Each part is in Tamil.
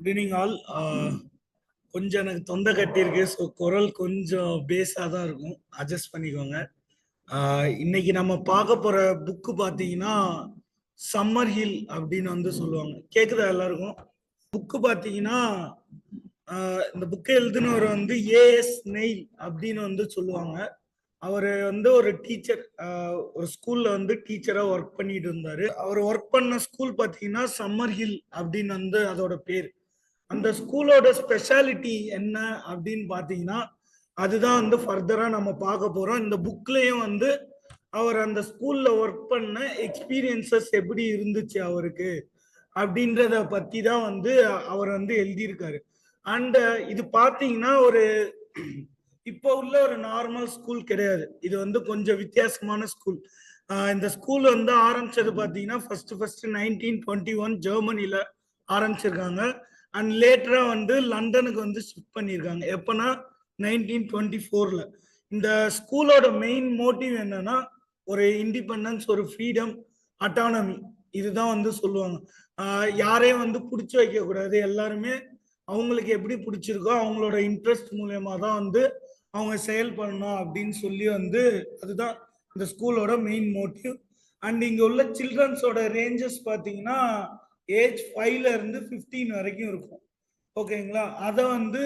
Good evening all. கொஞ்சம் எனக்கு தொண்டை கட்டியிருக்கு. ஸோ குரல் கொஞ்சம் பேஸாக தான் இருக்கும், அட்ஜஸ்ட் பண்ணிக்கோங்க. இன்னைக்கு நம்ம பார்க்க போற புக்கு பார்த்தீங்கன்னா சம்மர் ஹில் அப்படின்னு வந்து சொல்லுவாங்க. கேட்குதா எல்லாருக்கும்? புக்கு பார்த்தீங்கன்னா இந்த புக்கை எழுதினவர் வந்து ஏஎஸ் நெயில் அப்படின்னு வந்து சொல்லுவாங்க. அவர் வந்து ஒரு டீச்சர், ஒரு ஸ்கூல்ல வந்து டீச்சரா ஒர்க் பண்ணிட்டு இருந்தாரு. அவர் ஒர்க் பண்ண ஸ்கூல் பார்த்தீங்கன்னா சம்மர் ஹில் அப்படின்னு வந்து அதோட பேர். அந்த ஸ்கூலோட ஸ்பெஷாலிட்டி என்ன அப்படின்னு பார்த்தீங்கன்னா அதுதான் வந்து ஃபர்தரா நம்ம பார்க்க போறோம். இந்த புக்லயும் வந்து அவர் அந்த ஸ்கூல்ல ஒர்க் பண்ண எக்ஸ்பீரியன்சஸ் எப்படி இருந்துச்சு அவருக்கு அப்படின்றத பத்தி தான் வந்து அவர் வந்து எழுதியிருக்காரு. அண்ட் இது பார்த்தீங்கன்னா ஒரு இப்போ உள்ள ஒரு நார்மல் ஸ்கூல் கிடையாது. இது வந்து கொஞ்சம் வித்தியாசமான ஸ்கூல். இந்த ஸ்கூல் வந்து ஆரம்பிச்சது பார்த்தீங்கன்னா ஃபர்ஸ்ட் 1921 ஜெர்மனில ஆரம்பிச்சிருக்காங்க. அண்ட் லேட்டரா வந்து லண்டனுக்கு வந்து ஷிஃப்ட் பண்ணியிருக்காங்க. எப்பனா 1924ல. இந்த ஸ்கூலோட மெயின் மோட்டிவ் என்னன்னா ஒரு இண்டிபெண்டன்ஸ், ஒரு ஃப்ரீடம், அட்டானமி, இதுதான் வந்து சொல்லுவாங்க. யாரையும் வந்து பிடிச்சி வைக்க கூடாது. எல்லாருமே அவங்களுக்கு எப்படி பிடிச்சிருக்கோ அவங்களோட இன்ட்ரெஸ்ட் மூலயமா தான் வந்து அவங்க செயல்படணும் அப்படின்னு சொல்லி வந்து அதுதான் இந்த ஸ்கூலோட மெயின் மோட்டிவ். அண்ட் இங்க உள்ள சில்ட்ரன்ஸோட ரேஞ்சஸ் பார்த்தீங்கன்னா ஏஜ் 5ல இருந்து 15 வரைக்கும் இருக்கும். ஓகேங்களா? அதை வந்து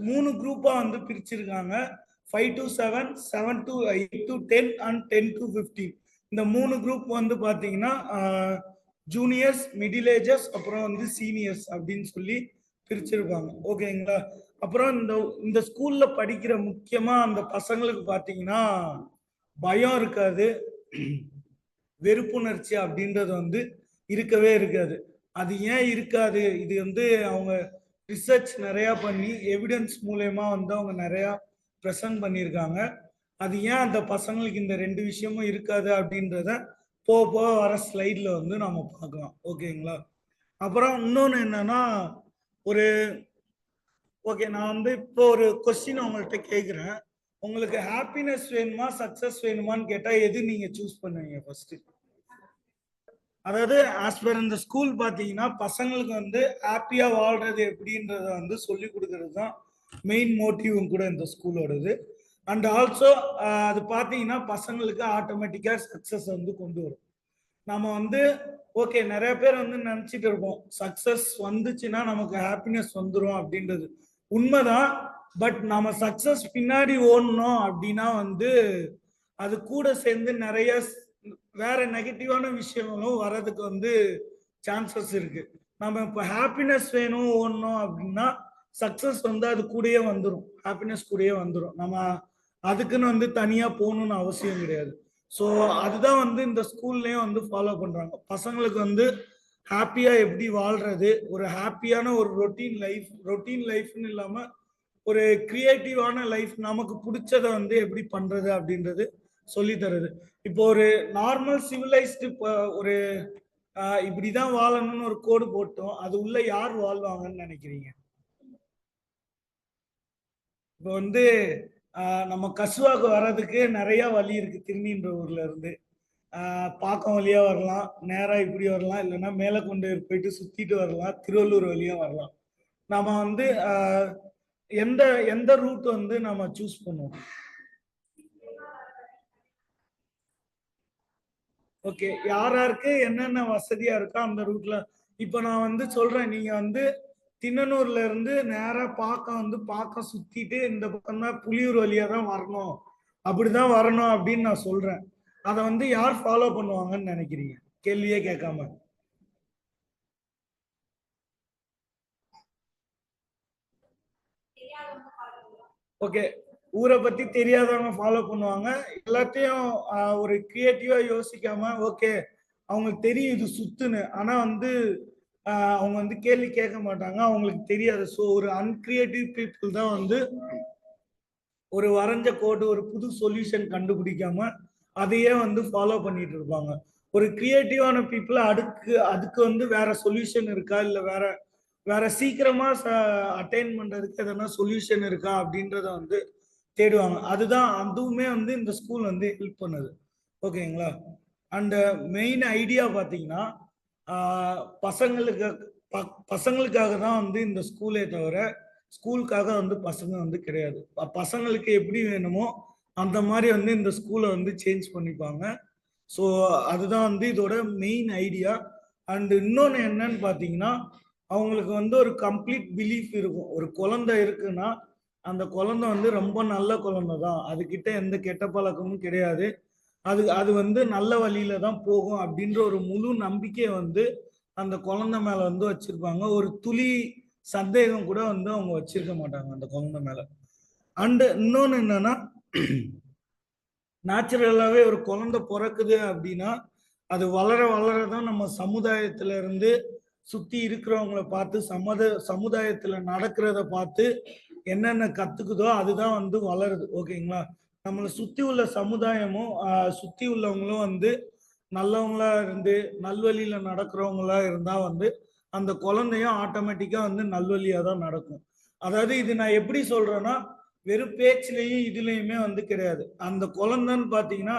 3 குரூப்பா வந்து பிரிச்சிருக்காங்க. 5 to 7, 7 to 8 to 10 and 10 to 15. இந்த 3 குரூப் வந்து பாத்தீங்கன்னா ஜூனியர்ஸ், மிடில் ஏஜஸ், அப்புறம் வந்து சீனியர்ஸ் அப்படின்னு சொல்லி பிரிச்சிருப்பாங்க. ஓகேங்களா? அப்புறம் இந்த இந்த ஸ்கூல்ல படிக்கிற முக்கியமா அந்த பசங்களுக்கு பாத்தீங்கன்னா பயம் இருக்காது, வெறுப்புணர்ச்சி அப்படின்றது வந்து இருக்கவே இருக்காது. அது ஏன் இருக்காது? இது வந்து அவங்க ரிசர்ச் நிறைய பண்ணி எவிடன்ஸ் மூலயமா வந்து அவங்க நிறைய ப்ரெசன்ட் பண்ணியிருக்காங்க. அது ஏன் அந்த பசங்களுக்கு இந்த 2 விஷயமும் இருக்காது அப்படின்றத போக போக வர ஸ்லைட்ல வந்து நம்ம பார்க்கலாம். ஓகேங்களா? அப்புறம் இன்னொன்று என்னன்னா ஒரு ஓகே, நான் வந்து இப்போ ஒரு கொஸ்டின் உங்கள்கிட்ட கேட்குறேன். உங்களுக்கு ஹாப்பினஸ் வேணுமா, சக்சஸ் வேணுமான்னு கேட்டா எது நீங்க சூஸ் பண்ணுவீங்க ஃபர்ஸ்ட்? அதாவது ஆஸ் பர் இந்த ஸ்கூல் பார்த்தீங்கன்னா பசங்களுக்கு வந்து ஹாப்பியா வாழ்றது எப்படின்றத வந்து சொல்லி கொடுக்கறது தான் மெயின் மோட்டிவும் கூட இந்த ஸ்கூலோடது. அண்ட் ஆல்சோ அது பார்த்தீங்கன்னா பசங்களுக்கு ஆட்டோமேட்டிக்கா சக்சஸ் வந்து கொண்டு வரும். நம்ம வந்து ஓகே, நிறைய பேர் வந்து நினைச்சிட்டு இருப்போம் சக்சஸ் வந்துச்சுன்னா நமக்கு ஹாப்பினஸ் வந்துடும் அப்படின்றது உண்மைதான். பட் நம்ம சக்சஸ் பின்னாடி ஓடணும் அப்படின்னா வந்து அது கூட சேர்ந்து நிறைய வேற நெகட்டிவான விஷயங்களும் வர்றதுக்கு வந்து சான்சஸ் இருக்கு. நம்ம இப்போ ஹாப்பினஸ் வேணும் ஓடணும் அப்படின்னா சக்சஸ் வந்து அது கூடயே வந்துடும், ஹாப்பினஸ் கூடயே வந்துடும். நம்ம அதுக்குன்னு வந்து தனியா போகணும்னு அவசியம் கிடையாது. ஸோ அதுதான் வந்து இந்த ஸ்கூல்லையும் வந்து ஃபாலோ பண்றாங்க. பசங்களுக்கு வந்து ஹாப்பியா எப்படி வாழ்றது, ஒரு ஹாப்பியான ஒரு ரொட்டீன் லைஃப்னு இல்லாம ஒரு கிரியேட்டிவான லைஃப், நமக்கு பிடிச்சதை வந்து எப்படி பண்றது அப்படின்றது சொல்லி தருது. இப்போ ஒரு நார்மல் சிவிலைஸ்டு ஒரு இப்படிதான் வாழணும்னு ஒரு கோடு போட்டோம், அது உள்ள யார் வாழ்வாங்கன்னு நினைக்கிறீங்க? இப்போ வந்து நம்ம கசுவாக்கு வர்றதுக்கு நிறைய வழி இருக்கு. திருநீன்ற ஊர்ல இருந்து பாக்கம் வழியா வரலாம், நேரா இப்படி வரலாம், இல்லைன்னா மேல கொண்டு போயிட்டு சுத்திட்டு வரலாம், திருவள்ளூர் வழியா வரலாம். நாம வந்து எந்த எந்த ரூட் வந்து நம்ம சூஸ் பண்ணுவோம்? ஓகே, யாராருக்கு என்னென்ன வசதியா இருக்கோ அந்த ரூட்ல. இப்ப நான் வந்து சொல்றேன், நீங்க வந்து திண்ணனூர்ல இருந்து நேரா பாக்கம் வந்து பாக்கம் சுத்திட்டு இந்த பக்கம் தான் புலியூர் வழியா தான் வரணும், அப்படிதான் வரணும் அப்படின்னு நான் சொல்றேன். அதை வந்து யார் ஃபாலோ பண்ணுவாங்கன்னு நினைக்கிறீங்க கேள்வியே கேட்காம? ஓகே, ஊரை பத்தி தெரியாதவங்க ஃபாலோ பண்ணுவாங்க. எல்லாத்தையும் ஒரு கிரியேட்டிவா யோசிக்காம ஓகே அவங்களுக்கு தெரியும் இது சுத்துன்னு, ஆனா வந்து அவங்க வந்து கேள்வி கேட்க மாட்டாங்க, அவங்களுக்கு தெரியாது. ஸோ ஒரு அன்கிரியேட்டிவ் பீப்புள் தான் வந்து ஒரு வரைஞ்ச கோடு, ஒரு புது சொல்யூஷன் கண்டுபிடிக்காம அதையே வந்து ஃபாலோ பண்ணிட்டு இருப்பாங்க. ஒரு கிரியேட்டிவான பீப்புள் அதுக்கு வந்து வேற சொல்யூஷன் இருக்கா, இல்ல வேற வேற சீக்கிரமா அட்டைன் பண்றதுக்கு எதனா சொல்யூஷன் இருக்கா அப்படின்றத வந்து தேடுவாங்க. அதுதான் அதுவுமே வந்து இந்த ஸ்கூல் வந்து ஹெல்ப் பண்ணுது. ஓகேங்களா? அண்ட் மெயின் ஐடியா பார்த்தீங்கன்னா பசங்களுக்கு பசங்களுக்காக தான் வந்து இந்த ஸ்கூலே தவிர ஸ்கூலுக்காக வந்து பசங்க வந்து கிடையாது. பசங்களுக்கு எப்படி வேணுமோ அந்த மாதிரி வந்து இந்த ஸ்கூலை வந்து சேஞ்ச் பண்ணிப்பாங்க. ஸோ அதுதான் வந்து இதோட மெயின் ஐடியா. அண்ட் இன்னொன்று என்னன்னு பார்த்தீங்கன்னா, அவங்களுக்கு வந்து ஒரு கம்ப்ளீட் பிலீஃப் இருக்கும். ஒரு குழந்தை இருக்குன்னா அந்த குழந்தை வந்து ரொம்ப நல்ல குழந்தை தான், அதுகிட்ட எந்த கெட்ட பழக்கமும் கிடையாது, அது அது வந்து நல்ல வழியில தான் போகும் அப்படின்ற ஒரு முழு நம்பிக்கையை வந்து அந்த குழந்தை மேல வந்து வச்சிருப்பாங்க. ஒரு துளி சந்தேகம் கூட வந்து அவங்க வச்சிருக்க மாட்டாங்க அந்த குழந்தை மேல. அண்ட் இன்னொன்னு என்னன்னா, நேச்சுரலாவே ஒரு குழந்தை பிறக்குது அப்படின்னா அது வளர வளரதான் நம்ம சமுதாயத்துல இருந்து சுத்தி இருக்கிறவங்களை பார்த்து சமுதாயத்துல நடக்கிறத பார்த்து என்னென்ன கத்துக்குதோ அதுதான் வந்து வளருது. ஓகேங்களா? நம்மளை சுத்தி உள்ள சமுதாயமும் சுத்தி உள்ளவங்களும் வந்து நல்லவங்களா இருந்து நல்வழியில நடக்கிறவங்களா இருந்தா வந்து அந்த குழந்தையும் ஆட்டோமேட்டிக்கா வந்து நல்வழியா தான் நடக்கும். அதாவது இது நான் எப்படி சொல்றேன்னா, வெறும் பேச்சுலயும் இதுலயுமே வந்து கிடையாது. அந்த குழந்தைன்னு பாத்தீங்கன்னா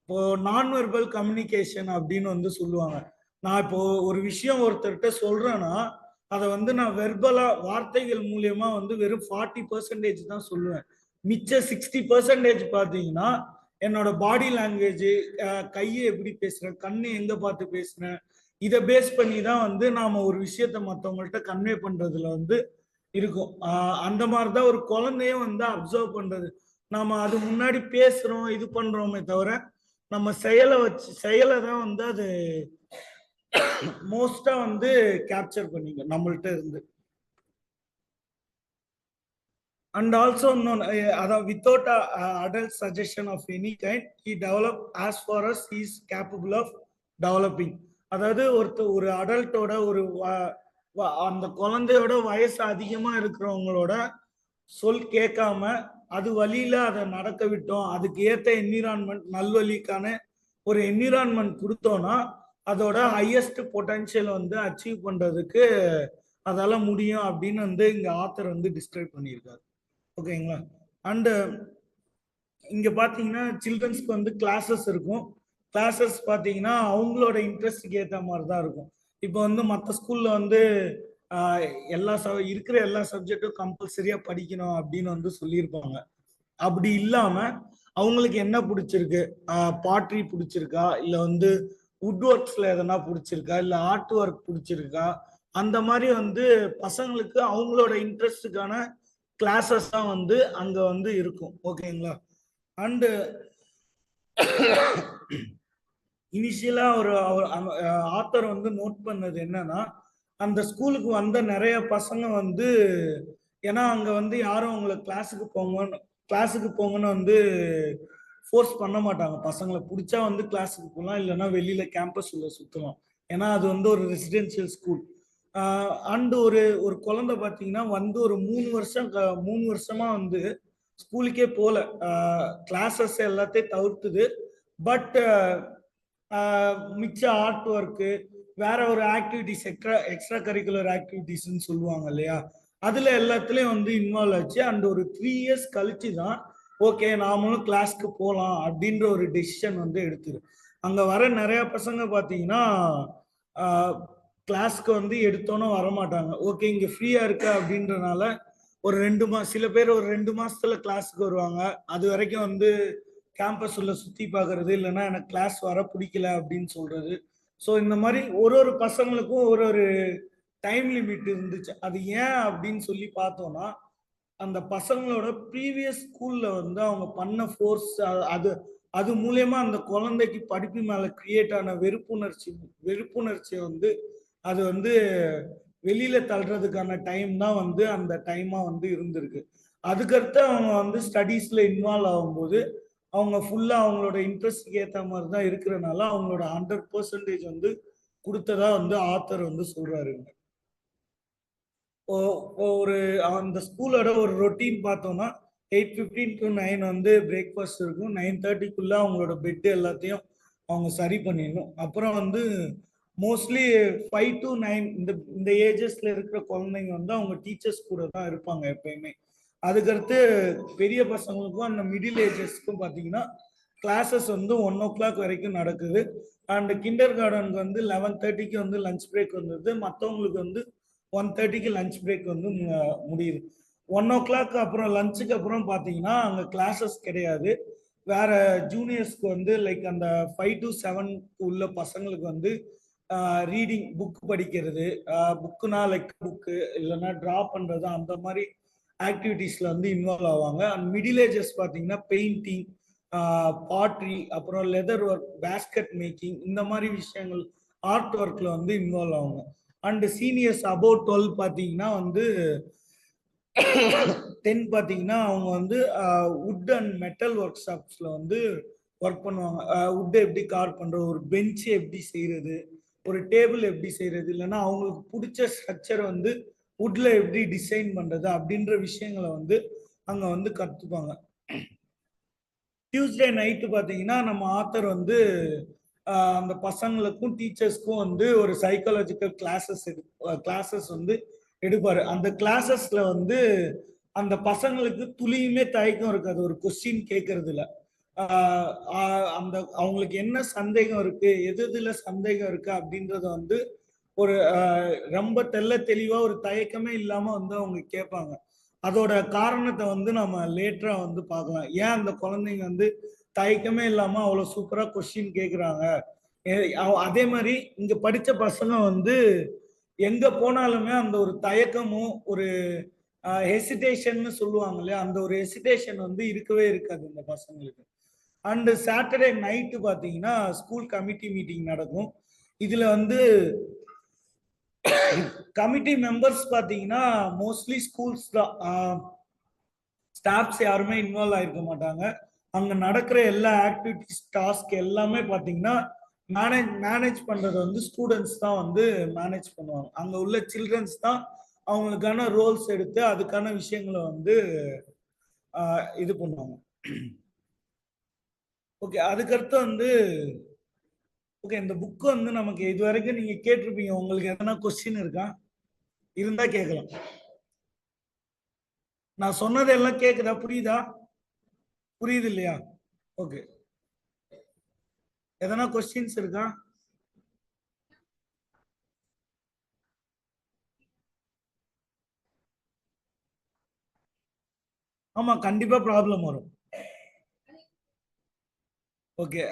இப்போ நான் வெர்பல் கம்யூனிகேஷன் அப்படின்னு வந்து சொல்லுவாங்க. நான் இப்போ ஒரு விஷயம் ஒருத்தர்கிட்ட சொல்றேன்னா அதை வந்து நான் வெர்பலா வார்த்தைகள் மூலியமா வந்து வெறும் 40% தான் சொல்லுவேன். மிச்ச 60% பாத்தீங்கன்னா என்னோட பாடி லாங்குவேஜ், கையை எப்படி பேசுறேன், கண்ணு எங்க பார்த்து பேசுறேன், இதை பேஸ் பண்ணி தான் வந்து நாம ஒரு விஷயத்த மற்றவங்கள்ட்ட கன்வே பண்றதுல வந்து இருக்கும். அந்த மாதிரிதான் ஒரு குழந்தையும் வந்து அப்சர்வ் பண்றது. நாம அது முன்னாடி பேசுறோம் இது பண்றோமே தவிர நம்ம செயலை தான் வந்து அது மோஸ்டா வந்து கேப்சர் பண்ணிக்க நம்மள்ட்ட இருந்து. And also without adult suggestion of any kind, he develop as far as he is capable of developing. அதாவது ஒரு அடல்ட்டோட அந்த குழந்தையோட வயசு அதிகமா இருக்கிறவங்களோட சொல் கேட்காம அது வழியில அதை நடக்க விட்டோம், அதுக்கு ஏத்த என்விரான்மெண்ட் நல்வழிக்கான ஒரு என்விரான்மெண்ட் கொடுத்தோம்னா அதோட ஹையஸ்ட் பொட்டன்ஷியல் வந்து அச்சீவ் பண்றதுக்கு அதால முடியும் அப்படின்னு வந்து இங்க ஆத்தர் வந்து டிஸ்கிரைப் பண்ணியிருக்காரு. ஓகேங்களா? அண்ட் இங்க பாத்தீங்கன்னா சில்ட்ரன்ஸ்க்கு வந்து கிளாஸஸ் இருக்கும். கிளாஸஸ் பாத்தீங்கன்னா அவங்களோட இன்ட்ரெஸ்ட்க்கு ஏற்ற மாதிரி தான் இருக்கும். இப்போ வந்து மற்ற ஸ்கூல்ல வந்து இருக்கிற எல்லா சப்ஜெக்டும் கம்பல்சரியா படிக்கணும் அப்படின்னு வந்து சொல்லியிருப்பாங்க. அப்படி இல்லாம அவங்களுக்கு என்ன பிடிச்சிருக்கு, பாட்ரி பிடிச்சிருக்கா, இல்ல வந்து வுட் ஒர்க்ஸ்ல எதனா பிடிச்சிருக்கா, இல்ல ஆர்ட் ஒர்க் பிடிச்சிருக்கா, அந்த மாதிரி வந்து பசங்களுக்கு அவங்களோட இன்ட்ரெஸ்டுக்கான கிளாஸஸ் தான் வந்து அங்க வந்து இருக்கும். ஓகேங்களா? அண்ட் இனிஷியலா ஒரு ஆத்தர் வந்து நோட் பண்ணது என்னன்னா, அந்த ஸ்கூலுக்கு வந்த நிறைய பசங்க வந்து ஏன்னா அங்க வந்து யாரும் அவங்கள கிளாஸுக்கு போங்கன்னு வந்து ஃபோர்ஸ் பண்ண மாட்டாங்க. பசங்களை பிடிச்சா வந்து கிளாஸுக்கு போகலாம், இல்லைன்னா வெளியில கேம்பஸ் உள்ள சுத்தலாம். ஏன்னா அது வந்து ஒரு ரெசிடென்சியல் ஸ்கூல். அண்ட் ஒரு குழந்தை பார்த்தீங்கன்னா வந்து ஒரு 3 வருஷமா வந்து ஸ்கூலுக்கே போல, கிளாஸஸ் எல்லாத்தையும் தவிர்த்துது. பட் மிச்ச ஆர்ட் ஒர்க்கு வேற ஒரு ஆக்டிவிட்டிஸ் எக்ஸ்ட்ரா கரிக்குலர் ஆக்டிவிட்டிஸ்ன்னு சொல்லுவாங்க இல்லையா, அதுல எல்லாத்துலயும் வந்து இன்வால்வ் ஆச்சு. அண்ட் ஒரு 3 இயர்ஸ் கழிச்சு தான் ஓகே நாமளும் கிளாஸ்க்கு போகலாம் அப்படின்ற ஒரு டெசிஷன் வந்து எடுத்துரு. அங்க வர நிறைய பசங்க பார்த்தீங்கன்னா கிளாஸ்க்கு வந்து எடுத்தோன்னு வரமாட்டாங்க. ஓகே இங்க ஃப்ரீயா இருக்க அப்படின்றனால ஒரு 2 மாசம், சில பேர் ஒரு 2 மாசத்துல கிளாஸ்க்கு வருவாங்க. அது வரைக்கும் வந்து கேம்பஸ் உள்ள சுத்தி பார்க்கறது, இல்லைன்னா எனக்கு கிளாஸ் வர பிடிக்கல அப்படின்னு சொல்றது. ஸோ இந்த மாதிரி ஒரு பசங்களுக்கும் ஒரு டைம் லிமிட் இருந்துச்சு. அது ஏன் அப்படின்னு சொல்லி பார்த்தோம்னா அந்த பசங்களோட ப்ரீவியஸ் ஸ்கூல்ல வந்து அவங்க பண்ண ஃபோர்ஸ், அது அது மூலயமா அந்த குழந்தைக்கு படிப்பு மேல கிரியேட் ஆன வெறுப்புணர்ச்சியை வந்து அது வந்து வெளியில தள்ளுறதுக்கான டைம் தான் வந்து அந்த டைமா வந்து இருந்திருக்கு. அதுக்கடுத்து அவங்க வந்து ஸ்டடீஸ்ல இன்வால்வ் ஆகும்போது அவங்க ஃபுல்லா அவங்களோட இன்ட்ரெஸ்ட்க்கு ஏற்ற மாதிரி தான் இருக்கிறனால அவங்களோட 100% வந்து கொடுத்ததா வந்து ஆத்தர் வந்து சொல்றாருங்க. ஒரு அந்த ஸ்கூலோட ஒரு ரொட்டீன் பார்த்தோம்னா 8:15 to 9 வந்து பிரேக்ஃபாஸ்ட் இருக்கும். 9:30க்குள்ள அவங்களோட பெட் எல்லாத்தையும் அவங்க சரி பண்ணிடணும். அப்புறம் வந்து மோஸ்ட்லி 5 to 9 இந்த ஏஜஸ்ல இருக்கிற குழந்தைங்க வந்து அவங்க டீச்சர்ஸ் கூட தான் இருப்பாங்க எப்பயுமே. அதுக்கடுத்து பெரிய பசங்களுக்கும் அந்த மிடில் ஏஜஸ்க்கும் பார்த்தீங்கன்னா கிளாஸஸ் வந்து 1 o'clock வரைக்கும் நடக்குது. அண்ட் கிண்டர் கார்டனுக்கு வந்து 11:30க்கு வந்து லஞ்ச் பிரேக் வந்தது. மற்றவங்களுக்கு வந்து 1:30க்கு லஞ்ச் பிரேக் வந்து முடியுது. 1 o'clock அப்புறம் லஞ்சுக்கு அப்புறம் பார்த்தீங்கன்னா அங்கே கிளாஸஸ் கிடையாது. வேற ஜூனியர்ஸ்க்கு வந்து லைக் அந்த 5 to 7 உள்ள பசங்களுக்கு வந்து ரீடிங் புக் படிக்கிறது, புக்குனா லைக் புக்கு இல்லைன்னா ட்ரா பண்றது அந்த மாதிரி ஆக்டிவிட்டீஸ்ல வந்து இன்வால்வ் ஆவாங்க. அண்ட் மிடில் ஏஜஸ் பார்த்தீங்கன்னா பெயிண்டிங், பாட்ரி, அப்புறம் லெதர் ஒர்க், பேஸ்கெட் மேக்கிங் இந்த மாதிரி விஷயங்கள் ஆர்ட் ஒர்க்ல வந்து இன்வால்வ் ஆவாங்க. அண்ட் சீனியர்ஸ் அபவுட் 12 பார்த்தீங்கன்னா வந்து 10 பார்த்தீங்கன்னா அவங்க வந்து வுட் அண்ட் மெட்டல் ஒர்க் ஷாப்ஸ்ல வந்து ஒர்க் பண்ணுவாங்க. வுட் எப்படி கார் பண்றது, ஒரு பெஞ்ச் எப்படி செய்யறது, ஒரு டேபிள் எப்படி செய்யறது, இல்லைன்னா அவங்களுக்கு பிடிச்ச ஸ்ட்ரக்சர் வந்து வுட்ல எப்படி டிசைன் பண்றது அப்படின்ற விஷயங்களை வந்து அங்க வந்து கத்துப்பாங்க. டியூஸ்டே நைட்டு பார்த்தீங்கன்னா நம்ம ஆத்தர் வந்து அந்த பசங்களுக்கும் டீச்சர்ஸ்க்கும் வந்து ஒரு சைக்காலஜிக்கல் கிளாஸஸ் வந்து எடுப்பாரு. அந்த கிளாஸஸ்ல வந்து அந்த பசங்களுக்கு துளியுமே தயக்கம் இருக்காது ஒரு கொஸ்டின் கேட்கறதுல. அந்த அவங்களுக்கு என்ன சந்தேகம் இருக்கு, எதுல சந்தேகம் இருக்கு அப்படின்றத வந்து ஒரு ரொம்ப தெளிவா ஒரு தயக்கமே இல்லாம வந்து அவங்க கேட்பாங்க. அதோட காரணத்தை வந்து நம்ம லேட்டரா வந்து பார்க்கலாம். ஏன் அந்த குழந்தைங்க வந்து தயக்கமே இல்லாம அவ்வளவு சூப்பரா கொஸ்டின் கேட்குறாங்க. அதே மாதிரி இங்க படிச்ச பசங்க வந்து எங்க போனாலுமே அந்த ஒரு தயக்கமும் ஒரு ஹெசிடேஷன் சொல்லுவாங்க இல்லையா, அந்த ஒரு ஹெசிடேஷன் வந்து இருக்கவே இருக்காது இந்த பசங்களுக்கு. அண்ட் சாட்டர்டே நைட்டு பார்த்தீங்கன்னா ஸ்கூல் கமிட்டி மீட்டிங் நடக்கும். இதுல வந்து கமிட்டி மெம்பர்ஸ் பார்த்தீங்கன்னா மோஸ்ட்லி ஸ்கூல்ஸ் தான், ஸ்டாஃப்ஸ் யாருமே இன்வால்வ் ஆயிருக்க மாட்டாங்க. அங்க நடக்கிற எல்லா ஆக்டிவிட்டிஸ் டாஸ்க் எல்லாமே பார்த்தீங்கன்னா மேனேஜ் பண்றது வந்து ஸ்டூடெண்ட்ஸ் தான் வந்து மேனேஜ் பண்ணுவாங்க. அங்க உள்ள சில்ட்ரன்ஸ் தான் அவங்களுக்கான ரோல்ஸ் எடுத்து அதுக்கான விஷயங்களை வந்து இது பண்ணுவாங்க. ஓகே, அதுக்கடுத்து வந்து ஓகே இந்த புக் வந்து நமக்கு இது வரைக்கும் நீங்க கேட்டிருப்பீங்க. உங்களுக்கு எதனா கொஸ்டின் இருக்கா? இருந்தா கேட்கலாம். நான் சொன்னது எல்லாம் கேக்குதா, புரியுதா? புரியுது இல்லையா? ஓகே, எதனா கொஸ்டின்ஸ் இருக்கா? ஆமா, கண்டிப்பா ப்ராப்ளம் வரும். ஓகே,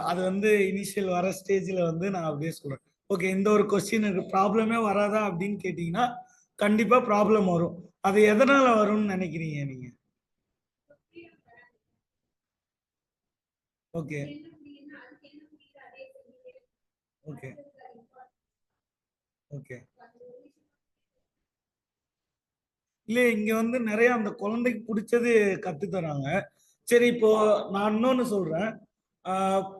அது வந்து இனிஷியல் வர ஸ்டேஜ்ல வந்து நான் அப்படியே சொல்றேன். ஓகே, இந்த ஒரு கொஸ்டின் இருக்கு, ப்ராப்ளமே வராதா அப்படின்னு கேட்டீங்கன்னா கண்டிப்பா ப்ராப்ளம் வரும். அது எதனால வரும்னு நினைக்கிறீங்க நீங்க? Okay okay okay. இல்ல, இங்க வந்து நிறைய அந்த குழந்தைக்கு பிடிச்சது கத்து தராங்க. சரி, இப்போ நான் இன்னொன்னு சொல்றேன்.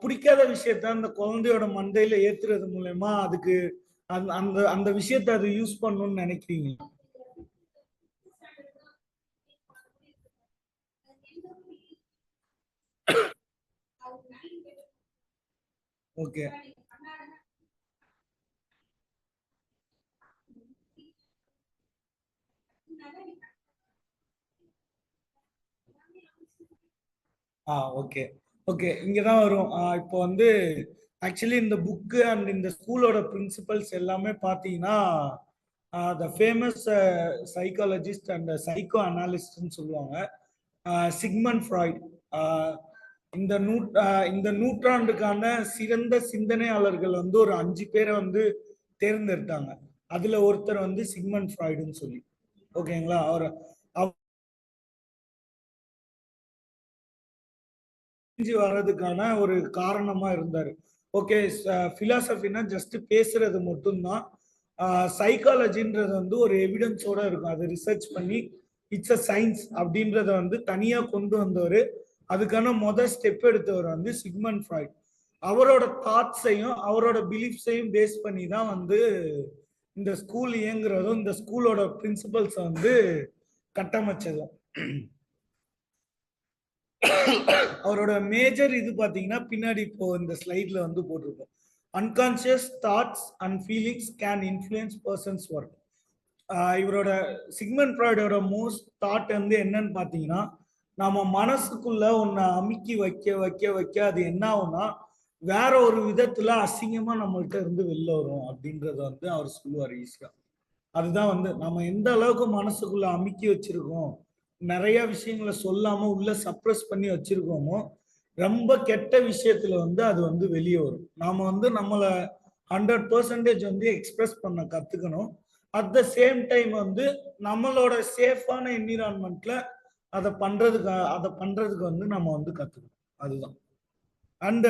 பிடிக்காத விஷயத்த அந்த குழந்தையோட மண்டையில ஏத்துறது மூலயமா அதுக்கு அந்த அந்த அந்த விஷயத்த அது யூஸ் பண்ணணும்னு நினைக்கிறீங்க? ஓகே ஓகே ஓகே, இங்கதான் வரும். இப்போ வந்து ஆக்சுவலி இந்த புக்கு அண்ட் இந்த ஸ்கூலோட பிரின்சிபல்ஸ் எல்லாமே பார்த்தீங்கன்னா the famous psychologist and psycho அனாலிஸ்ட்னு சொல்லுவாங்க, சிக்மண்ட் ஃப்ராய்ட். இந்த நூற்றாண்டுக்கான சிறந்த சிந்தனையாளர்கள் வந்து ஒரு 5 பேரை வந்து தேர்ந்தெடுத்தாங்க. அதுல ஒருத்தர் வந்து சிக்மண்ட் ஃப்ராய்டுன்னு சொல்லி. ஓகேங்களா? அவர் வர்றதுக்கான ஒரு காரணமா இருந்தாரு. ஓகே, பிலாசபினா ஜஸ்ட் பேசுறது மட்டும்தான். சைக்காலஜின்றது வந்து ஒரு எவிடன்ஸோட இருக்கும். அதை ரிசர்ச் பண்ணி இட்ஸ் அ சயின்ஸ் அப்படின்றத வந்து தனியா கொண்டு வந்தவர். அதுக்கான முதல் ஸ்டெப் எடுத்தவர் வந்து சிக்மண்ட் ஃப்ராய்ட். அவரோட தாட்ஸையும் அவரோட பிலீஃப்ஸையும் பேஸ் பண்ணி தான் வந்து இந்த ஸ்கூல் இயங்குறதும் இந்த ஸ்கூலோட பிரின்சிபல்ஸ் வந்து கட்டமைச்சதும். அவரோட மேஜர் இது பாத்தீங்கன்னா பின்னாடி இப்போ இந்த ஸ்லைட்ல வந்து போட்டிருக்கோம். Unconscious thoughts and feelings can influence persons work. இவரோட சிக்மண்ட் ஃப்ராய்டோட மோஸ்ட் தாட் வந்து என்னன்னு பாத்தீங்கன்னா நம்ம மனசுக்குள்ள ஒண்ணு அமுக்கி வைக்க வைக்க வைக்க அது என்ன ஆகும்னா வேற ஒரு விதத்துல அசிங்கமா நம்மள்ட்ட இருந்து வெளில வரும் அப்படின்றத வந்து அவர் சொல்லுவார் ஈஸியா. அதுதான் வந்து நம்ம எந்த அளவுக்கு மனசுக்குள்ள அமுக்கி வச்சிருக்கோம், நிறைய விஷயங்களை சொல்லாம உள்ள சப்ரஸ் பண்ணி வச்சிருக்கோமோ, ரொம்ப கெட்ட விஷயத்துல வந்து அது வந்து வெளியே வரும். நாம வந்து நம்மளை 100% வந்து எக்ஸ்பிரஸ் பண்ண கத்துக்கணும். அட் த சேம் டைம் வந்து நம்மளோட சேஃபான என்விரான்மெண்ட்ல அதை பண்றதுக்கு வந்து நம்ம வந்து கத்துக்கணும். அதுதான். அண்ட்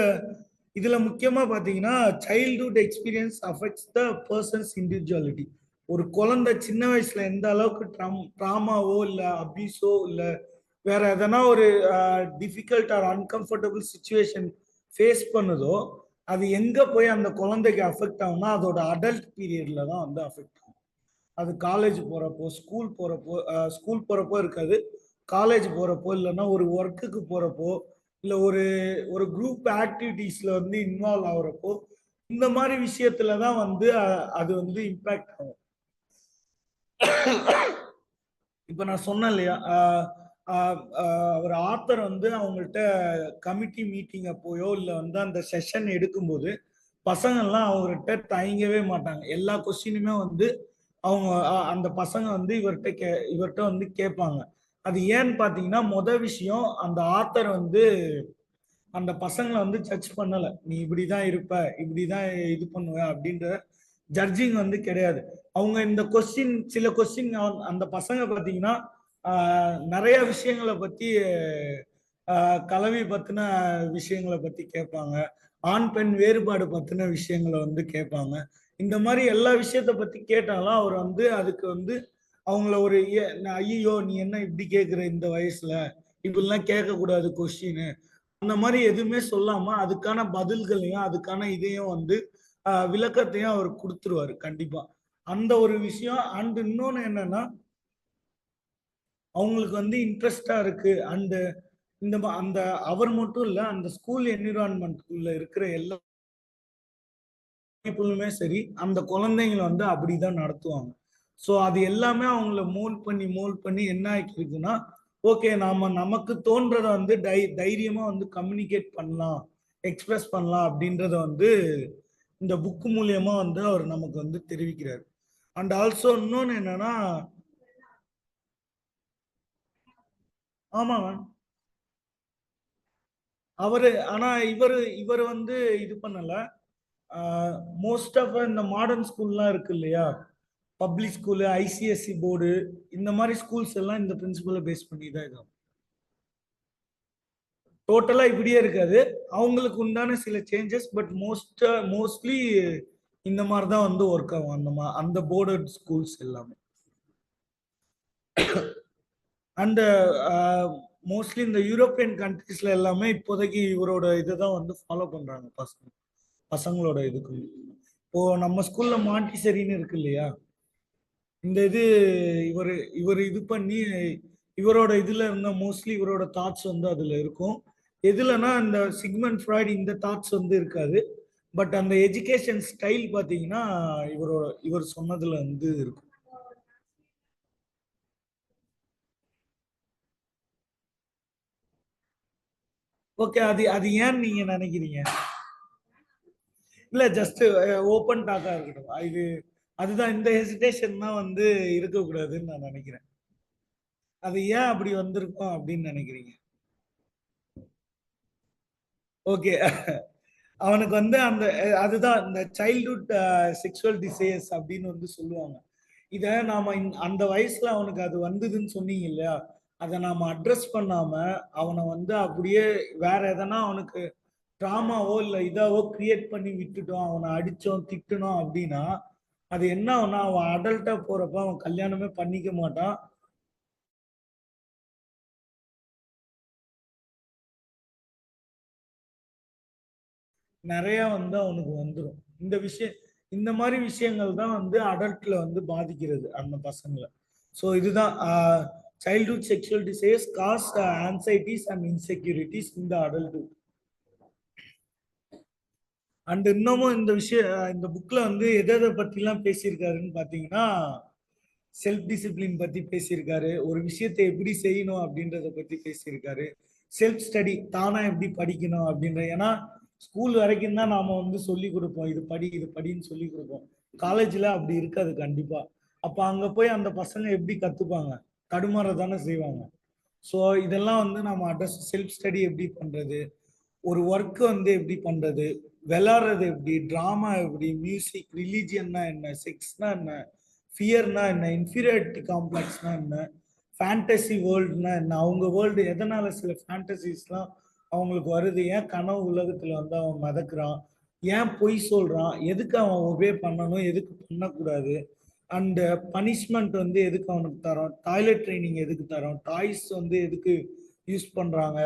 இதுல முக்கியமா பாத்தீங்கன்னா childhood experience affects the persons individuality. ஒரு குழந்தை சின்ன வயசுல எந்த அளவுக்கு ட்ராமாவோ இல்ல அபியூஸோ இல்ல வேற எதனா ஒரு difficult or uncomfortable situation face பண்ணுதோ, அது எங்க போய் அந்த குழந்தைக்கு அஃபெக்ட் ஆகும்னா அதோட அடல்ட் பீரியட்ல தான் வந்து அஃபெக்ட் ஆகும். அது காலேஜ் போறப்போ, ஸ்கூல் போறப்போ இருக்காது. காலேஜ் போறப்போ இல்லைன்னா ஒரு ஒர்க்குக்கு போறப்போ இல்ல ஒரு ஒரு குரூப் ஆக்டிவிட்டீஸ்ல வந்து இன்வால்வ் ஆகுறப்போ இந்த மாதிரி விஷயத்துல தான் வந்து அது வந்து இம்பாக்ட் ஆகும். இப்ப நான் சொன்னேன் இல்லையா, ஒரு ஆத்தர் வந்து அவங்கள்ட்ட கமிட்டி மீட்டிங் அப்போயோ இல்ல வந்து அந்த செஷன் எடுக்கும்போது பசங்கள்லாம் அவர்கிட்ட தயங்கவே மாட்டாங்க. எல்லா கொஸ்டினுமே வந்து அவங்க அந்த பசங்க வந்து இவர்கிட்ட வந்து கேட்பாங்க. அது ஏன்னு பாத்தீங்கன்னா விஷயம் அந்த ஆத்தர் வந்து அந்த பசங்களை வந்து ஜட்ஜ் பண்ணல. நீ இப்படிதான் இருப்ப, இப்படிதான் இது பண்ணுவ அப்படின்ற ஜட்ஜிங் வந்து கிடையாது. அவங்க இந்த கொஸ்டின் சில கொஸ்டின் அந்த பசங்க பாத்தீங்கன்னா நிறைய விஷயங்களை பத்தி கலவி பத்தின விஷயங்களை பத்தி கேட்பாங்க. ஆண் பெண் வேறுபாடு பத்தின விஷயங்களை வந்து கேட்பாங்க. இந்த மாதிரி எல்லா விஷயத்த பத்தி கேட்டாலும் அவர் வந்து அதுக்கு வந்து அவங்கள ஒரு ஐயோ நீ என்ன இப்படி கேட்குற இந்த வயசுல, இப்படிலாம் கேட்கக்கூடாது கொஸ்டின், அந்த மாதிரி எதுவுமே சொல்லாம அதுக்கான பதில்களையும் அதுக்கான இதையும் வந்து விளக்கத்தையும் அவர் கொடுத்துருவாரு கண்டிப்பா. அந்த ஒரு விஷயம். அண்ட் இன்னொன்னு என்னன்னா அவங்களுக்கு வந்து இன்ட்ரெஸ்டா இருக்கு. அண்ட் அந்த அவர் மட்டும் இல்ல, அந்த ஸ்கூல் என்விரான்மெண்ட்குள்ள இருக்கிற எல்லா பீப்புளுமே சரி அந்த குழந்தைங்களை வந்து அப்படிதான் நடத்துவாங்க. ஸோ அது எல்லாமே அவங்கள மோல்ட் பண்ணி என்ன ஆகிருக்குன்னா, ஓகே நாம நமக்கு தோன்றதை வந்து தைரியமா வந்து கம்யூனிகேட் பண்ணலாம், எக்ஸ்பிரஸ் பண்ணலாம் அப்படின்றத வந்து இந்த புக் மூலியமா வந்து அவர் நமக்கு வந்து தெரிவிக்கிறார். அண்ட் ஆல்சோ இன்னொன்னு என்னன்னா, ஆமாங்க அவரு ஆனா இவர் வந்து இது பண்ணல. மோஸ்ட் ஆஃப் இந்த மாடர்ன் ஸ்கூல்லாம் இருக்கு இல்லையா, பப்ளிக் ஸ்கூலு, ஐசிஎஸ்சி போர்டு, இந்த மாதிரி ஸ்கூல்ஸ் எல்லாம் இந்த பிரின்சிபலை பேஸ் பண்ணி தான் இருக்கும். டோட்டலா இப்படியே இருக்காது, அவங்களுக்கு உண்டான சில சேஞ்சஸ். பட் மோஸ்ட்லி இந்த மாதிரி தான் வந்து ஒர்க் ஆகும் அந்த போர்டு ஸ்கூல்ஸ் எல்லாமே. அண்ட் மோஸ்ட்லி இந்த யூரோப்பியன் கண்ட்ரீஸ்ல எல்லாமே இப்போதைக்கு இவரோட இதை தான் வந்து ஃபாலோ பண்றாங்க பசங்களோட இதுக்கு. இப்போ நம்ம ஸ்கூல்ல மாண்டிசரின்னு இருக்கு இல்லையா, இந்த இது இவர் இவர் இது பண்ணி இவரோட இதுல இருந்த மோஸ்ட்லி இவரோட தாட்ஸ் வந்து அதுல இருக்கும். எதுலன்னா இந்த சிக்மண்ட் ஃப்ராய்டு இந்த தாட்ஸ் வந்து இருக்காது. பட் அந்த எஜுகேஷன் ஸ்டைல் பாத்தீங்கன்னா இவர் சொன்னதுல வந்து இருக்கும். ஓகே, அது அது ஏன்னு நீங்க நினைக்கிறீங்க? இல்ல ஜஸ்ட் ஓப்பன் டாக்கா இருக்கட்டும். அதுதான் இந்த ஹெசிடேஷன் தான் வந்து இருக்கக்கூடாதுன்னு நான் நினைக்கிறேன். அது ஏன் அப்படி வந்திருக்கும் அப்படின்னு நினைக்கிறீங்க? ஓகே. அவனுக்கு வந்து அந்த அதுதான் இந்த சைல்ட்ஹுட் செக்ஷுவல் டிசையர்ஸ் அப்படின்னு வந்து சொல்லுவாங்க. இத நாம அந்த வயசுல அவனுக்கு அது வந்ததுன்னு சொன்னீங்க இல்லையா, அதை நாம அட்ரஸ் பண்ணாம அவனை வந்து அப்படியே வேற எதனா அவனுக்கு டிராமாவோ இல்ல இதாவோ கிரியேட் பண்ணி விட்டுட்டோம், அவனை அடிச்சோம் திட்டணும் அப்படின்னா அது என்ன ஆகும்னா அவன் அடல்ட்டா போறப்ப அவன் கல்யாணமே பண்ணிக்க மாட்டான். நிறைய வந்து அவனுக்கு வந்துடும் இந்த விஷயம். இந்த மாதிரி விஷயங்கள் தான் வந்து அடல்ட்ல வந்து பாதிக்கிறது அந்த பசங்களை. ஸோ இதுதான் childhood sexual desires cause anxieties and insecurities இந்த அடல்ட்ஹுட். அண்ட் இன்னமும் இந்த விஷயம் இந்த புக்ல வந்து எதை எதை பத்திலாம் பேசியிருக்காருன்னு பாத்தீங்கன்னா, செல்ஃப் டிசிப்ளின் பத்தி பேசியிருக்காரு, ஒரு விஷயத்தை எப்படி செய்யணும் அப்படின்றத பத்தி பேசியிருக்காரு, செல்ஃப் ஸ்டடி தானா எப்படி படிக்கணும் அப்படின்ற. ஏன்னா ஸ்கூல் வரைக்கும் தான் நாம வந்து சொல்லி கொடுப்போம், இது படி இது படின்னு சொல்லி கொடுப்போம். காலேஜ்ல அப்படி இருக்காது கண்டிப்பா. அப்ப அங்க போய் அந்த பசங்க எப்படி கத்துப்பாங்க? தடுமாற தானே செய்வாங்க. ஸோ இதெல்லாம் வந்து நம்ம அட்ரஸ் செல்ஃப் ஸ்டடி எப்படி பண்றது, ஒரு ஒர்க் வந்து எப்படி பண்றது, விளையாடுறது எப்படி, டிராமா எப்படி, மியூசிக், ரிலீஜியன்னா என்ன, செக்ஸ்னா என்ன, ஃபியர்னா என்ன, இன்ஃபீரியாரிட்டி காம்ப்ளெக்ஸ்னா என்ன, ஃபேண்டசி வேர்ல்டுனா என்ன, அவங்க வேர்ல்டு எதனால சில ஃபேண்டசிஸ்லாம் அவங்களுக்கு வருது, ஏன் கனவு உலகத்துல வந்து அவன் மிதக்குறான், ஏன் பொய் சொல்றான், எதுக்கு அவன் ஒபே பண்ணணும், எதுக்கு பண்ணக்கூடாது, அண்ட் பனிஷ்மெண்ட் வந்து எதுக்கு அவனுக்கு தரோம், டாய்லெட் ட்ரைனிங் எதுக்கு தரோம், டாய்ஸ் வந்து எதுக்கு யூஸ் பண்றாங்க,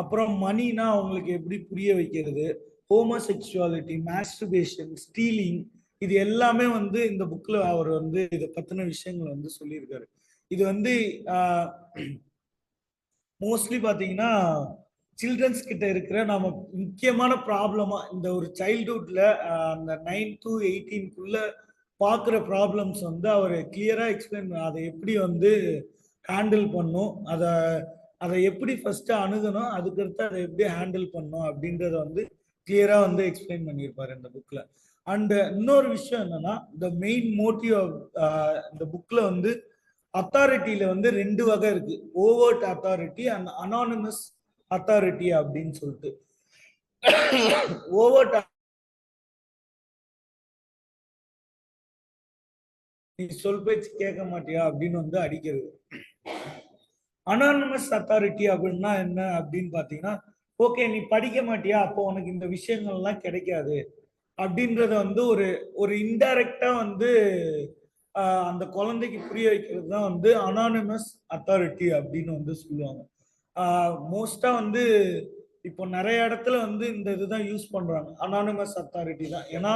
அப்புறம் மணினா அவங்களுக்கு எப்படி புரிய வைக்கிறது, ஹோமோசெக்சுவாலிட்டி, மாஸ்டர்பேஷன், ஸ்டீலிங், இது எல்லாமே வந்து இந்த புக்ல அவர் வந்து இதை பத்தின விஷயங்கள் வந்து சொல்லியிருக்காரு. இது வந்து மோஸ்ட்லி பாத்தீங்கன்னா சில்ட்ரன்ஸ் கிட்ட இருக்கிற நம்ம முக்கியமான ப்ராப்ளமா இந்த ஒரு சைல்ட்ஹுட்ல அந்த 9 to 18 பார்க்குற ப்ராப்ளம்ஸ் வந்து அவர் கிளியரா எக்ஸ்பிளைன் அதை எப்படி வந்து ஹேண்டில் பண்ணும், அதை அதை எப்படி ஃபர்ஸ்ட் அணுகணும், அதுக்கடுத்து அதை எப்படி ஹேண்டில் பண்ணும் அப்படின்றத வந்து கிளியரா வந்து எக்ஸ்பிளைன் பண்ணியிருப்பாரு இந்த புக்ல. அண்ட் இன்னொரு விஷயம் என்னன்னா, த மெயின் மோட்டிவ் ஆஃப் இந்த புக்ல வந்து அத்தாரிட்டியில வந்து ரெண்டு வகை இருக்கு, overt authority and anonymous authority அப்படின்னு சொல்லிட்டு. ஓவர்ட் நீ சொல் பேச்சு கேட்க மாட்டியா அப்படின்னு வந்து அடிக்கிறது. அனானிமஸ் அத்தாரிட்டி அப்படின்னா என்ன அப்படின்னு பாத்தீங்கன்னா, ஓகே நீ படிக்க மாட்டியா அப்போ உனக்கு இந்த விஷயங்கள்லாம் கிடைக்காது அப்படின்றத வந்து ஒரு ஒரு இன்டைரக்டா வந்து அந்த குழந்தைக்கு புரிய வைக்கிறது தான் வந்து அனானிமஸ் அத்தாரிட்டி அப்படின்னு வந்து சொல்லுவாங்க. மோஸ்டா வந்து இப்போ நிறைய இடத்துல வந்து இந்த இதுதான் யூஸ் பண்றாங்க, அனானிமஸ் அத்தாரிட்டி தான். ஏன்னா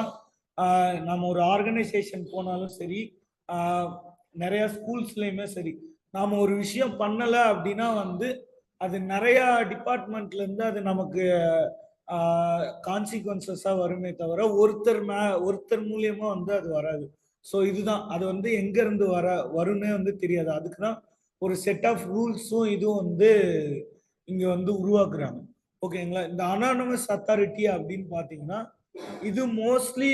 நம்ம ஒரு ஆர்கனைசேஷன் போனாலும் சரி, நிறைய ஸ்கூல்ஸ்லயுமே சரி, நாம ஒரு விஷயம் பண்ணல அப்படின்னா வந்து அது நிறைய டிபார்ட்மெண்ட்ல இருந்து அது நமக்கு கான்சிக்வன்சஸா வருமே தவிர ஒருத்தர் மூலியமா வந்து அது வராது. ஸோ இதுதான் அது வந்து எங்க இருந்து வரும்னே வந்து தெரியாது. அதுக்குதான் ஒரு செட் ஆஃப் ரூல்ஸும் இதுவும் வந்து இங்க வந்து உருவாக்குறாங்க. ஓகேங்களா? இந்த அனானமஸ் அத்தாரிட்டி அப்படின்னு பாத்தீங்கன்னா, இது மோஸ்ட்லி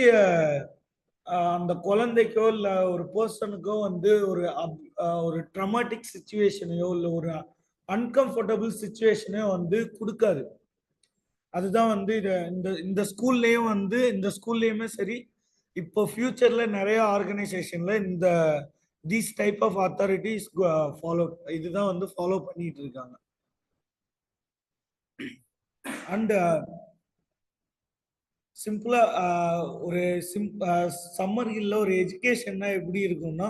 அந்த குழந்தைக்கோ இல்ல ஒரு பர்சனுக்கோ வந்து ஒரு ட்ரமாட்டிக் சுச்சுவேஷனையோ இல்ல ஒரு அன்கம்ஃபர்டபுள் சுச்சுவேஷனையோ வந்து கொடுக்காது. அதுதான் வந்து இந்த இந்த ஸ்கூல்லயும் வந்து இந்த ஸ்கூல்லயுமே சரி, இப்போ ஃபியூச்சர்ல நிறைய ஆர்கனைசேஷன்ல இந்த these type of authorities follow, இதுதான் வந்து ஃபாலோ பண்ணிட்டு இருக்காங்க. அண்ட் சிம்பிளா ஒரு சம்மர் ஹில்ல ஒரு எஜுகேஷன்னா எப்படி இருக்கும்னா,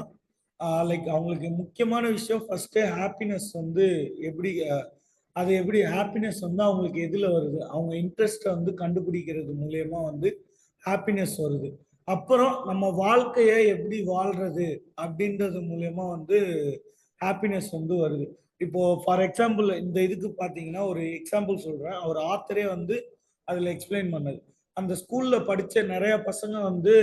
லைக் அவங்களுக்கு முக்கியமான விஷயம் ஃபர்ஸ்ட் ஹாப்பினஸ் வந்து எப்படி அது எப்படி ஹாப்பினஸ் வந்து அவங்களுக்கு எதுல வருது, அவங்க இன்ட்ரெஸ்ட் வந்து கண்டுபிடிக்கிறது மூலியமா வந்து ஹாப்பினஸ் வருது. அப்புறம் நம்ம வாழ்க்கையை எப்படி வாழ்றது அப்படின்றது மூலியமா வந்து ஹாப்பினஸ் வந்து வருது. இப்போ ஃபார் எக்ஸாம்பிள் இந்த இதுக்கு பாத்தீங்கன்னா ஒரு எக்ஸாம்பிள் சொல்றேன், அவர் ஆத்தரே வந்து அதுல எக்ஸ்பிளைன் பண்ணது. அந்த ஸ்கூல்ல படிச்ச நிறைய பசங்க வந்து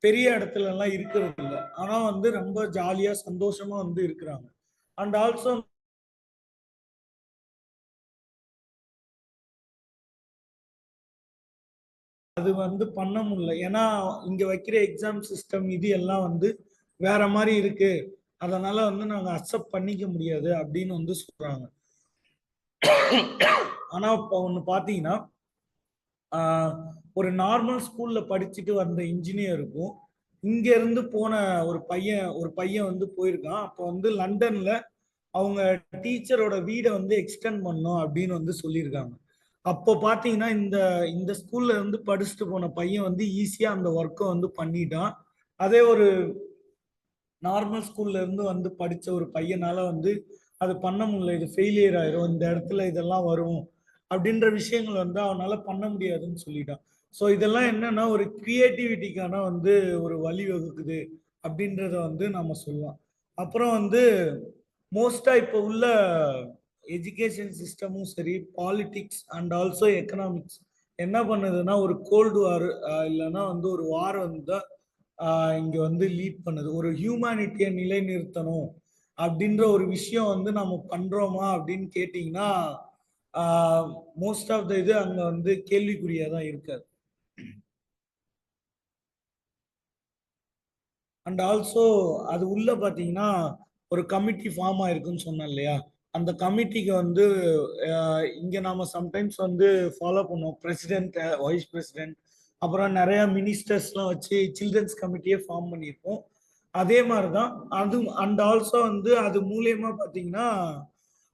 பெரிய இடத்துல எல்லாம் இருக்கிறது இல்லை, ஆனா வந்து ரொம்ப ஜாலியா சந்தோஷமா வந்து இருக்கிறாங்க. அண்ட் ஆல்சோ அது வந்து பண்ண முடியல, ஏன்னா இங்க வைக்கிற எக்ஸாம் சிஸ்டம் இது எல்லாம் வந்து வேற மாதிரி இருக்கு, அதனால வந்து நாங்க அக்செப்ட் பண்ணிக்க முடியாது அப்படின்னு வந்து சொல்றாங்க. ஆனா இப்ப ஒண்ணு பாத்தீங்கன்னா, ஒரு நார்மல் ஸ்கூல்ல படிச்சுட்டு வந்த இன்ஜினியருக்கும் இங்க இருந்து போன ஒரு பையன் வந்து போயிருக்கான். அப்போ வந்து லண்டன்ல அவங்க டீச்சரோட வீடை வந்து எக்ஸ்டெண்ட் பண்ணோம் அப்படின்னு வந்து சொல்லியிருக்காங்க. அப்போ பாத்தீங்கன்னா இந்த இந்த ஸ்கூல்ல இருந்து படிச்சுட்டு போன பையன் வந்து ஈஸியா அந்த ஒர்க்கை வந்து பண்ணிட்டான். அதே ஒரு நார்மல் ஸ்கூல்ல இருந்து வந்து படிச்ச ஒரு பையனால வந்து அது பண்ண முடியல, இது ஃபெயிலியர் ஆயிரும், இந்த இடத்துல இதெல்லாம் வரும் அப்படின்ற விஷயங்கள் வந்து அவனால பண்ண முடியாதுன்னு சொல்லிட்டான். ஸோ இதெல்லாம் என்னன்னா ஒரு கிரியேட்டிவிட்டிக்கான வந்து ஒரு வழி வகுக்குது அப்படின்றத வந்து நம்ம சொல்லலாம். அப்புறம் வந்து மோஸ்டா இப்போ உள்ள எஜுகேஷன் சிஸ்டமும் சரி, பாலிடிக்ஸ் அண்ட் ஆல்சோ எக்கனாமிக்ஸ் என்ன பண்ணுதுன்னா ஒரு கோல்டு வார் இல்லைன்னா வந்து ஒரு வார் வந்தா இங்க வந்து லீட் பண்ணுது. ஒரு ஹியூமனிட்டியை நிலைநிறுத்தணும் அப்படின்ற ஒரு விஷயம் வந்து நம்ம பண்றோமா அப்படின்னு கேட்டீங்கன்னா மோஸ்ட் ஆஃப் த இது அங்க வந்து கேள்விக்குறியா தான் இருக்காது. அண்ட் ஆல்சோ அது உள்ள பாத்தீங்கன்னா ஒரு கமிட்டி ஃபார்ம் ஆயிருக்குன்னு சொன்னேன் இல்லையா, அந்த கமிட்டிக்கு வந்து இங்க நாம சம்டைம்ஸ் வந்து ஃபாலோ பண்ணுவோம், பிரசிடென்ட், வைஸ் பிரசிடென்ட், அப்புறம் நிறைய மினிஸ்டர்ஸ்லாம் வச்சு சில்ட்ரன்ஸ் கமிட்டியே ஃபார்ம் பண்ணியிருப்போம். அதே மாதிரிதான் அது. அண்ட் ஆல்சோ வந்து அது மூலியமா பாத்தீங்கன்னா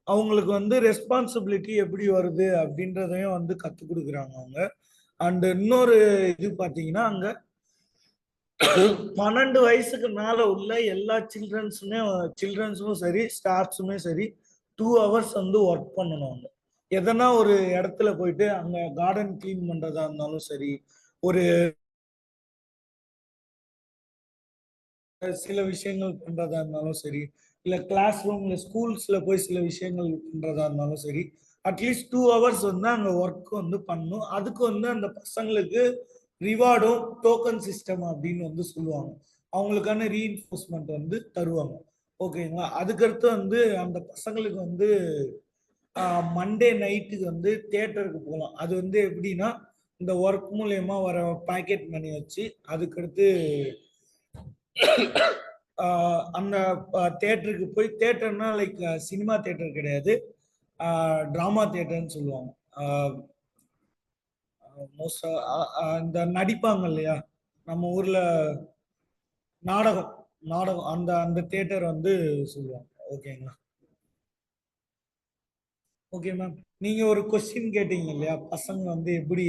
அவங்களுக்கு வந்து ரெஸ்பான்சிபிலிட்டி எப்படி வருது அப்படின்றதையும் வந்து கத்துக் கொடுக்குறாங்க அவங்க. அண்ட் இன்னொரு இது பாத்தீங்கன்னா அங்க 12 வயசுக்கு மேல உள்ள எல்லா சில்ட்ரன்ஸும் சரி, ஸ்டாஃப்ஸுமே சரி 2 ஹவர்ஸ் வந்து ஒர்க் பண்ணணும் அவங்க. எதனா ஒரு இடத்துல போயிட்டு அங்க கார்டன் கிளீன் பண்றதா இருந்தாலும் சரி, ஒரு சில விஷயங்கள் பண்றதா இருந்தாலும் சரி, இல்ல கிளாஸ் ரூம்ல ஸ்கூல்ஸ்ல போய் சில விஷயங்கள் பண்றதா இருந்தாலும் சரி, அட்லீஸ்ட் 2 ஹவர்ஸ் வந்து அங்க ஒர்க் வந்து பண்ணணும். அதுக்கு வந்து அந்த பசங்களுக்கு ரிவார்டும் டோக்கன் சிஸ்டம் அப்படின்னு வந்து சொல்லுவாங்க. அவங்களுக்கான ரீஇன்ஃபோர்ஸ்மெண்ட் வந்து தருவாங்க. ஓகேங்களா. அதுக்கடுத்து வந்து அந்த பசங்களுக்கு வந்து மண்டே நைட்டுக்கு வந்து தியேட்டருக்கு போகலாம். அது வந்து எப்படின்னா இந்த ஒர்க் மூலியமா வர பாக்கெட் மணி வச்சு அதுக்கடுத்து அந்த தியேட்டருக்கு போய், தியேட்டர்னா லைக் சினிமா தியேட்டர் கிடையாது, டிராமா தியேட்டர்னு சொல்லுவாங்க. மோஸ்டா இந்த நடிப்பாங்க இல்லையா நம்ம ஊர்ல, நாடகம் நாடகம் அந்த அந்த தியேட்டர் வந்து சொல்லுவாங்க. ஓகேங்களா. Okay ma'am. நீங்க ஒரு கொஸ்டின் கேட்டீங்க இல்லையா, பசங்க வந்து எப்படி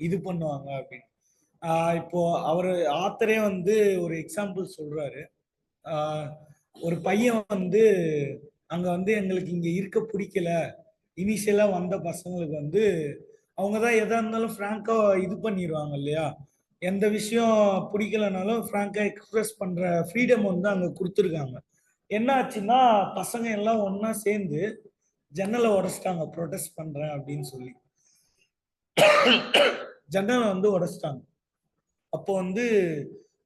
இது பண்ணுவாங்க அப்படின்னு. இப்போ அவரு ஆத்தரே வந்து ஒரு எக்ஸாம்பிள் சொல்றாரு. ஆஹ் ஒரு பையன் வந்து அங்க வந்து எங்களுக்கு இங்க இருக்க பிடிக்கல, இனிஷியலா வந்த பசங்களுக்கு வந்து அவங்க தான் எதா இருந்தாலும் ஃப்ராங்கா இது பண்ணிடுவாங்க இல்லையா. எந்த விஷயம் பிடிக்கலனாலும் ஃப்ராங்கா எக்ஸ்பிரஸ் பண்ற ஃப்ரீடம் வந்து அங்க கொடுத்துருக்காங்க. என்ன ஆச்சுன்னா பசங்க எல்லாம் ஒன்னா சேர்ந்து ஜன்னலை உடைச்சிட்டாங்க, ப்ரொடெஸ்ட் பண்றேன் அப்படின்னு சொல்லி ஜன்னலை வந்து உடைச்சிட்டாங்க. அப்போ வந்து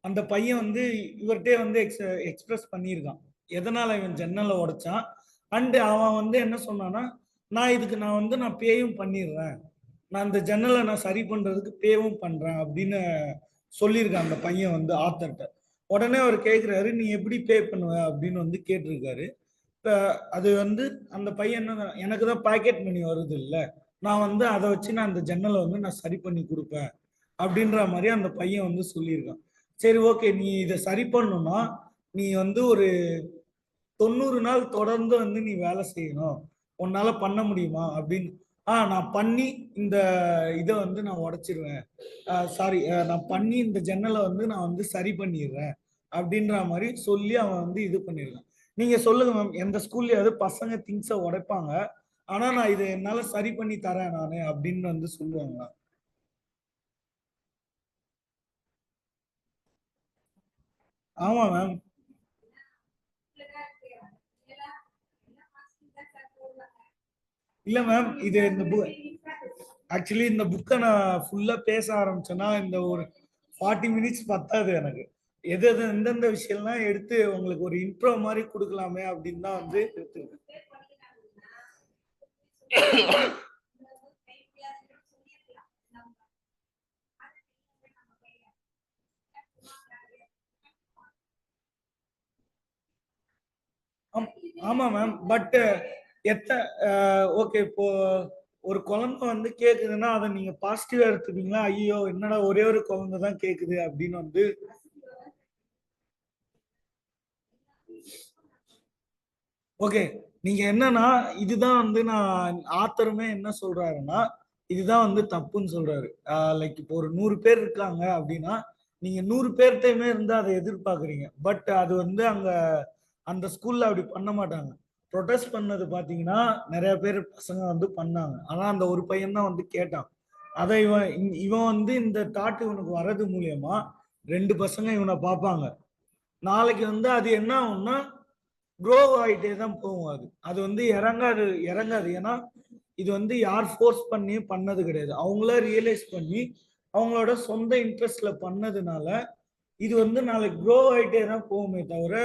அந்த பையன் வந்து இவர்கிட்டே வந்து எக்ஸ்பிரஸ் பண்ணியிருக்கான் எதனால இவன் ஜன்னலை உடைச்சான். அண்ட் அவன் வந்து என்ன சொன்னான்னா, நான் பேயும் பண்ணிடுறேன், நான் இந்த ஜன்னலை நான் சரி பண்றதுக்கு பேவும் பண்றேன் அப்படின்னு சொல்லியிருக்கான் அந்த பையன் வந்து ஆத்தர்கிட்ட. உடனே அவர் கேட்கிறாரு, நீ எப்படி பே பண்ணுவ அப்படின்னு வந்து கேட்டிருக்காரு. இப்ப அது வந்து அந்த பையன் என்ன, எனக்கு தான் பாக்கெட் மணி வருது இல்ல, நான் வந்து அதை வச்சு நான் அந்த ஜன்னலை வந்து நான் சரி பண்ணி கொடுப்பேன் அப்படின்ற மாதிரி அந்த பையன் வந்து சொல்லியிருக்கான். சரி ஓகே, நீ இதை சரி பண்ணணும்னா நீ வந்து ஒரு 90 நாள் தொடர்ந்து வந்து நீ வேலை செய்யணும், உன்னால பண்ண முடியுமா அப்படின்னு. நான் பண்ணி இந்த இதை வந்து நான் உடைச்சிருவேன், சாரி, நான் பண்ணி இந்த ஜன்னலை வந்து நான் வந்து சரி பண்ணிடுறேன் அப்படின்ற மாதிரி சொல்லி அவன் வந்து இது பண்ணிருக்கான். நீங்க சொல்லுங்க மேம், எந்த ஸ்கூல்லயாவது பசங்க திங்ஸை உடைப்பாங்க, ஆனா நான் இதை என்னால சரி பண்ணி தரேன் நானு அப்படின்னு வந்து சொல்லுவாங்க? ஆமா மேம். இல்ல மேம், இது இந்த ஆக்சுவலி இந்த புக்கை நான் ஃபுல்லா பேச ஆரம்பிச்சேன்னா இந்த ஒரு 40 மினிட்ஸ் பத்தாது எனக்கு. எது எது எந்தெந்த விஷயம்லாம் எடுத்து உங்களுக்கு ஒரு இன்ட்ரோ மாதிரி கொடுக்கலாமே அப்படின்னு தான் வந்து எடுத்துருக்கேன். ஆமா மேம். பட் எத்த ஓகே, இப்போ ஒரு குழந்தை வந்து கேக்குதுன்னா அதை நீங்க பாசிட்டிவா எடுத்துப்பீங்களா, ஐயோ என்னடா ஒரே ஒரு குழந்தை தான் கேக்குது அப்படின்னு வந்து. ஓகே, நீங்க என்னன்னா இதுதான் வந்து நான் ஆத்தருமே என்ன சொல்றாருன்னா இதுதான் வந்து தப்புன்னு சொல்றாரு. லைக் இப்போ ஒரு 100 பேர் இருக்காங்க அப்படின்னா நீங்க 100 பேர்த்தையுமே இருந்து அதை எதிர்பார்க்குறீங்க, பட் அது வந்து அங்க அந்த ஸ்கூல்ல அப்படி பண்ண மாட்டாங்க. ப்ரொடெஸ்ட் பண்ணது பாத்தீங்கன்னா நிறைய பேர் பசங்க வந்து பண்ணாங்க, ஆனா அந்த ஒரு பையன் தான் வந்து கேட்டான். அதை இவன் வந்து இந்த தாட் இவனுக்கு வர்றது மூலியமா 2 பசங்க இவனை பார்ப்பாங்க. நாளைக்கு வந்து அது என்ன ஆகும்னா க்ரோ ஆகிட்டே தான் போகும். அது அது வந்து இறங்காது இறங்காது. ஏன்னா இது வந்து யார் ஃபோர்ஸ் பண்ணி பண்ணது கிடையாது, அவங்களா ரியலைஸ் பண்ணி அவங்களோட சொந்த இன்ட்ரெஸ்ட்ல பண்ணதுனால இது வந்து நாளைக்கு க்ரோ ஆகிட்டே தான் போகுமே தவிர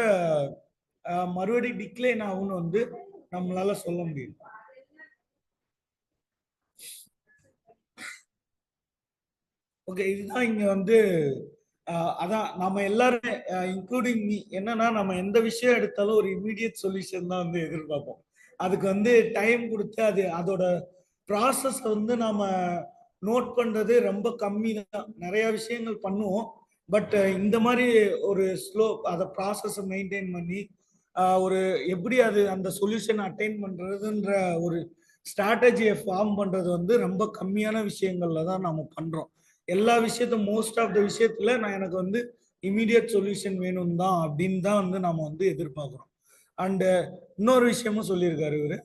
மறுபடியும் டிக்ளைன் ஆகும்னு வந்து நம்மளால சொல்ல முடியும். ஓகே, இதுதான் இங்க வந்து அதான் நம்ம எல்லாருமே இன்க்ளூடிங் மீ என்னன்னா, நம்ம எந்த விஷயம் எடுத்தாலும் ஒரு இமீடியட் சொல்யூஷன் தான் வந்து எதிர்பார்ப்போம். அதுக்கு வந்து டைம் கொடுத்து அது அதோட ப்ராசஸ் வந்து நாம நோட் பண்றது ரொம்ப கம்மி தான். நிறைய விஷயங்கள் பண்ணுவோம். பட் இந்த மாதிரி ஒரு ஸ்லோ அதை ப்ராசஸ் மெயின்டைன் பண்ணி ஒரு எப்படி அது அந்த சொல்யூஷன் அட்டைன் பண்றதுன்ற ஒரு ஸ்ட்ராட்டஜியை ஃபார்ம் பண்றது வந்து ரொம்ப கம்மியான விஷயங்கள்ல தான் நம்ம பண்றோம். எல்லா விஷயத்தையும் மோஸ்ட் ஆஃப் த விஷயத்துல நான் எனக்கு வந்து இமீடியட் சொல்யூஷன் வேணும் தான் அப்படின்னு தான் வந்து நம்ம வந்து எதிர்பார்க்கிறோம். அண்ட் இன்னொரு விஷயமும் சொல்லியிருக்காரு இவரு,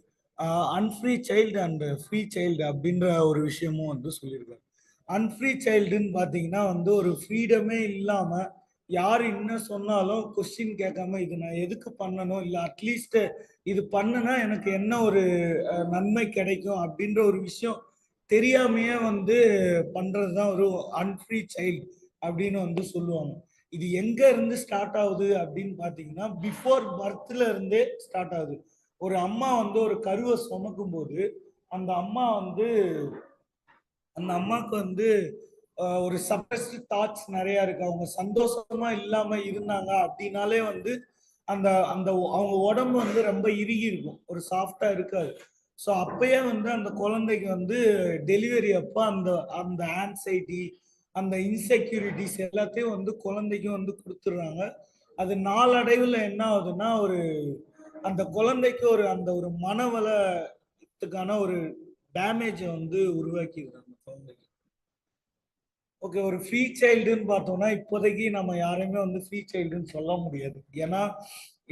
அன்ஃப்ரீ சைல்டு அண்ட் ஃப்ரீ சைல்டு அப்படின்ற ஒரு விஷயமும் வந்து சொல்லியிருக்காரு. அன்ஃப்ரீ சைல்டுன்னு பார்த்தீங்கன்னா வந்து ஒரு ஃப்ரீடமே இல்லாம யார் என்ன சொன்னாலும் கொஸ்டின் கேட்காம இது நான் எதுக்கு பண்ணணும், இல்லை அட்லீஸ்ட் இது பண்ணுனா எனக்கு என்ன ஒரு நன்மை கிடைக்கும் அப்படின்ற ஒரு விஷயம் தெரியாமையே வந்து பண்றது தான் ஒரு அன்ஃப்ரீ சைல்டு அப்படின்னு வந்து சொல்லுவாங்க. இது எங்க இருந்து ஸ்டார்ட் ஆகுது அப்படின்னு பாத்தீங்கன்னா பிஃபோர் பர்த்ல இருந்தே ஸ்டார்ட் ஆகுது. ஒரு அம்மா வந்து ஒரு கருவை சுமக்கும் போது அந்த அம்மா வந்து அந்த அம்மாவுக்கு வந்து ஒரு சப்ரஸ்ட் தாட்ஸ் நிறைய இருக்கு. அவங்க சந்தோஷமா இல்லாம இருந்தாங்க அப்படின்னாலே வந்து அந்த அந்த அவங்க உடம்பு வந்து ரொம்ப இறுகி இருக்கும், ஒரு சாஃப்டா இருக்காது. ஸோ அப்பயே வந்து அந்த குழந்தைக்கு வந்து டெலிவரி அப்போ அந்த அந்த ஆன்சைட்டி அந்த இன்செக்யூரிட்டிஸ் எல்லாத்தையும் வந்து குழந்தைக்கும் வந்து கொடுத்துடுறாங்க. அது நாளடைவில் என்ன ஆகுதுன்னா ஒரு அந்த குழந்தைக்கு ஒரு அந்த ஒரு மனவளத்துக்கான ஒரு டேமேஜை வந்து உருவாக்கிடுறாங்க அந்த குழந்தைக்கு. ஓகே, ஒரு ஃப்ரீ சைல்டுன்னு பார்த்தோம்னா இப்போதைக்கு நம்ம யாரையுமே வந்து ஃப்ரீ சைல்டுன்னு சொல்ல முடியாது. ஏன்னா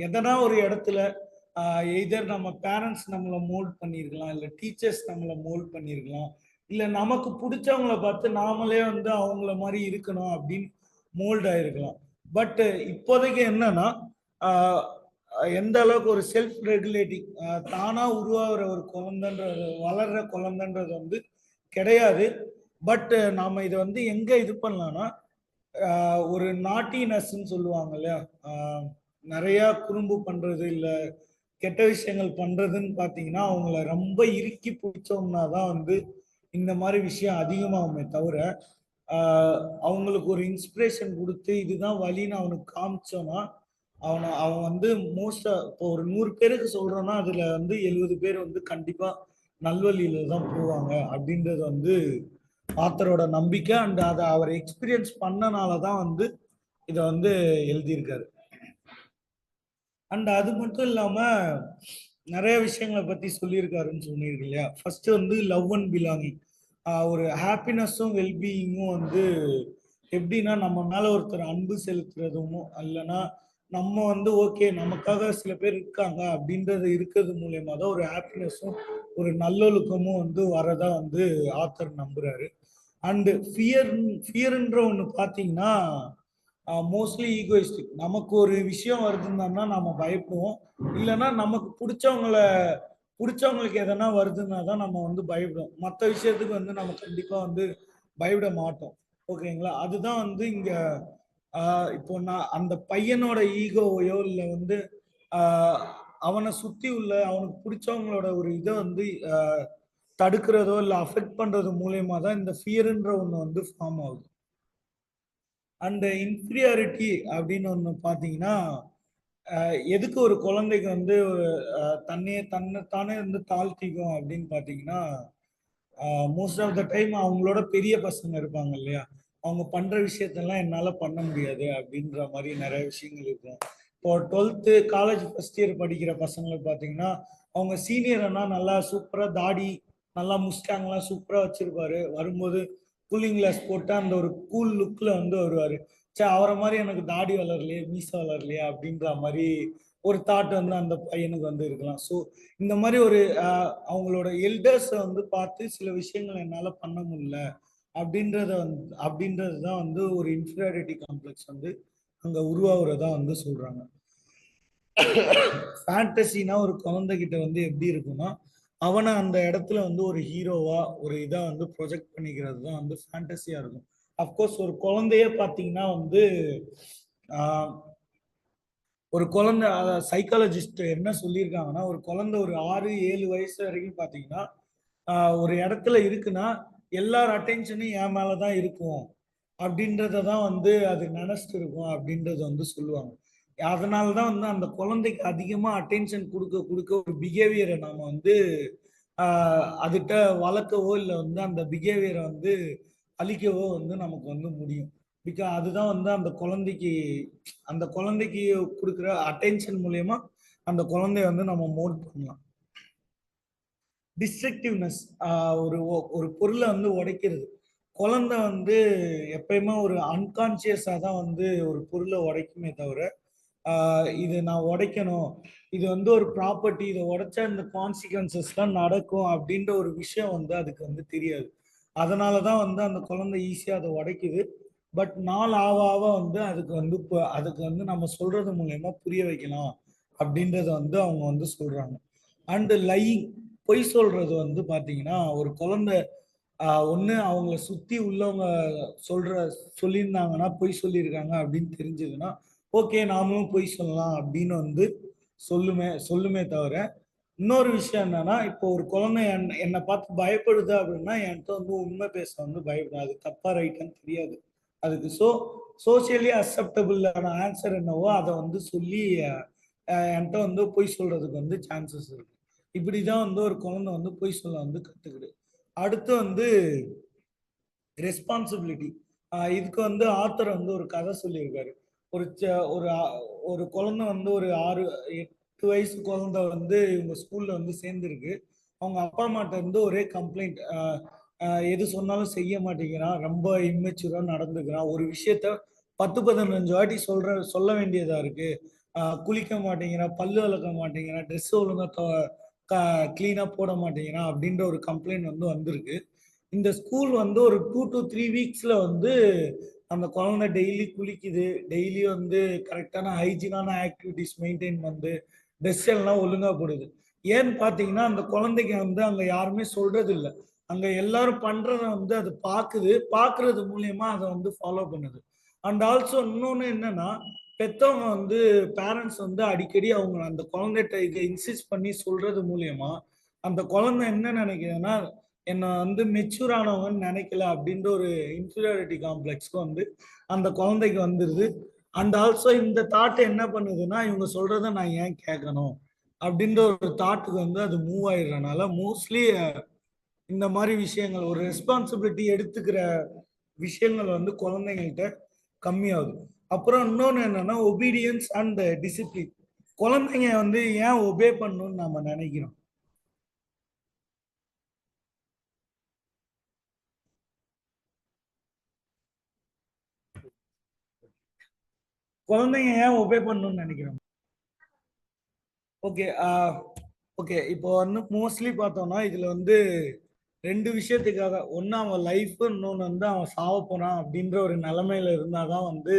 எதனா ஒரு இடத்துல எய்தர் நம்ம பேரண்ட்ஸ் நம்மளை மோல்ட் பண்ணியிருக்கலாம், இல்லை டீச்சர்ஸ் நம்மளை மோல்ட் பண்ணியிருக்கலாம், இல்லை நமக்கு பிடிச்சவங்கள பார்த்து நாமளே வந்து அவங்கள மாதிரி இருக்கணும் அப்படின்னு மோல்ட் ஆயிருக்கலாம். பட் இப்போதைக்கு என்னன்னா எந்த அளவுக்கு ஒரு செல்ஃப் ரெகுலேட்டிங் தானா உருவாகிற ஒரு குழந்தைன்றது வளர்ற குழந்தைன்றது வந்து கிடையாது. பட் நாம இதை வந்து எங்க இது பண்ணலாம்னா ஒரு நாட்டினஸ்ன்னு சொல்லுவாங்க இல்லையா, நிறைய குறும்பு பண்றது இல்ல கெட்ட விஷயங்கள் பண்றதுன்னு பாத்தீங்கன்னா அவங்கள ரொம்ப இறுக்கி பிடிச்சோம்னா தான் வந்து இந்த மாதிரி விஷயம் அதிகமாகுமே தவிர அவங்களுக்கு ஒரு இன்ஸ்பிரேஷன் கொடுத்து இதுதான் வழின்னு அவனுக்கு காமிச்சோன்னா அவன் வந்து மோஸ்டா இப்போ ஒரு 100 பேருக்கு சொல்றோம்னா அதுல வந்து 70 பேர் வந்து கண்டிப்பா நல்வழியில தான் போவாங்க அப்படின்றது வந்து ஆத்தரோட நம்பிக்கை. அண்ட் அதை அவர் எக்ஸ்பீரியன்ஸ் பண்ணனாலதான் வந்து இதை வந்து எழுதியிருக்காரு. அண்ட் அது மட்டும் இல்லாம நிறைய விஷயங்களை பத்தி சொல்லியிருக்காருன்னு சொன்னீங்க இல்லையா. ஃபர்ஸ்ட் வந்து லவ் அண்ட் பிலாங்கிங், ஒரு ஹாப்பினஸும் வெல்பீயிங்கும் வந்து எப்படின்னா நம்ம மேல ஒருத்தர் அன்பு செலுத்துறதும் இல்லைன்னா நம்ம வந்து ஓகே நமக்காக சில பேர் இருக்காங்க அப்படின்றது இருக்கிறது மூலியமா தான் ஒரு ஹாப்பினஸும் ஒரு நல்லொழுக்கமும் வந்து வரதா வந்து ஆத்தர் நம்புறாரு. அண்டு ஃபியர்ன்ற ஒன்று பார்த்தீங்கன்னா மோஸ்ட்லி ஈகோயிஸ்டிக். நமக்கு ஒரு விஷயம் வருதுன்னா நம்ம பயப்படுவோம், இல்லைன்னா நமக்கு பிடிச்சவங்களுக்கு எதனா வருதுன்னா தான் நம்ம வந்து பயப்படுவோம். மற்ற விஷயத்துக்கு வந்து நம்ம கண்டிப்பா வந்து பயப்பட மாட்டோம். ஓகேங்களா, அதுதான் வந்து இங்க இப்போ நான் அந்த பையனோட ஈகோவையோ இல்லை வந்து அவனை சுத்தி உள்ள அவனுக்கு பிடிச்சவங்களோட ஒரு இதை வந்து தடுக்கிறதோ இல்லை அஃபெக்ட் பண்றது மூலியமா தான் இந்த ஃபியர்ன்ற ஒன்று வந்து ஃபார்ம் ஆகுது. அந்த இன்ஃபீரியாரிட்டி அப்படின்னு ஒன்று பார்த்தீங்கன்னா எதுக்கு ஒரு குழந்தைக்கு வந்து ஒரு தன்னைத்தானே வந்து தாழ்த்திக்கும் அப்படின்னு பார்த்தீங்கன்னா மோஸ்ட் ஆஃப் த டைம் அவங்களோட பெரிய பசங்க இருப்பாங்க இல்லையா, அவங்க பண்ற விஷயத்தெல்லாம் என்னால பண்ண முடியாது அப்படின்ற மாதிரி நிறைய விஷயங்கள் இருக்கும். இப்போ 12th காலேஜ் ஃபர்ஸ்ட் இயர் படிக்கிற பசங்களை பார்த்தீங்கன்னா அவங்க சீனியர்னா நல்லா சூப்பரா தாடி நல்லா முஸ்டாங்லாம் சூப்பரா வச்சிருப்பாரு, வரும்போது கூலிங் கிளாஸ் போட்டு அந்த ஒரு கூல் லுக்ல வந்து வருவாரு. சே அவரை மாதிரி எனக்கு தாடி வளரலையே மீச வளரலையே அப்படின்ற மாதிரி ஒரு தாட் வந்து அந்த பையனுக்கு வந்து இருக்கலாம். ஸோ இந்த மாதிரி ஒரு அவங்களோட எல்டர்ஸை வந்து பார்த்து சில விஷயங்கள் என்னால் பண்ண முடியல அப்படின்றது தான் வந்து ஒரு இன்ஃபீரியாரிட்டி காம்ப்ளெக்ஸ் வந்து அங்கே உருவாகிறதா வந்து சொல்றாங்க. ஃபேண்டசினா ஒரு குழந்தைகிட்ட வந்து எப்படி இருக்குன்னா அவனை அந்த இடத்துல வந்து ஒரு ஹீரோவா ஒரு இதா வந்து ப்ரொஜெக்ட் பண்ணிக்கிறது தான் வந்து ஃபேண்டசியா இருக்கும். அஃப்கோர்ஸ் ஒரு குழந்தையே பார்த்தீங்கன்னா வந்து ஆஹ், ஒரு குழந்தை சைக்காலஜிஸ்ட் என்ன சொல்லியிருக்காங்கன்னா ஒரு குழந்தை ஒரு 6-7 வயசு வரைக்கும் பார்த்தீங்கன்னா ஒரு இடத்துல இருக்குன்னா எல்லார் அட்டென்ஷனும் என் மேல தான் இருக்கும் அப்படின்றத தான் வந்து அது நினைச்சிட்டு இருக்கும் அப்படின்றத வந்து சொல்லுவாங்க. அதனால தான் வந்து அந்த குழந்தைக்கு அதிகமா அட்டென்ஷன் கொடுக்க கொடுக்க ஒரு பிஹேவியரை நாம வந்து அதுகிட்ட வளர்க்கவோ இல்லை வந்து அந்த பிஹேவியரை வந்து அழிக்கவோ வந்து நமக்கு வந்து முடியும். அதுதான் வந்து அந்த குழந்தைக்கு கொடுக்குற அட்டென்ஷன் மூலியமா அந்த குழந்தைய வந்து நம்ம மோல்ட் பண்ணலாம். டிஸ்ட்ரக்டிவ்னஸ், ஒரு பொருளை வந்து உடைக்கிறது. குழந்தை வந்து எப்பயுமே ஒரு அன்கான்சியஸா தான் வந்து ஒரு பொருளை உடைக்குமே தவிர இது நான் உடைக்கணும், இது வந்து ஒரு ப்ராப்பர்ட்டி, இதை உடைச்சா இந்த கான்சிக்வன்சஸ்லாம் நடக்கும் அப்படின்ற ஒரு விஷயம் வந்து அதுக்கு வந்து தெரியாது. அதனால தான் வந்து அந்த குழந்தை ஈஸியாக அதை உடைக்குது. பட் நாள் ஆக ஆக வந்து அதுக்கு வந்து இப்போ அதுக்கு வந்து நம்ம சொல்றது மூலயமா புரிய வைக்கலாம் அப்படின்றத வந்து அவங்க வந்து சொல்றாங்க. அண்டு லையிங், பொய் சொல்றது வந்து பாத்தீங்கன்னா ஒரு குழந்தை ஒண்ணு அவங்கள சுத்தி உள்ளவங்க சொல்ற சொல்லியிருந்தாங்கன்னா பொய் சொல்லியிருக்காங்க அப்படின்னு தெரிஞ்சதுன்னா ஓகே நாமளும் பொய் சொல்லலாம் அப்படின்னு வந்து சொல்லுமே தவிர, இன்னொரு விஷயம் என்னன்னா இப்போ ஒரு குழந்தை என்னை பார்த்து பயப்படுது அப்படின்னா என்கிட்ட வந்து உண்மை பேச வந்து பயப்படும். அது தப்பா ரைட்டான்னு தெரியாது அதுக்கு. சோசியலி அக்செப்டபிளான ஆன்சர் என்னவோ அதை வந்து சொல்லி என்கிட்ட வந்து பொய் சொல்றதுக்கு வந்து சான்சஸ் இருக்கு. இப்படிதான் வந்து ஒரு குழந்தை வந்து பொய் சொல்ல வந்து கத்துக்குது. அடுத்து வந்து ரெஸ்பான்சிபிலிட்டி. இதுக்கு வந்து ஆத்தர் வந்து ஒரு கதை சொல்லியிருக்காரு. ஒரு ஒரு ஒரு குழந்தை வந்து ஒரு 6-8 வயசு குழந்தை வந்து இவங்க ஸ்கூல்ல வந்து சேர்ந்துருக்கு. அவங்க அப்பா அம்மாட்ட இருந்து ஒரே கம்ப்ளைண்ட், எது சொன்னாலும் செய்ய மாட்டேங்கிறான், ரொம்ப இம்மெச்சூரா நடந்துக்கிறான், ஒரு விஷயத்த 10-15 வாட்டி சொல்ல வேண்டியதா இருக்கு, குளிக்க மாட்டேங்கிறான், பல்லு விளக்க மாட்டேங்கிறான், ட்ரெஸ் ஒழுங்கா கிளீனா போட மாட்டேங்கிறான் அப்படின்ற ஒரு கம்ப்ளைண்ட் வந்து வந்திருக்கு. இந்த ஸ்கூல் வந்து ஒரு 2 to 3 வீக்ஸ்ல வந்து அந்த குழந்தை டெய்லி குளிக்குது, டெய்லி வந்து கரெக்டான ஹைஜீனான ஆக்டிவிட்டிஸ் மெயின்டைன் வந்து ட்ரெஸ் எல்லாம் ஒழுங்கா போடுது. ஏன்னு பார்த்தீங்கன்னா அந்த குழந்தைக்கு வந்து அங்க யாருமே சொல்றது இல்லை. அங்க எல்லாரும் பண்றத வந்து அது பார்க்குது, பார்க்கறது மூலியமா அதை வந்து ஃபாலோ பண்ணுது. அண்ட் ஆல்சோ இன்னொன்னு என்னன்னா பெத்தவங்க வந்து பேரண்ட்ஸ் வந்து அடிக்கடி அவங்க அந்த குழந்தைகிட்ட இதை இன்சிஸ்ட் பண்ணி சொல்றது மூலியமா அந்த குழந்தை என்ன நினைக்குதுன்னா என்னை வந்து மெச்சூர் ஆனவங்கன்னு நினைக்கல அப்படின்ற ஒரு இன்ஃபீரியாரிட்டி காம்ப்ளெக்ஸ்க்கு வந்து அந்த குழந்தைக்கு வந்துருது. அண்ட் ஆல்சோ இந்த தாட் என்ன பண்ணுதுன்னா இவங்க சொல்றத நான் ஏன் கேட்கணும் அப்படின்ற ஒரு தாட்டுக்கு வந்து அது மூவ் ஆயிடுறதுனால மோஸ்ட்லி இந்த மாதிரி விஷயங்கள் ஒரு ரெஸ்பான்சிபிலிட்டி எடுத்துக்கிற விஷயங்கள் வந்து குழந்தைங்கள்ட்ட கம்மியாகுது. அப்புறம் இன்னொன்று என்னன்னா ஒபீடியன்ஸ் அண்ட் டிசிப்ளின். குழந்தைங்க வந்து ஏன் ஒபே பண்ணணும்னு நம்ம நினைக்கிறோம்? குழந்தைங்க ஏன் ஒபே பண்ணணும்னு நினைக்கிறோம்? ஓகே. ஓகே, இப்போ வந்து மோஸ்ட்லி பார்த்தோம்னா இதுல வந்து 2 விஷயத்துக்காக, ஒன்னு அவன் லைஃப், இன்னொன்னு வந்து அவன் சாவ போறான் அப்படின்ற ஒரு நிலைமையில இருந்தாதான் வந்து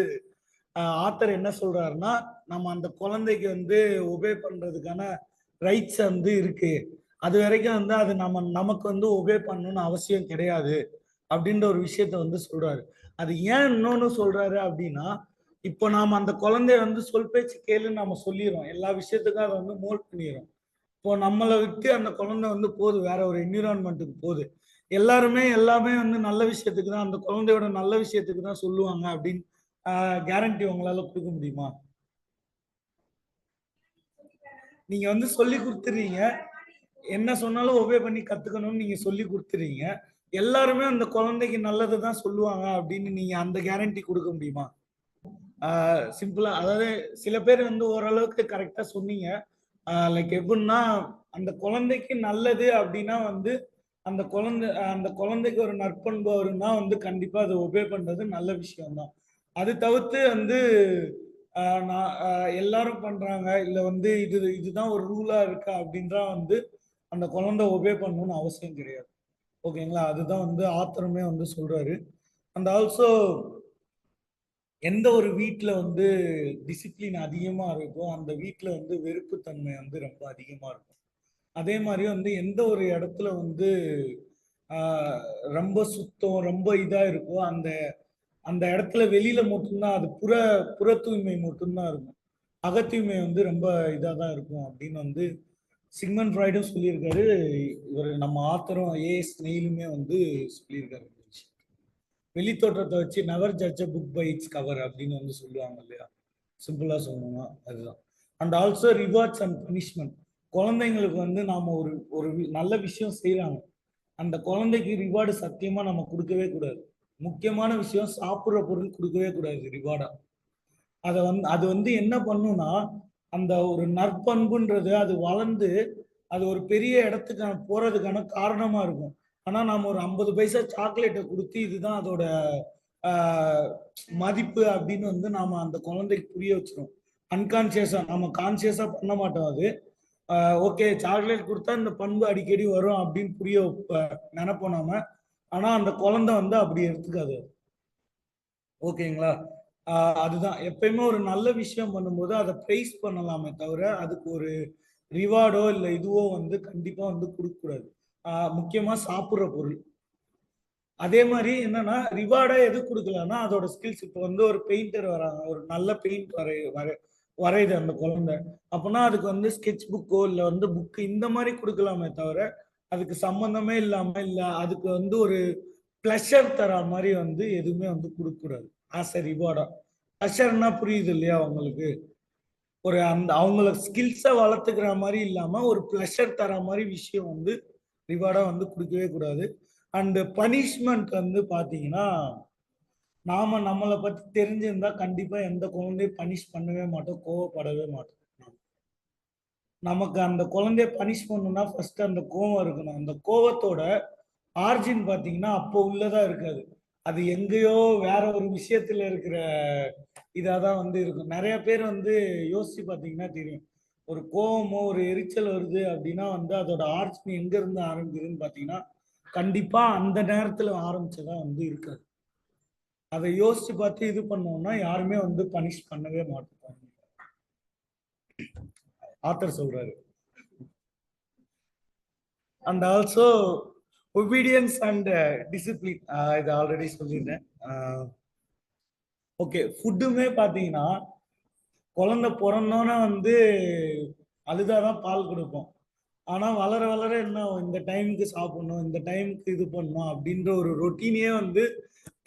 ஆத்தர் என்ன சொல்றாருன்னா நம்ம அந்த குழந்தைக்கு வந்து ஒபே பண்றதுக்கான ரைட்ஸ் வந்து இருக்கு, அது வரைக்கும் வந்து அது நமக்கு வந்து ஒபே பண்ணணும்னு அவசியம் கிடையாது அப்படின்ற ஒரு விஷயத்த வந்து சொல்றாரு. அது ஏன் இன்னொன்னு சொல்றாரு அப்படின்னா இப்போ நாம அந்த குழந்தைய வந்து சொல் பேச்சு கேளுன்னு நம்ம சொல்லிடுறோம், எல்லா விஷயத்துக்கும் அதை வந்து மோல்ட் பண்ணிடுறோம். இப்போ நம்மளை விட்டு அந்த குழந்தை வந்து போகுது, வேற ஒரு என்விரான்மெண்ட்டுக்கு போகுது. எல்லாருமே எல்லாமே வந்து நல்ல விஷயத்துக்கு தான், அந்த குழந்தையோட நல்ல விஷயத்துக்கு தான் சொல்லுவாங்க அப்படின்னு கேரண்டி உங்களால கொடுக்க முடியுமா? நீங்க வந்து சொல்லி கொடுத்துறீங்க, என்ன சொன்னாலும் ஒபே பண்ணி கத்துக்கணும்னு நீங்க சொல்லி கொடுத்துறீங்க, எல்லாருமே அந்த குழந்தைக்கு நல்லது தான் சொல்லுவாங்க அப்படின்னு நீங்க அந்த கேரண்டி கொடுக்க முடியுமா? சிம்பிளா, அதாவது சில பேர் வந்து ஓரளவுக்கு கரெக்டா சொன்னீங்க. லைக் எப்படின்னா அந்த குழந்தைக்கு நல்லது அப்படின்னா வந்து அந்த குழந்தைக்கு ஒரு நற்பண்பு வரும்னா வந்து கண்டிப்பா அதை ஒபே பண்றது நல்ல விஷயம் தான். அது தவிர்த்து வந்து நான் எல்லாரும் பண்றாங்க இல்ல வந்து இதுதான் ஒரு ரூலா இருக்கா அப்படின்றா வந்து அந்த குழந்தை ஒபே பண்ணணும்னு அவசியம் கிடையாது. ஓகேங்களா? அதுதான் வந்து ஆத்தருமே வந்து சொல்றாரு. அண்ட் ஆல்சோ எந்த ஒரு வீட்ல வந்து டிசிப்ளின் அதிகமா இருக்கோ அந்த வீட்ல வந்து வெறுப்புத்தன்மை வந்து ரொம்ப அதிகமா இருக்கும். அதே மாதிரி வந்து எந்த ஒரு இடத்துல வந்து ஆஹ், ரொம்ப சுத்தம் ரொம்ப இதா இருக்கோ அந்த அந்த இடத்துல வெளியில மட்டும்தான் அது புற தூய்மை மட்டும்தான் இருக்கும். அகத்தூய்மை வந்து ரொம்ப இதாக தான் இருக்கும் அப்படின்னு வந்து சிக்மண்ட் ஃப்ராய்டும் சொல்லியிருக்காரு. இவர் நம்ம ஆத்தரும் ஏஎஸ் நெயிலுமே வந்து சொல்லியிருக்காரு. வெளித்தோற்றத்தை வச்சு never judge a book by its cover அப்படின்னு வந்து சொல்லுவாங்க இல்லையா? சிம்பிளா சொல்லணும்னா அதுதான். And also rewards and punishment. குழந்தைங்களுக்கு வந்து நாம ஒரு ஒரு நல்ல விஷயம் செய்யறாங்க, அந்த குழந்தைக்கு ரிவார்டு சத்தியமா நம்ம கொடுக்கவே கூடாது. முக்கியமான விஷயம், சாப்பிடுற பொருள் கொடுக்கவே கூடாது ரிவார்டா. அது வந்து என்ன பண்ணும்னா, அந்த ஒரு நற்பண்புன்றது அது வளர்ந்து அது ஒரு பெரிய இடத்துக்கான போறதுக்கான காரணமா இருக்கும். ஆனா நாம ஒரு 50 பைசா சாக்லேட்டை கொடுத்து இதுதான் அதோட ஆஹ், மதிப்பு அப்படின்னு வந்து நாம அந்த குழந்தைக்கு புரிய வச்சிரும். அன்கான்சியஸா, நம்ம கான்சியஸா பண்ண மாட்டோம் அது. ஓகே, சாக்லேட் கொடுத்தா இந்த பண்பு அடிக்கடி வரும் அப்படின்னு புரிய நினைப்போம் நாம. ஆனா அந்த குழந்தை வந்து அப்படி எடுத்துக்காது. ஓகேங்களா? அதுதான் எப்பயுமே ஒரு நல்ல விஷயம் பண்ணும்போது அதை பிரைஸ் பண்ணலாமே தவிர அதுக்கு ஒரு ரிவார்டோ இல்லை இதுவோ வந்து கண்டிப்பா வந்து கொடுக்க கூடாது. முக்கியமா சாப்பிடுற பொருள். அதே மாதிரி என்னன்னா, ரிவார்டா எது கொடுக்கலாம்னா அதோட ஸ்கில்ஸ். இப்போ வந்து ஒரு பெயிண்டர் வராங்க, ஒரு நல்ல பெயிண்ட் வரையுது அந்த குழந்தை, அப்படின்னா அதுக்கு வந்து ஸ்கெட்ச் புக்கோ இல்லை வந்து புக்கு இந்த மாதிரி கொடுக்கலாமே தவிர அதுக்கு சம்பந்தமே இல்லாம இல்ல அதுக்கு வந்து ஒரு பிளஷர் தர மாதிரி வந்து எதுவுமே வந்து கொடுக்க கூடாது ஆஸ் எ ரிவார்டா. பிளஷர்னா புரியுது இல்லையா உங்களுக்கு? ஒரு அந்த அவங்கள ஸ்கில்ஸை வளர்த்துக்கிற மாதிரி இல்லாம ஒரு பிளஷர் தர மாதிரி விஷயம் வந்து ரிவார்டா வந்து கொடுக்கவே கூடாது. அண்ட் பனிஷ்மெண்ட் வந்து பாத்தீங்கன்னா, நாம நம்மளை பத்தி தெரிஞ்சிருந்தா கண்டிப்பா எந்த குழந்தையும் பனிஷ் பண்ணவே மாட்டோம், கோவப்படவே மாட்டோம். நமக்கு அந்த குழந்தைய பனிஷ் பண்ணணும்னா ஃபர்ஸ்ட் அந்த கோவம் இருக்கணும். அந்த கோவத்தோட ஆர்ஜின் பாத்தீங்கன்னா அப்போ உள்ளதா இருக்காது. அது எங்கேயோ வேற ஒரு விஷயத்துல இருக்கிற இதாதான் வந்து இருக்கும். நிறைய பேர் வந்து யோசிச்சு பாத்தீங்கன்னா தெரியும். ஒரு கோவமோ ஒரு எரிச்சல் வருது அப்படின்னா வந்து அதோட ஆர்ஜின் எங்க இருந்து ஆரம்பிக்குதுன்னு பாத்தீங்கன்னா கண்டிப்பா அந்த நேரத்துல ஆரம்பிச்சதா வந்து இருக்காது. அதை யோசிச்சு பார்த்து இது பண்ணோம்னா யாருமே வந்து பனிஷ் பண்ணவே மாட்டாங்க. ஆத்தர் சொல்றாரு. And also obedience and discipline, இது ஆல்ரெடி சொல்லியிருந்தேன். ஓகே, ஃபுட்டுமே பார்த்தீங்கன்னா குழந்தை பிறந்தோன்னே வந்து அழுதாதான் பால் கொடுப்போம். ஆனா வளர வளர என்ன ஆகும், இந்த டைமுக்கு சாப்பிடணும், இந்த டைமுக்கு இது பண்ணணும் அப்படின்ற ஒரு ரொட்டீனே வந்து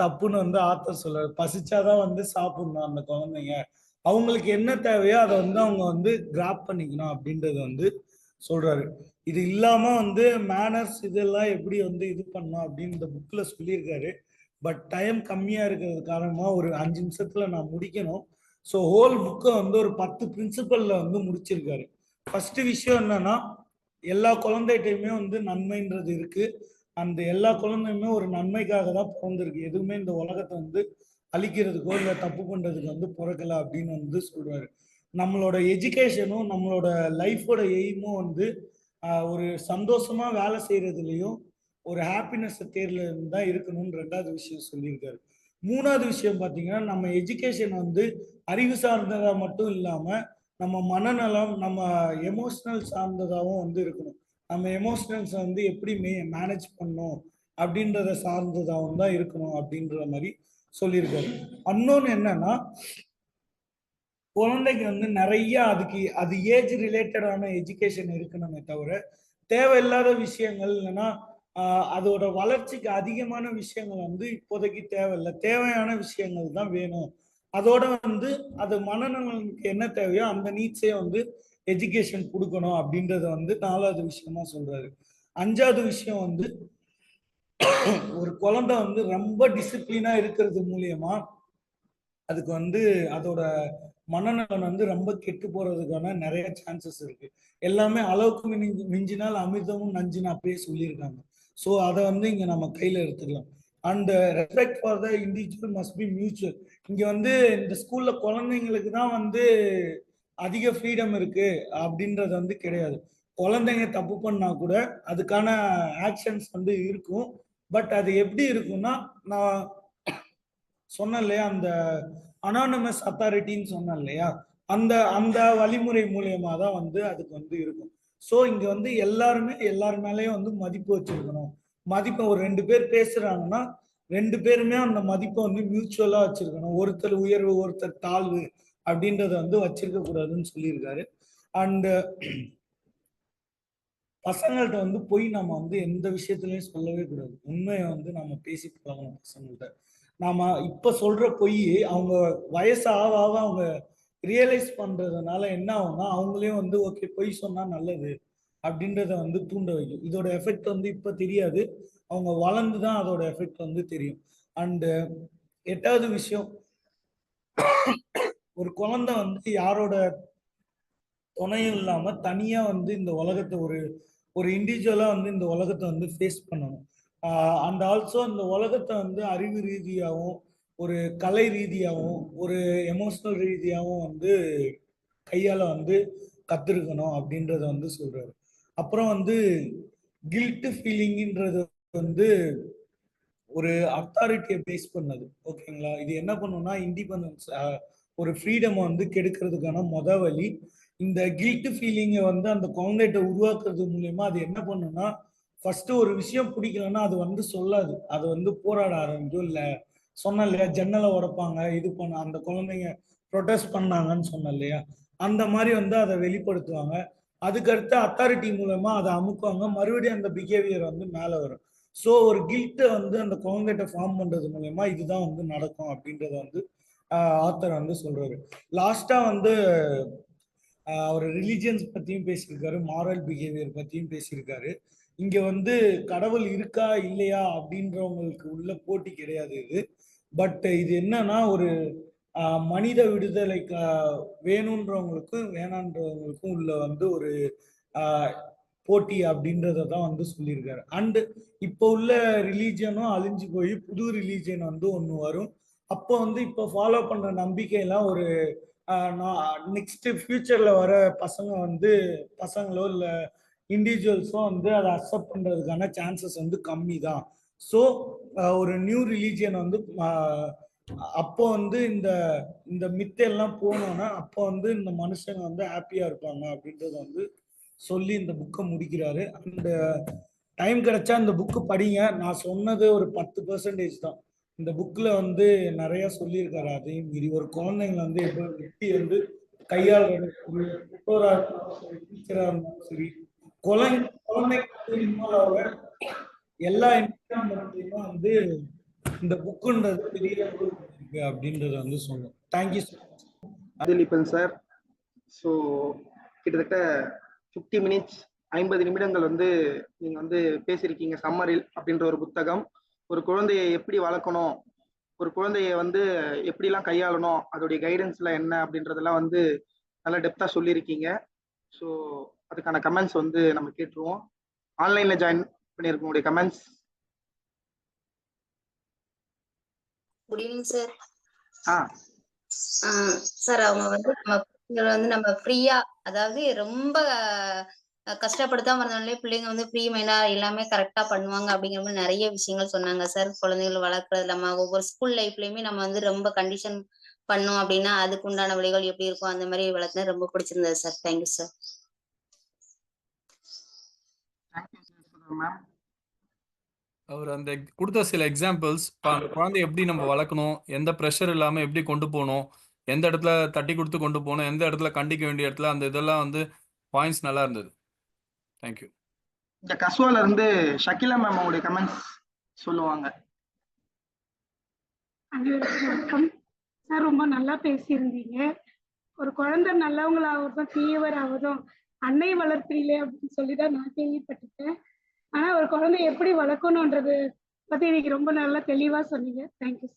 தப்புன்னு வந்து ஆத்தர் சொல்றாரு. பசிச்சாதான் வந்து சாப்பிடணும் அந்த குழந்தைங்க, அவங்களுக்கு என்ன தேவையோ அதை வந்து அவங்க வந்து கிராப் பண்ணிக்கணும் அப்படின்றது வந்து சொல்றாரு. இது இல்லாம வந்து மேனர்ஸ் இதெல்லாம் எப்படி வந்து இது பண்ணணும் அப்படின்னு இந்த புக்ல சொல்லியிருக்காரு. பட் டைம் கம்மியா இருக்கிறது காரணமா ஒரு 5 நிமிஷத்துல நான் முடிக்கணும். ஸோ ஹோல் புக்கை வந்து ஒரு 10 பிரின்சிபல்ல வந்து முடிச்சிருக்காரு. ஃபர்ஸ்ட் விஷயம் என்னன்னா, எல்லா குழந்தைகிட்டையுமே வந்து நன்மைன்றது இருக்கு. அந்த எல்லா குழந்தையுமே ஒரு நன்மைக்காக தான் பிறந்திருக்கு. எதுவுமே இந்த உலகத்தை வந்து அழிக்கிறதுக்கோ இல்லை தப்பு பண்றதுக்கு வந்து பிறக்கல அப்படின்னு வந்து சொல்றாரு. நம்மளோட எஜுகேஷனும் நம்மளோட லைஃபோட எய்மும் வந்து ஒரு சந்தோஷமா வேலை செய்யறதுலயும் ஒரு ஹாப்பினஸ் தேர்ல தான் இருக்கணும்னு ரெண்டாவது விஷயம் சொல்லியிருக்காரு. மூணாவது விஷயம் பார்த்தீங்கன்னா, நம்ம எஜுகேஷன் வந்து அறிவு சார்ந்ததா மட்டும் இல்லாம நம்ம மனநலம், நம்ம எமோஷனல் சார்ந்ததாகவும் வந்து இருக்கணும். நம்ம எமோஷனல்ஸ் வந்து எப்படி மேனேஜ் பண்ணணும் அப்படின்றத சார்ந்ததாகவும் தான் இருக்கணும் அப்படின்ற மாதிரி சொல்லியிருக்காரு. இன்னொன்னு என்னன்னா, குழந்தைக்கு வந்து நிறைய அதுக்கு அது ஏஜ் ரிலேட்டடான எஜுகேஷன் இருக்கணுமே தவிர தேவையில்லாத விஷயங்கள் இல்லைன்னா அதோட வளர்ச்சிக்கு அதிகமான விஷயங்கள் வந்து இப்போதைக்கு தேவையில்லை. தேவையான விஷயங்கள் தான் வேணும். அதோட வந்து அது மனநலனுக்கு என்ன தேவையோ அந்த நீட்ஸே வந்து எஜுகேஷன் கொடுக்கணும் அப்படின்றத வந்து நாலாவது விஷயமா சொல்றாரு. அஞ்சாவது விஷயம் வந்து ஒரு குழந்தை வந்து ரொம்ப டிசிப்ளினா இருக்கிறது மூலியமா அதுக்கு வந்து அதோட மனநலன் வந்து ரொம்ப கெட்டு போறதுக்கான நிறைய சான்சஸ் இருக்கு. எல்லாமே அளவுக்கு மிஞ்சினால் அமிர்தமும் நஞ்சுன்னு அப்படியே சொல்லியிருக்காங்க. ஸோ அதை வந்து இங்க நம்ம கையில எடுத்துக்கலாம். And respect for the individual must be mutual. இங்க வந்து இந்த ஸ்கூல்ல குழந்தைங்களுக்கு தான் வந்து அதிக ஃப்ரீடம் இருக்கு அப்படின்றது வந்து கிடையாது. குழந்தைங்க தப்பு பண்ணா கூட அதுக்கான ஆக்ஷன்ஸ் வந்து இருக்கும். பட் அது எப்படி இருக்கும்னா, நான் சொன்னேன் இல்லையா, அந்த அனானமஸ் அத்தாரிட்டின்னு சொன்னேன் இல்லையா, அந்த அந்த வழிமுறை மூலியமா தான் வந்து அதுக்கு வந்து இருக்கும். ஸோ இங்க வந்து எல்லாருமே எல்லார் மேலேயும் வந்து மதிப்பு வச்சிருக்கணும். மதிப்பு ஒரு 2 பேர் பேசுறாங்கன்னா 2 பேருமே அந்த மதிப்பை வந்து மியூச்சுவலா வச்சிருக்கணும். ஒருத்தர் உயர்வு ஒருத்தர் தாழ்வு அப்படின்றத வந்து வச்சிருக்க கூடாதுன்னு சொல்லியிருக்காரு. அண்ட் பசங்கள்ட்ட வந்து பொய் நம்ம வந்து எந்த விஷயத்துலயும் சொல்லவே கூடாது. உண்மையை வந்து நம்ம பேசி பழகணும் பசங்கள்ட்ட. நாம இப்ப சொல்ற பொய் அவங்க வயசு ஆக ஆக அவங்க ரியலைஸ் பண்றதுனால என்ன ஆகும்னா அவங்களே வந்து ஓகே பொய் சொன்னா நல்லது அப்படின்றத வந்து தூண்ட வைக்கும். இதோட எஃபெக்ட் வந்து இப்ப தெரியாது, அவங்க வளர்ந்துதான் அதோட எஃபெக்ட் வந்து தெரியும். அண்ட் 8வது விஷயம், ஒரு குழந்தை வந்து யாரோட துணையும் இல்லாம தனியா வந்து இந்த உலகத்தை ஒரு ஒரு இண்டிவிஜுவலா வந்து இந்த உலகத்தை வந்து ஃபேஸ் பண்ணணும். அண்ட் ஆல்சோ இந்த உலகத்தை வந்து அறிவு ரீதியாகவும் ஒரு கலை ரீதியாகவும் ஒரு எமோஷனல் ரீதியாகவும் வந்து கையால வந்து கத்திருக்கணும் அப்படின்றத வந்து சொல்றாரு. அப்புறம் வந்து கில்ட் ஃபீலிங்ன்றது வந்து ஒரு அத்தாரிட்டியை பேஸ் பண்ணது. ஓகேங்களா? இது என்ன பண்ணும்னா இண்டிபெண்டன்ஸ் ஒரு ஃப்ரீடம் வந்து கெடுக்கிறதுக்கான வழி. இந்த கில்ட் ஃபீலிங்கை வந்து அந்த குழந்தைகிட்ட உருவாக்குறது மூலியமா அது என்ன பண்ணும்னா ஃபர்ஸ்ட் ஒரு விஷயம் பிடிக்கலன்னா அது வந்து சொல்லாது. அது வந்து போராட ஆரம்பிக்கும். இல்ல சொன்ன இல்லையா ஜன்னலை உடைப்பாங்க இது பண்ண அந்த குழந்தைங்க ப்ரொடெஸ்ட் பண்ணாங்கன்னு சொன்ன இல்லையா அந்த மாதிரி வந்து அதை வெளிப்படுத்துவாங்க. அதுக்கடுத்து அத்தாரிட்டி மூலமா அதை அமுக்குவாங்க. மறுபடியும் அந்த பிஹேவியர் வந்து மேல வரும். ஸோ ஒரு கில்ட்டை வந்து அந்த குழந்தைகிட்ட ஃபார்ம் பண்றது மூலயமா இதுதான் வந்து நடக்கும் அப்படின்றத வந்து ஆத்தர் வந்து சொல்றாரு. லாஸ்டா வந்து அவர் ரிலிஜியன்ஸ் பத்தியும் பேசியிருக்காரு, மாரல் பிஹேவியர் பத்தியும் பேசியிருக்காரு. இங்க வந்து கடவுள் இருக்கா இல்லையா அப்படின்றவங்களுக்கு உள்ள போட்டி கிடையாது இது. பட் இது என்னன்னா ஒரு மனித விடுதலை வேணுன்றவங்களுக்கும் வேணான்றவங்களுக்கும் உள்ள வந்து ஒரு போட்டி அப்படின்றத தான் வந்து சொல்லியிருக்காரு. அண்ட் இப்போ உள்ள ரிலீஜியனும் அழிஞ்சு போய் புது ரிலீஜியன் வந்து ஒன்று வரும். அப்போ வந்து இப்போ ஃபாலோ பண்ற நம்பிக்கையெல்லாம் ஒரு நெக்ஸ்ட் ஃபியூச்சர்ல வர பசங்க வந்து பசங்களோ இல்லை இண்டிவிஜுவல்ஸும் வந்து அதை அக்செப்ட் பண்றதுக்கான சான்சஸ் வந்து கம்மி தான். ஸோ ஒரு நியூ ரிலீஜியன் வந்து அப்போ வந்து இந்த இந்த மித்தெல்லாம் போனோம்னா அப்போ வந்து இந்த மனுஷங்க வந்து ஹாப்பியா இருப்பாங்க அப்படின்றத வந்து சொல்லி இந்த புக்கை முடிக்கிறாரு. அந்த டைம் கிடைச்சா இந்த புக்கு படிங்க. நான் சொன்னது ஒரு 10% தான். இந்த புக்ல வந்து நிறைய சொல்லியிருக்காரு. அதையும் மீறி ஒரு குழந்தைங்களை வந்து எப்படி வந்து கையாளுறது, ஒரு பெற்றோரா இருந்தாலும் சரி டீச்சரா இருந்தாலும் சரி குழந்தைக்கு இன்வால்வ் ஆக எல்லா என்விரான்மெண்ட்லயும் வந்து இந்த புக்குன்றது பெரிய இருக்கு அப்படின்றத வந்து சொன்னோம். Thank you அதிலிப்பன் sir. ஸோ கிட்டத்தட்ட 50 மினிட்ஸ் 50 நிமிடங்கள் வந்து நீங்க வந்து பேசியிருக்கீங்க. சம்மரில் அப்படின்ற ஒரு புத்தகம், ஒரு குழந்தையை எப்படி வளர்க்கணும், ஒரு குழந்தைய வந்து எப்படிலாம் கையாளணும், அதோடைய கைடன்ஸ்ல என்ன அப்படின்றதெல்லாம் வந்து நல்லா டெப்தா சொல்லியிருக்கீங்க. ஸோ அதுக்கான கமெண்ட்ஸ் வந்து நம்ம கேட்டுருவோம். ஆன்லைன்ல ஜாயின் பண்ணியிருக்கோடைய comments. Good evening sir. Sir அவங்க வந்து நம்ம ஃப்ரீயா, அதாவது ரொம்ப கஷ்டப்படுத்தாம இருந்தாலே பிள்ளைங்க வந்து ஃப்ரீ மைண்டா எல்லாமே கரெக்டா பண்ணுவாங்க அப்படிங்கிற மாதிரி நிறைய விஷயங்கள் சொன்னாங்க சார். குழந்தைகள் வளர்க்கறது இல்லாம ஒவ்வொரு ஸ்கூல் லைஃப்லயுமே நம்ம வந்து ரொம்ப கண்டிஷன் பண்ணோம் அப்படின்னா அதுக்கு உண்டான வழிகள் எப்படி இருக்கும் அந்த மாதிரி வளர்க்க ரொம்ப பிடிச்சிருந்தது சார். Thank you sir. அவர் அந்த கொடுத்த சில எக்ஸாம்பிள்ஸ், அந்த குழந்தைய எப்படி நம்ம வளர்க்கணும், எந்த ப்ரெஷர் இல்லாம எப்படி கொண்டு போகணும், எந்த இடத்துல தட்டி கொடுத்து கொண்டு போகணும், எந்த இடத்துல கண்டிக்க வேண்டிய இடத்துல, அந்த இதெல்லாம் வந்து பாயிண்ட்ஸ் நல்லா இருந்தது. தேங்க்யூ. இந்த கஸ்வால இருந்து ஷக்கிலா மேம் அவங்களுடைய கமெண்ட்ஸ் சொல்லுவாங்க. வணக்கம் சார், ரொம்ப நல்லா பேசியிருந்தீங்க. ஒரு குழந்தை நல்லவங்களாவதும் தீயவராவதும் அன்னை வளர்ப்பிலே அப்படின்னு சொல்லிதான் நான் கேள்விப்பட்டிருக்கேன். ஆனா ஒரு குழந்தை எப்படி வளர்க்கணும்ன்றது பத்தி இன்னைக்கு ரொம்ப நல்லா தெளிவா சொன்னீங்க. தேங்க்யூ.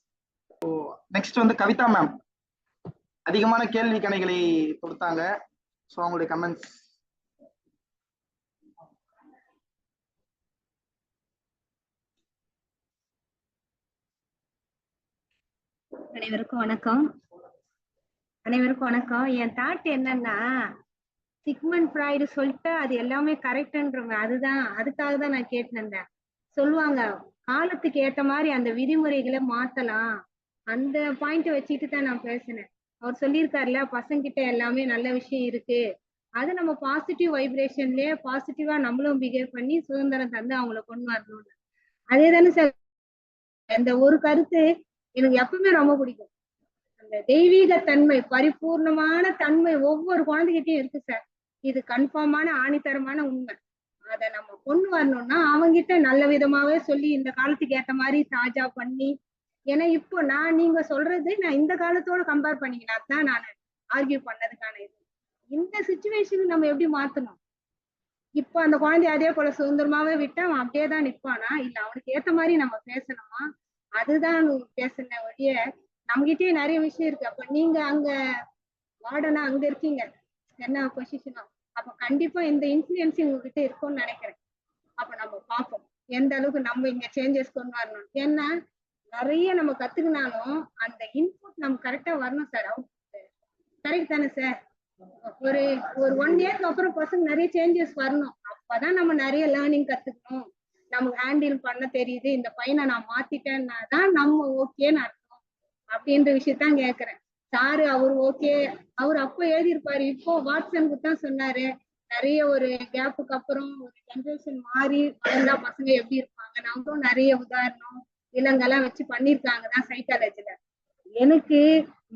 நெக்ஸ்ட் வந்து கவிதா மேம் அதிகமான கேள்வி கணைகளை கொடுத்தாங்க. ஸோ அவங்களுடைய கமெண்ட்ஸ். அனைவருக்கும் வணக்கம். அனைவருக்கும் வணக்கம். என் தாட் என்னன்னா, சிக்மண்ட் ஃப்ராய்டு சொல்லிட்டு அது எல்லாமே கரெக்ட்ன்றவங்க, அதுக்காக தான் நான் கேட்டிருந்தேன். சொல்லுவாங்க காலத்துக்கு ஏற்ற மாதிரி அந்த விதிமுறைகளை மாத்தலாம், அந்த பாயிண்ட் வச்சுட்டு தான் நான் பேசினேன். அவர் சொல்லியிருக்காருல பசங்கிட்ட எல்லாமே நல்ல விஷயம் இருக்கு, அது நம்ம பாசிட்டிவ் வைப்ரேஷன்லயே பாசிட்டிவா நம்மளும் பிஹேவ் பண்ணி சுதந்திரம் தந்து அவங்கள கொண்டு வரணும்னு. அதே தானே சார் அந்த ஒரு கருத்து எனக்கு எப்பவுமே ரொம்ப பிடிக்கும். அந்த தெய்வீக தன்மை, பரிபூர்ணமான தன்மை ஒவ்வொரு குழந்தைகிட்டயும் இருக்கு சார். இது கன்ஃபார்மான ஆணித்தரமான உண்மை. அத நம்ம கொண்டு வரணும்னா அவங்கிட்ட நல்ல விதமாவே சொல்லி இந்த காலத்துக்கு ஏத்த மாதிரி தாஜா பண்ணி, ஏன்னா இப்போ நீங்க சொல்றது நான் இந்த காலத்தோட கம்பேர் பண்ணிக்கினா தான் நான் ஆர்கியூ பண்ணதுக்கான இது. இந்த சுச்சுவேஷனுக்கு நம்ம எப்படி மாத்தணும்? இப்போ அந்த குழந்தைய அதே போல சுதந்திரமாவே விட்டா அவன் அப்படியே தான் நிப்பானா, இல்ல அவனுக்கு ஏத்த மாதிரி நம்ம பேசணுமா? அதுதான் பேசுன ஒழிய நம்மகிட்டயே நிறைய விஷயம் இருக்கு. அப்ப நீங்க அங்க வார்டனா அங்க இருக்கீங்க, என்ன பொசிஷனா, அப்ப கண்டிப்பா இந்த இன்ஃபுளுயன்ஸ் உங்ககிட்ட இருக்கும்னு நினைக்கிறேன். அப்ப நம்ம பார்ப்போம் எந்த அளவுக்கு நம்ம இங்க சேஞ்சஸ் கொண்டு வரணும். ஏன்னா நிறைய நம்ம கத்துக்கினாலும் அந்த இன்புட் நம்ம கரெக்டா வரணும் சார். கரெக்ட் தானே சார்? ஒரு ஒரு 1 இயர்க்கு அப்புறம் பசங்க நிறைய சேஞ்சஸ் வரணும். அப்பதான் நம்ம நிறைய லேர்னிங் கத்துக்கணும். நமக்கு ஹேண்டில் பண்ண தெரியுது, இந்த பையனை நான் மாத்திட்டேன்னா தான் நம்ம ஓகேன்னு அர்த்தம் அப்படின்ற விஷயத்தான் கேக்குறேன். சாரு அவர் ஓகே, அவர் அப்போ எழுதியிருப்பாரு, இப்போ வாட்ஸனுக்கு தான் சொன்னாரு. நிறைய ஒரு கேப்புக்கு அப்புறம் ஒரு ஜென்ரேஷன் மாறி வளர்ந்தா பசங்க எப்படி இருப்பாங்க, நம்மளும் நிறைய உதாரணம் இளங்கெல்லாம் வச்சு பண்ணிருக்காங்க தான் சைக்காலஜில. எனக்கு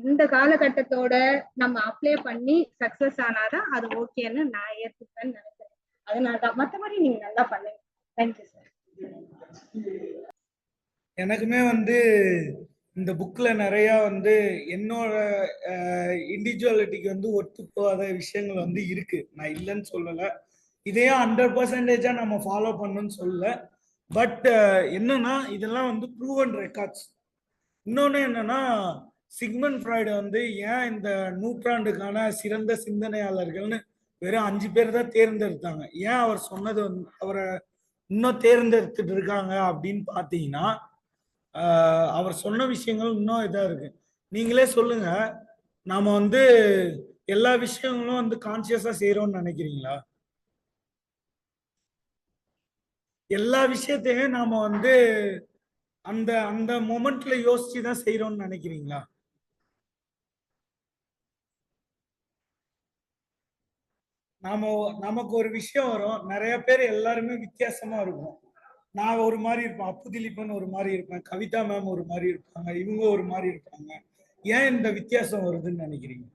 இந்த காலகட்டத்தோட நம்ம அப்ளை பண்ணி சக்சஸ் ஆனாதான் அது ஓகேன்னு நான் ஏத்துப்பேன்னு நினைக்கிறேன். அதனாலதான் மற்றபடி நீங்க நல்லா பண்ணுங்க. Thank you sir. எனக்குமே இந்த புக்ல நிறைய என்னோட இண்டிவிஜுவாலிட்டிக்கு ஒத்து போகாத விஷயங்கள் இருக்கு. நான் இல்லைன்னு சொல்லல. இதையே 100% நம்ம ஃபாலோ பண்ணணும்னு சொல்லல. பட் என்னன்னா இதெல்லாம் ப்ரூவன் ரெக்கார்ட்ஸ். இன்னொன்னு என்னன்னா சிக்மண்ட் ஃப்ராய்டு ஏன் இந்த நூற்றாண்டுக்கான சிறந்த சிந்தனையாளர்கள்னு வெறும் 5 பேர் தான் தேர்ந்தெடுத்தாங்க. ஏன் அவர் சொன்னது அவரை இன்னும் தேர்ந்தெடுத்துட்டு இருக்காங்க அப்படின்னு பாத்தீங்கன்னா, அவர் சொன்ன விஷயங்கள் இன்னும் இதா இருக்கு. நீங்களே சொல்லுங்க, நாம எல்லா விஷயங்களும் கான்சியஸா செய்யறோம்னு நினைக்கிறீங்களா? எல்லா விஷயத்தையும் நாம அந்த அந்த மொமெண்ட்ல யோசிச்சு தான் செய்யறோம்னு நினைக்கிறீங்களா? நமக்கு ஒரு விஷயம் வரும், நிறைய பேர் எல்லாருமே வித்தியாசமா இருக்கும். நான் ஒரு மாதிரி இருப்பேன், அப்பு திலீபன் ஒரு மாதிரி இருப்பேன், கவிதா மேம் ஒரு மாதிரி இருப்பாங்க, இவங்க ஒரு மாதிரி இருப்பாங்க. ஏன் இந்த வித்தியாசம் வருதுன்னு நினைக்கிறீங்க?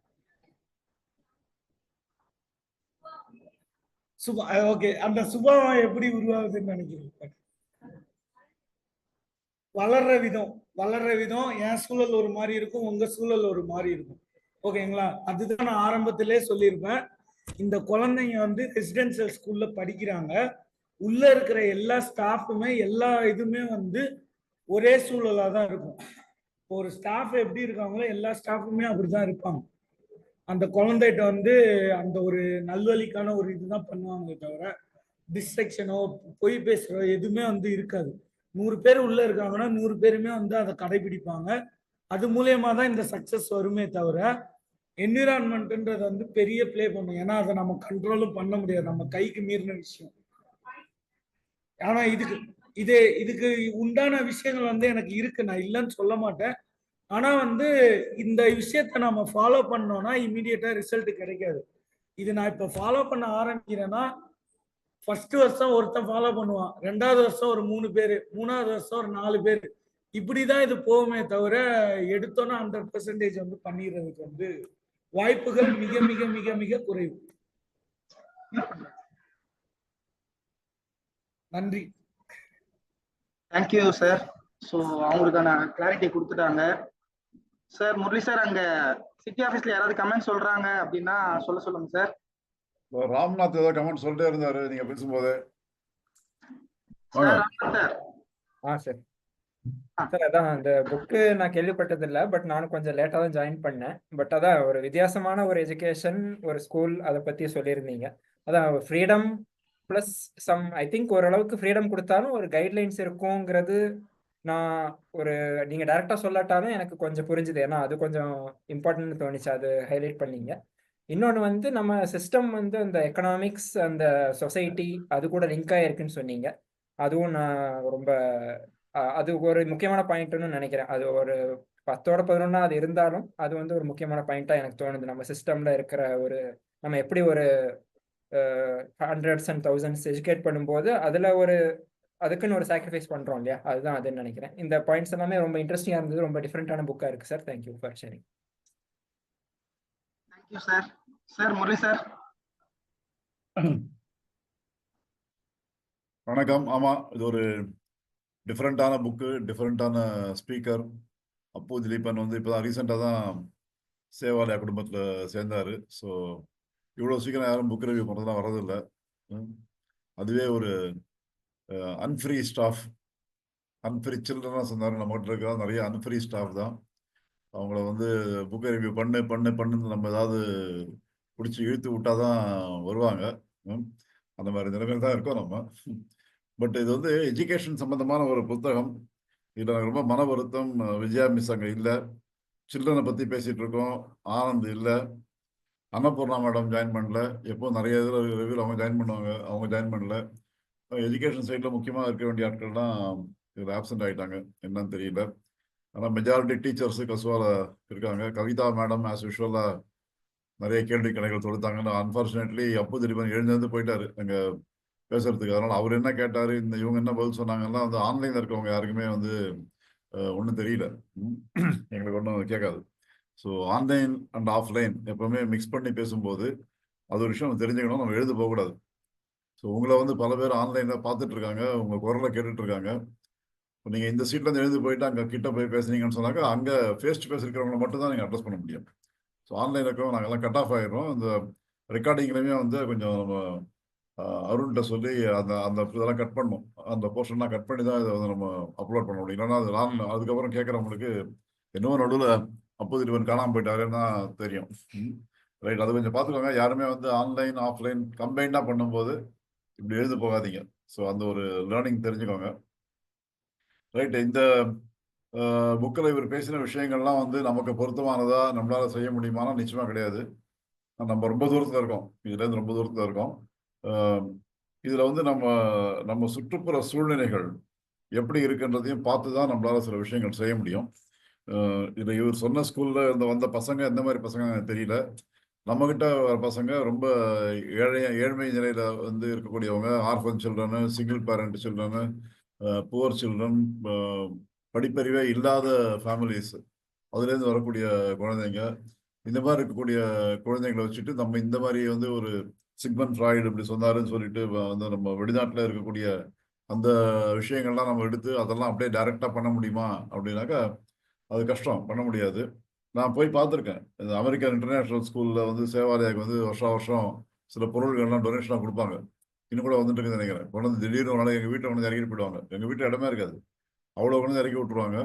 சுபா, ஓகே, அந்த சுபாவம் எப்படி உருவாகுதுன்னு நினைக்கிறீங்க? வளர்ற விதம் என் சூழல் ஒரு மாதிரி இருக்கும், உங்க சூழல் ஒரு மாதிரி இருக்கும். ஓகேங்களா? அதுதான் நான் ஆரம்பத்திலே சொல்லியிருப்பேன். இந்த குழந்தைங்க ரெசிடென்சியல் ஸ்கூல்ல படிக்கிறாங்க. உள்ள இருக்கிற எல்லா ஸ்டாஃபுமே எல்லா இதுவுமே ஒரே சூழலா தான் இருக்கும். ஒரு ஸ்டாஃப் எப்படி இருக்காங்களோ எல்லா ஸ்டாஃபுமே அப்படிதான் இருப்பாங்க. அந்த குழந்தைகிட்ட அந்த ஒரு நல்வழிக்கான ஒரு இதுதான் பண்ணுவாங்க தவிர டிஸ்ட்ரக்ஷனோ பொய் பேசுறோ எதுவுமே இருக்காது. 100 பேர் உள்ள இருக்காங்கன்னா 100 பேருமே அதை கடைபிடிப்பாங்க. அது மூலியமா தான் இந்த சக்சஸ் வருமே தவிர என்விரான்மெண்ட்ன்றது பெரிய பிளே பண்ணும். ஏன்னா அதை நம்ம கண்ட்ரோலும் பண்ண முடியாது, நம்ம கைக்கு மீறின விஷயம். ஆனா இதுக்கு உண்டான விஷயங்கள் எனக்கு இருக்கு, நான் இல்லைன்னு சொல்ல மாட்டேன். ஆனா இந்த விஷயத்த நம்ம ஃபாலோ பண்ணோம்னா இமீடியட்டா ரிசல்ட் கிடைக்காது. இது நான் இப்ப ஃபாலோ பண்ண ஆரம்பிக்கிறேன்னா, ஃபர்ஸ்ட் வருஷம் ஒருத்தன் ஃபாலோ பண்ணுவான், 2வது வருஷம் ஒரு 3 பேரு, 3வது வருஷம் ஒரு 4 பேரு, இப்படிதான் இது போகுமே தவிர எடுத்தோன்னா 100% பண்ணிடுறதுக்கு வாய்ப்புகள் மிக மிக மிக மிக குறைவு. நன்றி. Thank you sir. ஸோ அவங்களுக்கான கிளாரிட்டி கொடுத்துட்டாங்க சார். முரளி சார், அங்க சிட்டி ஆஃபீஸ்ல யாராவது கமெண்ட் சொல்றாங்க அப்படின்னா சொல்லுங்க சார். ராம்நாத் ஏதோ கமெண்ட் சொல்லிட்டே இருந்தாரு நீங்க பேசும்போது. சார் சார் அதான் அந்த புக்கு நான் கேள்விப்பட்டது இல்லை, பட் நானும் கொஞ்சம் லேட்டாக தான் ஜாயின் பண்ணேன். பட் அதான் ஒரு வித்தியாசமான ஒரு எஜுகேஷன், ஒரு ஸ்கூல், அதை பற்றி சொல்லியிருந்தீங்க. அதான் freedom plus some, I think ஓரளவுக்கு ஃப்ரீடம் கொடுத்தாலும் ஒரு கைட்லைன்ஸ் இருக்குங்கிறது நான் நீங்கள் டைரெக்டாக சொல்லாட்டாலும் எனக்கு கொஞ்சம் புரிஞ்சுது. ஏன்னா அது கொஞ்சம் இம்பார்ட்டன்ட்னு தோணுச்சு, அது ஹைலைட் பண்ணீங்க. இன்னொன்று நம்ம சிஸ்டம் அந்த எக்கனாமிக்ஸ், அந்த சொசைட்டி அது கூட லிங்க் ஆகிருக்குன்னு சொன்னீங்க. அதுவும் நான் ரொம்ப அது ஒரு முக்கியமான பாயிண்ட்னு நினைக்கிறேன். அது ஒரு 10ஓட 11 அது இருந்தாலும் அது ஒரு முக்கியமான பாயிண்டா எனக்கு தோணுது. நம்ம சிஸ்டம்ல இருக்கிற நம்ம எப்படி ஒரு 100s and 1000s எஜுகேட் பண்ணும்போது அதுல அதுக்குன்னு ஒரு சாக்ரிஃபைஸ் பண்றோம் இல்லையா, அதுதான் அதுன்னு நினைக்கிறேன். இந்த பாயிண்ட்ஸ் எல்லாமே ரொம்ப இன்ட்ரெஸ்டிங்கா இருந்தது, ரொம்ப டிஃப்ரெண்டான புக்கா இருக்கு sir. Thank you for sharing. Thank you sir. Sir Murali sir. வணக்கம். ஆமா, இது ஒரு டிஃப்ரெண்டான புக்கு, டிஃப்ரெண்டான ஸ்பீக்கர். அப்பு திலீபன் வந்து இப்போதான் ரீசெண்டாக தான் சேவாலயா குடும்பத்தில் சேர்ந்தாரு. ஸோ இவ்வளோ சீக்கிரம் யாரும் புக் ரிவ்யூ பண்ணுறதுலாம் வர்றதில்லை. அதுவே ஒரு அன்ஃப்ரீ ஸ்டாஃப், அன்ஃப்ரீ சில்ட்ரனாக சொன்னார். நம்மகிட்ட இருக்கிற நிறைய அன்ஃப்ரீ ஸ்டாஃப் தான். அவங்கள வந்து புக் ரிவ்யூ பண்ணுன்னு நம்ம ஏதாவது பிடிச்சி இழுத்து விட்டா தான் வருவாங்க. அந்த மாதிரி நிலைமையில் தான் இருக்கோம் நம்ம. பட் இது வந்து எஜுகேஷன் சம்பந்தமான ஒரு புத்தகம். இதில் எனக்கு ரொம்ப மன வருத்தம், விஜயா மிஸ் அங்கே இல்லை. சில்ட்ரனை பற்றி பேசிகிட்டு இருக்கோம், ஆனந்த் இல்லை, அன்னபூர்ணா மேடம் ஜாயின் பண்ணல. எப்போ நிறைய இதில் ரிவ்யூவில் அவங்க ஜாயின் பண்ணுவாங்க, அவங்க ஜாயின் பண்ணல. எஜுகேஷன் சைடில் முக்கியமாக இருக்க வேண்டிய ஆட்கள்லாம் இதில் ஆப்சண்ட் ஆகிட்டாங்க, என்னன்னு தெரியல. ஆனால் மெஜாரிட்டி டீச்சர்ஸு கசுவால இருக்காங்க. கவிதா மேடம் ஆஸ் யூஷுவலாக நிறைய கேள்வி கணைகள் தொடுத்தாங்கன்னு. அன்ஃபார்ச்சுனேட்லி அப்பு திலீபன் எழுந்து போயிட்டாரு அங்கே பேசுறதுக்கு. அதனால் அவர் என்ன கேட்டார், இவங்க என்ன பதில் சொன்னாங்கன்னா வந்து ஆன்லைனில் இருக்கவங்க யாருக்குமே வந்து ஒன்றும் தெரியல, எங்களுக்கு ஒன்றும் கேட்காது. ஸோ ஆன்லைன் அண்ட் ஆஃப்லைன் எப்பவுமே மிக்ஸ் பண்ணி பேசும்போது அது ஒரு விஷயம் தெரிஞ்சுக்கணும், நம்ம எழுத போகக்கூடாது. ஸோ உங்களை வந்து பல பேர் ஆன்லைனில் பார்த்துட்டு இருக்காங்க, உங்கள் குரலை கேட்டுட்டு இருக்காங்க. இப்போ நீங்கள் இந்த சீட்லேருந்து எழுந்து போயிட்டு அங்கே கிட்ட போய் பேசுனீங்கன்னு சொன்னாக்கா அங்கே ஃபேஸ் டு ஃபேஸ் இருக்கிறவங்களை மட்டும் தான் நீங்கள் அட்ரஸ் பண்ண முடியும். ஸோ ஆன்லைனில் இருக்கவங்க நாங்கள்லாம் கட் ஆஃப் ஆகிடுறோம். இந்த ரெக்கார்டிங்லையுமே வந்து கொஞ்சம் நம்ம அருண்கிட்ட சொல்லி அந்த அந்த இதெல்லாம் கட் பண்ணணும், அந்த போர்ஷன்லாம் கட் பண்ணி தான் இதை வந்து நம்ம அப்லோட் பண்ண முடியும். இல்லைன்னா அது நான் அதுக்கப்புறம் கேட்குறவங்களுக்கு என்னவோ நடுவில் அப்பு திலீபன் காணாமல் போயிட்டாருன்னு தான் தெரியும். ரைட், அது கொஞ்சம் பார்த்துக்கோங்க. யாருமே வந்து ஆன்லைன் ஆஃப்லைன் கம்பைண்டாக பண்ணும்போது இப்படி எழுந்து போகாதீங்க. ஸோ அந்த ஒரு லேர்னிங் தெரிஞ்சுக்கோங்க. ரைட், இந்த புக்கில் இவர் பேசின விஷயங்கள்லாம் வந்து நமக்கு பொருத்தமானதா, நம்மளால செய்ய முடியுமானா நிச்சயமாக கிடையாது. நம்ம ரொம்ப தூரத்தில் இருக்கோம், இதுலேருந்து ரொம்ப தூரத்தில் இருக்கோம். இதில் வந்து நம்ம சுற்றுப்புற சூழ்நிலைகள் எப்படி இருக்குன்றதையும் பார்த்து தான் நம்மளால சில விஷயங்கள் செய்ய முடியும். இதில் இவர் சொன்ன ஸ்கூலில் வந்த பசங்க எந்த மாதிரி பசங்க எனக்கு தெரியல. நம்மக்கிட்ட வர பசங்க ரொம்ப ஏழ்மை நிலையில் வந்து இருக்கக்கூடியவங்க, orphan children, single parent children, poor children, படிப்பறிவே இல்லாத ஃபேமிலிஸ், அதுலேருந்து வரக்கூடிய குழந்தைங்க. இந்த மாதிரி இருக்கக்கூடிய குழந்தைங்களை வச்சுட்டு நம்ம இந்த மாதிரி வந்து ஒரு சிக்மண்ட் ஃப்ராய்டு இப்படி சொன்னாருன்னு சொல்லிட்டு வந்து நம்ம வெளிநாட்டில் இருக்கக்கூடிய அந்த விஷயங்கள்லாம் நம்ம எடுத்து அதெல்லாம் அப்படியே டைரெக்டாக பண்ண முடியுமா அப்படின்னாக்கா அது கஷ்டம், பண்ண முடியாது. நான் போய் பார்த்துருக்கேன். இந்த அமெரிக்கன் இன்டர்நேஷ்னல் ஸ்கூலில் வந்து சேவாலயாவுக்கு வந்து வருஷம் சில பொருள்கள்லாம் டொனேஷனாக கொடுப்பாங்க. இன்னும் கூட வந்துட்டு இருக்குன்னு நினைக்கிறேன். கொண்டு வந்து திடீர்னு ஒரு நாளைக்கு எங்கள் வீட்டில் கொண்டு இறக்கிட்டு போயிடுவாங்க. எங்கள் வீட்டில் இடமே இருக்காது, அவ்வளோ கொண்டு இறக்கி விட்டுருவாங்க.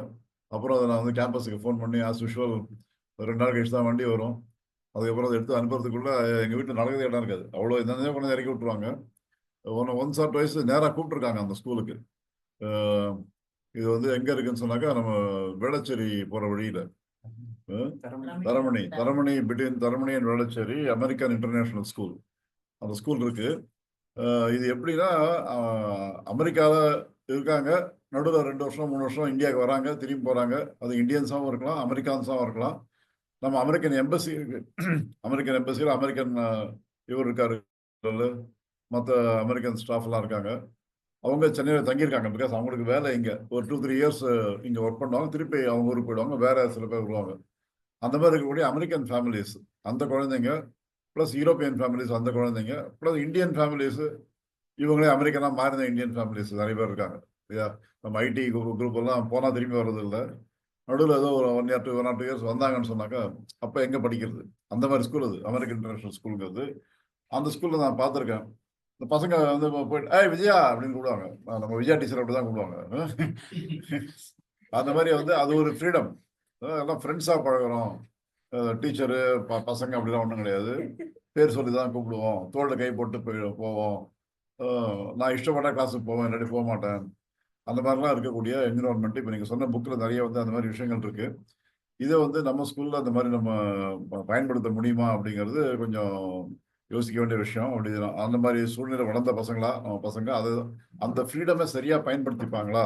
அப்புறம் அதை நான் வந்து கேம்பஸுக்கு ஃபோன் பண்ணி ஆஸ் யூஷுவல் 2 நாள் கழிச்சு தான் வண்டி வரும். அதுக்கப்புறம் அதை எடுத்து அனுப்புறதுக்குள்ள எங்கள் வீட்டில் நடக்கிறது இடம் இருக்காது, அவ்வளோ என்னென்ன கொண்டு இறக்கி விட்டுருவாங்க. ஒன்ஸ் ஆர் ட்வைஸ் நேராக கூப்பிட்டுருக்காங்க அந்த ஸ்கூலுக்கு. இது வந்து எங்கே இருக்குன்னு சொன்னாக்கா நம்ம வேளச்சேரி போகிற வழியில், Taramani between Taramani and Velachery American international school, அந்த ஸ்கூல் இருக்கு. இது எப்படின்னா அமெரிக்காவில் இருக்காங்க, நடுவில் 2 வருஷம் 3 வருஷம் இந்தியாவுக்கு வராங்க, திரும்பி போகிறாங்க. அது இந்தியன்ஸாகவும் இருக்கலாம், அமெரிக்கான்ஸாகவும் இருக்கலாம். நம்ம அமெரிக்கன் எம்பசி இருக்கு, அமெரிக்கன் எம்பசியில் அமெரிக்கன் இவர் இருக்காரு, மற்ற அமெரிக்கன் ஸ்டாஃப்லாம் இருக்காங்க. அவங்க சென்னையில் தங்கியிருக்காங்க. பிகாஸ் அவங்களுக்கு வேலை இங்கே ஒரு 2-3 இயர்ஸ் இங்கே ஒர்க் பண்ணுவாங்க, திருப்பி அவங்க ஊருக்கு போயிடுவாங்க, வேற சில பேர் வருவாங்க. அந்த மாதிரி இருக்கக்கூடிய அமெரிக்கன் ஃபேமிலிஸ் அந்த குழந்தைங்க, ப்ளஸ் யூரோப்பியன் ஃபேமிலிஸ் அந்த குழந்தைங்க, ப்ளஸ் இந்தியன் ஃபேமிலிஸ், இவங்களே அமெரிக்கனாக மாறின இந்தியன் ஃபேமிலிஸ் நிறைய பேர் இருக்காங்க இல்லையா. நம்ம ஐடி குரூப் எல்லாம் போனால் திரும்பி வர்றது இல்லை, நடுவில் ஏதோ ஒரு 1 or 2 இயர்ஸ் வந்தாங்கன்னு சொன்னாக்கா அப்போ எங்கே படிக்கிறது. அந்த மாதிரி ஸ்கூல் அது அமெரிக்கன் இன்டர்நேஷனல் ஸ்கூலுங்கிறது. அந்த ஸ்கூலில் நான் பார்த்துருக்கேன். இந்த பசங்க வந்து போயிட்டு விஜயா அப்படின்னு கூப்பிடுவாங்க. நம்ம விஜயா டீச்சர் அப்படி தான் கூப்பிடுவாங்க. அந்த மாதிரி வந்து அது ஒரு ஃப்ரீடம், எல்லாம் ஃப்ரெண்ட்ஸாக பழகிறோம். டீச்சரு பசங்க அப்படிலாம் ஒன்றும் கிடையாது, பேர் சொல்லி தான் கூப்பிடுவோம், தோளில் கை போட்டு போவோம். நான் இஷ்டப்பட்ட கிளாஸுக்கு போவேன், இல்லாட்டி போக மாட்டேன். அந்த மாதிரிலாம் இருக்கக்கூடிய என்விரான்மெண்ட் இப்போ நீங்கள் சொன்ன புக்கில் நிறைய வந்து அந்த மாதிரி விஷயங்கள் இருக்குது. இதை வந்து நம்ம ஸ்கூலில் அந்த மாதிரி நம்ம பயன்படுத்த முடியுமா அப்படிங்கிறது கொஞ்சம் யோசிக்க வேண்டிய விஷயம். அப்படி அந்த மாதிரி சூழ்நிலை வளர்ந்த பசங்களா நம்ம பசங்க அது அந்த ஃப்ரீடமை சரியாக பயன்படுத்திப்பாங்களா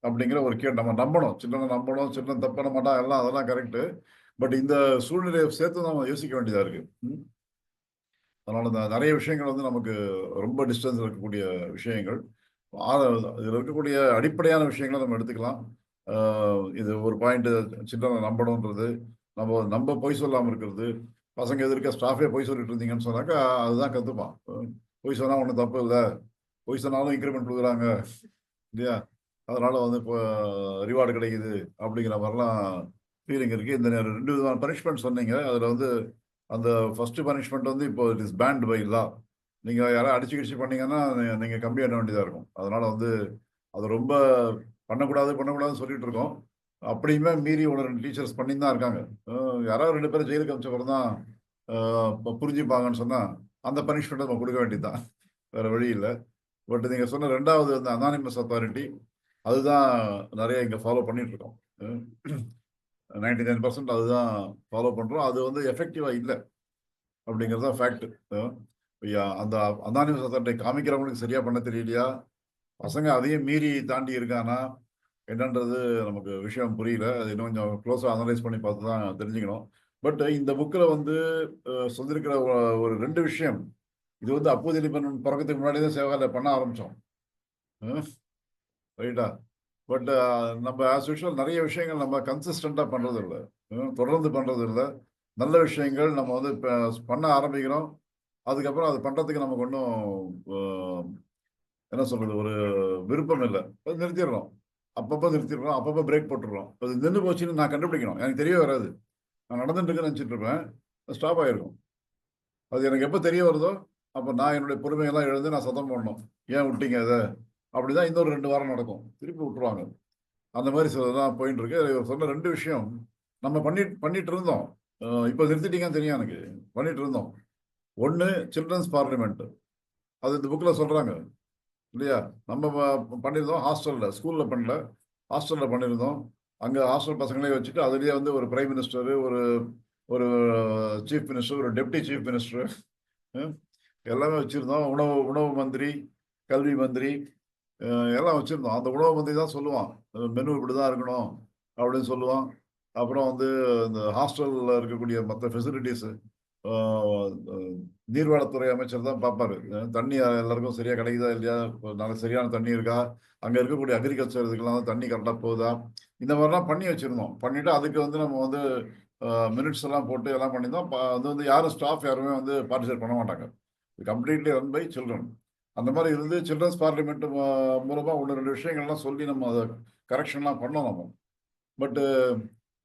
அப்படிங்கிற ஒரு நம்ம நம்பணும். சில்ட்ரனை நம்பணும், சில்ட்ரன் தப்பு பண்ண மாட்டான், எல்லாம் அதெல்லாம் கரெக்டு. பட் இந்த சூழ்நிலையை சேர்த்து நம்ம யோசிக்க வேண்டியதாக இருக்குது. அதனால நிறைய விஷயங்கள் வந்து நமக்கு ரொம்ப டிஸ்டன்ஸ் இருக்கக்கூடிய விஷயங்கள். இதில் இருக்கக்கூடிய அடிப்படையான விஷயங்களை நம்ம எடுத்துக்கலாம். இது ஒரு பாயிண்ட், சில்ட்ரனை நம்பணுன்றது, நம்ம பொய் சொல்லாமல் இருக்கிறது. பசங்க எதிர்க்க ஸ்டாஃபே பொய் சொல்லிட்டு இருந்தீங்கன்னு சொன்னாக்கா அதுதான் கற்றுப்பான். பொய் சொன்னால் ஒன்றும் தப்பு இல்லை, பொய் சொன்னாலும் இன்க்ரிமெண்ட் கொடுக்குறாங்க இல்லையா, அதனால வந்து இப்போ ரிவார்டு கிடைக்குது அப்படிங்கிற மாதிரிலாம் ஃபீலிங் இருக்குது. இந்த 2 விதமான பனிஷ்மெண்ட் சொன்னீங்க. அதில் வந்து அந்த ஃபர்ஸ்ட் பனிஷ்மெண்ட் வந்து இப்போ it is banned by law. நீங்கள் யாராவது அடிச்சு பண்ணீங்கன்னா நீங்கள் கம்மி பண்ண வேண்டியதாக இருக்கும். அதனால வந்து அதை ரொம்ப பண்ணக்கூடாதுன்னு சொல்லிட்டு இருக்கோம். அப்படியுமே மீறி 1-2 டீச்சர்ஸ் பண்ணி தான் இருக்காங்க. யாராவது 2 பேரும் ஜெயிலுக்கு அனுப்பிச்சப்பறம் தான் புரிஞ்சுப்பாங்கன்னு சொன்னால் அந்த பனிஷ்மெண்ட்டை நம்ம கொடுக்க வேண்டியதுதான், வேற வழி இல்லை. பட் நீங்கள் சொன்ன 2வது அந்த அனானிமஸ் அத்தாரிட்டி, அதுதான் நிறைய இங்கே ஃபாலோ பண்ணிட்டு இருக்கோம். 99% அதுதான் ஃபாலோ பண்ணுறோம். அது வந்து எஃபெக்டிவாக இல்லை அப்படிங்கிறது தான் ஃபேக்ட். அந்த அனானிமஸ் அத்தாரிட்டி காமிக்கிறவங்களுக்கு சரியா பண்ண தெரியலையா, பசங்க அதையும் மீறி தாண்டி இருக்கானா என்னன்றது நமக்கு விஷயம் புரியல. அது இன்னும் கொஞ்சம் க்ளோஸாக அனலைஸ் பண்ணி பார்த்து தான் தெரிஞ்சுக்கணும். பட் இந்த புக்கில் வந்து சொல்லியிருக்கிற ஒரு 2 விஷயம், இது வந்து அப்போ திலீபன் பிறக்கிறதுக்கு முன்னாடி தான் சேவால பண்ண ஆரம்பித்தோம், ரைட்டா? பட் நம்ம ஆஸ் யூஷுவல் நிறைய விஷயங்கள் நம்ம கன்சிஸ்டண்ட்டாக பண்ணுறது இல்லை, தொடர்ந்து பண்ணுறது இல்லை. நல்ல விஷயங்கள் நம்ம வந்து இப்போ பண்ண ஆரம்பிக்கிறோம், அதுக்கப்புறம் அது பண்ணுறதுக்கு நமக்கு ஒன்றும் என்ன சொல்கிறது, ஒரு விருப்பம் இல்லை, அது நிறுத்திடுறோம். அப்பப்போ நிறுத்திடுறோம், அப்பப்போ பிரேக் போட்டுடுறோம். அது நின்று போச்சுன்னு நான் கண்டுபிடிக்கணும், எனக்கு தெரிய வராது. நான் நடந்துட்டு இருக்குன்னு நினச்சிட்டு இருப்பேன், ஸ்டாப் ஆகிருக்கும். அது எனக்கு எப்போ தெரிய வருதோ அப்போ நான் என்னுடைய பொறுமையெல்லாம் எழுந்து நான் சத்தம் போடணும், ஏன் விட்டீங்க அதை, அப்படி தான் இன்னொரு 2 வாரம் நடக்கும், திருப்பி விட்டுருவாங்க. அந்த மாதிரி சிலதான் போயிட்டு இருக்கு. இவர் சொன்ன 2 விஷயம் நம்ம பண்ணிட்டு இருந்தோம், இப்போ நிறுத்திட்டீங்கன்னு தெரியும் எனக்கு. பண்ணிட்டு இருந்தோம். 1 சில்ட்ரன்ஸ் பார்லிமெண்ட், அது இந்த புக்கில் சொல்கிறாங்க இல்லையா, நம்ம பண்ணியிருந்தோம். ஹாஸ்டலில், ஸ்கூலில் பண்ணல, ஹாஸ்டலில் பண்ணியிருந்தோம். அங்கே ஹாஸ்டல் பசங்களே வச்சுட்டு அதுலேயே வந்து ஒரு பிரைம் மினிஸ்டர், ஒரு சீஃப் மினிஸ்டர், ஒரு டெப்டி சீஃப் மினிஸ்டர் எல்லாமே வச்சுருந்தோம். உணவு மந்திரி, கல்வி மந்திரி எல்லாம் வச்சுருந்தோம். அந்த உணவு மந்திரி தான் சொல்லுவான் மெனு இப்படி தான் இருக்கணும் அப்படின்னு சொல்லுவான். அப்புறம் வந்து இந்த ஹாஸ்டலில் இருக்கக்கூடிய மற்ற ஃபெசிலிட்டிஸு நீர்வளத்துறை அமைச்சர் தான் பார்ப்பாரு, தண்ணி எல்லாருக்கும் சரியா கிடைக்குதா இல்லையா, நல்ல சரியான தண்ணி இருக்கா, அங்கே இருக்கக்கூடிய அக்ரிகல்ச்சர் இதுக்கெல்லாம் தண்ணி கரெக்டாக போகுதா, இந்த மாதிரிலாம் பண்ணி வச்சுருந்தோம். பண்ணிவிட்டு அதுக்கு வந்து நம்ம வந்து மினிட்ஸ் எல்லாம் போட்டு எல்லாம் பண்ணியிருந்தோம். அது வந்து யாரும் ஸ்டாஃப் யாருமே வந்து பார்ட்டிசிபேட் பண்ண மாட்டாங்க, கம்ப்ளீட்லி ரன் பை சில்ட்ரன். அந்த மாதிரி இருந்து சில்ட்ரன்ஸ் பார்லிமெண்ட் மூலமாக 1-2 விஷயங்கள்லாம் சொல்லி நம்ம அதை கரெக்ஷன்லாம் பண்ணோம் நம்ம. பட்டு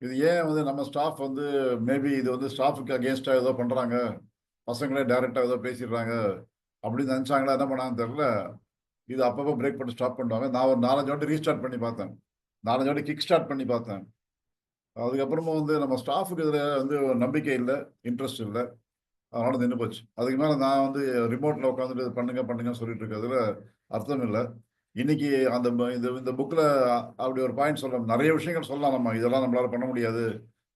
இது ஏன் வந்து நம்ம ஸ்டாஃப் வந்து மேபி இது வந்து ஸ்டாஃபுக்கு அகேன்ஸ்டாக ஏதோ பண்ணுறாங்க, பசங்களே டைரெக்டாக ஏதோ பேசிடுறாங்க அப்படின்னு நினச்சாங்களா, என்ன பண்ணாங்கன்னு தெரில. இது அப்பப்போ பிரேக் பண்ணி ஸ்டாப் பண்ணுவாங்க. நான் ஒரு 4-5 வாட்டி ரீஸ்டார்ட் பண்ணி பார்த்தேன், 4-5 வாட்டி கிக் ஸ்டார்ட் பண்ணி பார்த்தேன். அதுக்கப்புறமா வந்து நம்ம ஸ்டாஃபுக்கு இதில் வந்து நம்பிக்கை இல்லை, இன்ட்ரெஸ்ட் இல்லை, அதனால நின்று போச்சு. அதுக்கு மேலே நான் வந்து ரிமோட்டில் உட்காந்துட்டு பண்ணுங்கன்னு சொல்லிட்டு இருக்கிறதுல அர்த்தம் இல்லை. இன்னைக்கு அந்த இந்த புக்கில் அப்படி ஒரு பாயிண்ட் சொல்லலாம், நிறைய விஷயங்கள் சொல்லலாம். நம்ம இதெல்லாம் நம்மளால பண்ண முடியாது,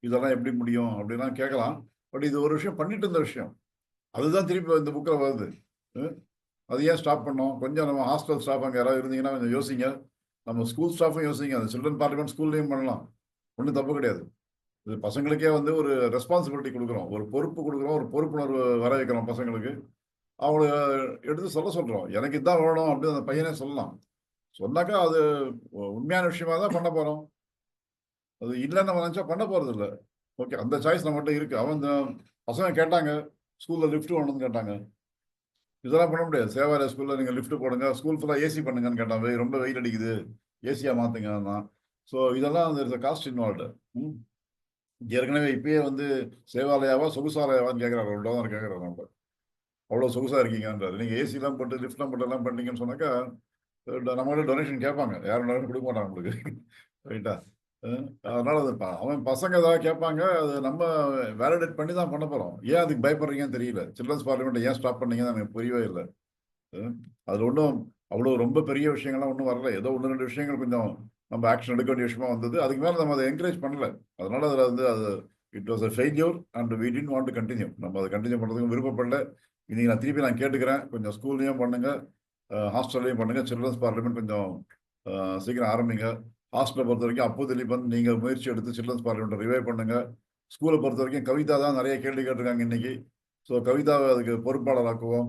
இதெல்லாம் எப்படி முடியும் அப்படிலாம் கேட்கலாம். பட் இது ஒரு விஷயம் பண்ணிட்டு இருந்த விஷயம், அதுதான் திருப்பி இந்த புக்கில் வருது. அது ஏன் ஸ்டாப் பண்ணோம்? கொஞ்சம் நம்ம ஹாஸ்டல் ஸ்டாஃப் அங்கே யாராவது இருந்தீங்கன்னா கொஞ்சம் யோசிங்க, நம்ம ஸ்கூல் ஸ்டாஃபும் யோசிங்க. அந்த சில்ட்ரன் பார்லிமெண்ட் ஸ்கூல்லையும் பண்ணலாம், ஒன்றும் தப்பு கிடையாது. இது பசங்களுக்கே வந்து ஒரு ரெஸ்பான்சிபிலிட்டி கொடுக்குறோம், ஒரு பொறுப்பு கொடுக்குறோம், ஒரு பொறுப்புணர்வு வர வைக்கிறோம் பசங்களுக்கு. அவங்கள எடுத்து சொல்கிறோம், எனக்கு இதுதான் வேணும் அப்படின்னு அந்த பையனே சொல்லலாம். சொன்னாக்கா அது உண்மையான விஷயமா தான் பண்ண போகிறோம். அது இல்லைன்னு நம்ம நினச்சா பண்ண போகிறது இல்லை. ஓகே, அந்த சாய்ஸ் நம்மகிட்ட இருக்குது. அவன் பசங்க கேட்டாங்க ஸ்கூலில் லிஃப்ட் வேணும்னு கேட்டாங்க, இதெல்லாம் பண்ண முடியாது. சேவாலய ஸ்கூலில் நீங்கள் லிஃப்ட் போடுங்க, ஸ்கூல் ஃபுல்லாக ஏசி பண்ணுங்கன்னு கேட்டாங்க, ரொம்ப வெயில் அடிக்குது, ஏசியாக மாற்றுங்கன்னா. ஸோ இதெல்லாம் அந்த காஸ்ட் இன்வால்வ்டு. ஏற்கனவே இப்பயே வந்து சேவாலயாவா சொகுசாலயாவான்னு கேட்குறாரு, $1 கேட்குறாரு. நம்ம அவ்வளோ சொகுசாக இருக்கீங்கன்றாரு. நீங்கள் ஏசிலாம் போட்டு லிஃப்ட்லாம் போட்டு எல்லாம் பண்ணீங்கன்னு சொன்னாக்கா நம்மகிட்ட டொனேஷன் கேட்பாங்க, யாரும் டொனேஷன் கொடுக்க மாட்டாங்க உங்களுக்கு, ரைட்டா? அதனால அது அவன் பசங்க ஏதாவது கேட்பாங்க, அது நம்ம வேலிடேட் பண்ணி தான் பண்ண போகிறோம். ஏன் அதுக்கு பயப்படுறீங்கன்னு தெரியல. சில்ட்ரன்ஸ் பார்லிமெண்ட் ஏன் ஸ்டாப் பண்ணீங்கன்னு எனக்கு புரியவே இல்லை. அதில் ஒன்றும் அவ்வளோ ரொம்ப பெரிய விஷயங்கள்லாம் ஒன்றும் வரல, ஏதோ 1-2 விஷயங்கள் கொஞ்சம் நம்ம ஆக்ஷன் எடுக்க வேண்டிய விஷயமா வந்தது. அதுக்கு மேலே நம்ம அதை என்கரேஜ் பண்ணல. அதனால அதில் வந்து அது it was a failure and we didn't want to continue. நம்ம அதை கண்டினியூ பண்ணுறதுக்கு விருப்பப்படல. இன்னைக்கு நான் திருப்பி கேட்டுக்கிறேன், கொஞ்சம் ஸ்கூல்லையும் பண்ணுங்க, ஹாஸ்டல்லையும் பண்ணுங்க. சில்ட்ரன்ஸ் பார்லிமெண்ட் கொஞ்சம் சீக்கிரம் ஆரம்பிங்க. ஹாஸ்டலை பொறுத்த வரைக்கும் அப்போ திலீபன் நீங்கள் முயற்சி எடுத்து சில்ட்ரன்ஸ் பார்லிமெண்ட்டை ரிவைவ் பண்ணுங்க. ஸ்கூலை பொறுத்த வரைக்கும் கவிதா தான் நிறைய கேள்வி கேட்டிருக்காங்க இன்னைக்கு. ஸோ கவிதாவை அதுக்கு பொறுப்பாளராக்குவோம்,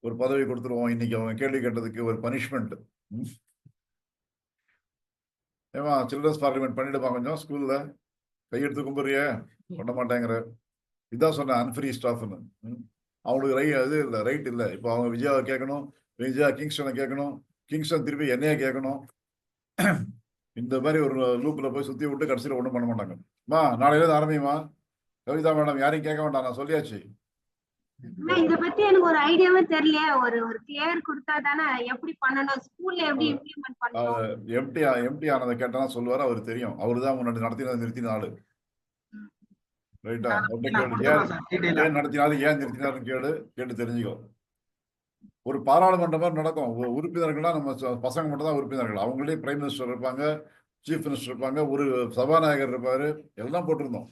ஒரு பதவி கொடுத்துருவோம். இன்னைக்கு அவங்க கேள்வி கேட்டதுக்கு ஒரு பனிஷ்மெண்ட் ஏமா சில்ட்ரன்ஸ் பார்லிமெண்ட் பண்ணிடுமா கொஞ்சம் ஸ்கூல்ல கையெடுத்து கும்பிடுறிய பண்ண மாட்டேங்கிற. இதான் சொன்னேன் அன்ஃப்ரீ ஸ்டாஃப்னு. அவங்களுக்கு இது இல்லை, ரைட் இல்லை. இப்போ அவங்க விஜயாவை கேட்கணும், விஜயா கிங்ஸ்டனை கேட்கணும், கிங்ஸ்டன் திருப்பி என்னையே கேட்கணும். இந்த மாதிரி ஒரு லூப்ல போய் சுத்தி விட்டு கடைசியில் ஒன்றும் பண்ண மாட்டாங்க. நாளையில ஆரம்பியுமா கவிதா மேடம், யாரையும் கேட்க வேண்டாம், நான் சொல்லியாச்சு. இத பத்தி எனக்கு ஒரு ஐடியாவே தெரியல. ஒரு கிளியர் கொடுத்தா தானே எப்படி பண்ணணும், ஸ்கூல்ல எப்படி இம்ப்ளிமெண்ட் பண்ணணும். எம்டி ஆனதை கேட்டா சொல்லுவாரு, அவரு தெரியும். அவரு தான் முன்னாடி நடத்தினது நிறுத்தின ஆளு. ரைட்டா? ஏன் நடத்தினாரு, ஏன் நிறுத்தினாருன்னு கேட்டு தெரிஞ்சுக்கோ. ஒரு பாராளுமன்ற மாதிரி நடக்கும். உறுப்பினர்கள்லாம் நம்ம பசங்க மட்டும் தான் உறுப்பினர்கள். அவங்களே பிரைம் மினிஸ்டர் இருப்பாங்க, சீஃப் மினிஸ்டர் இருப்பாங்க, ஒரு சபாநாயகர் இருப்பாரு, எல்லாம் போட்டிருந்தோம்.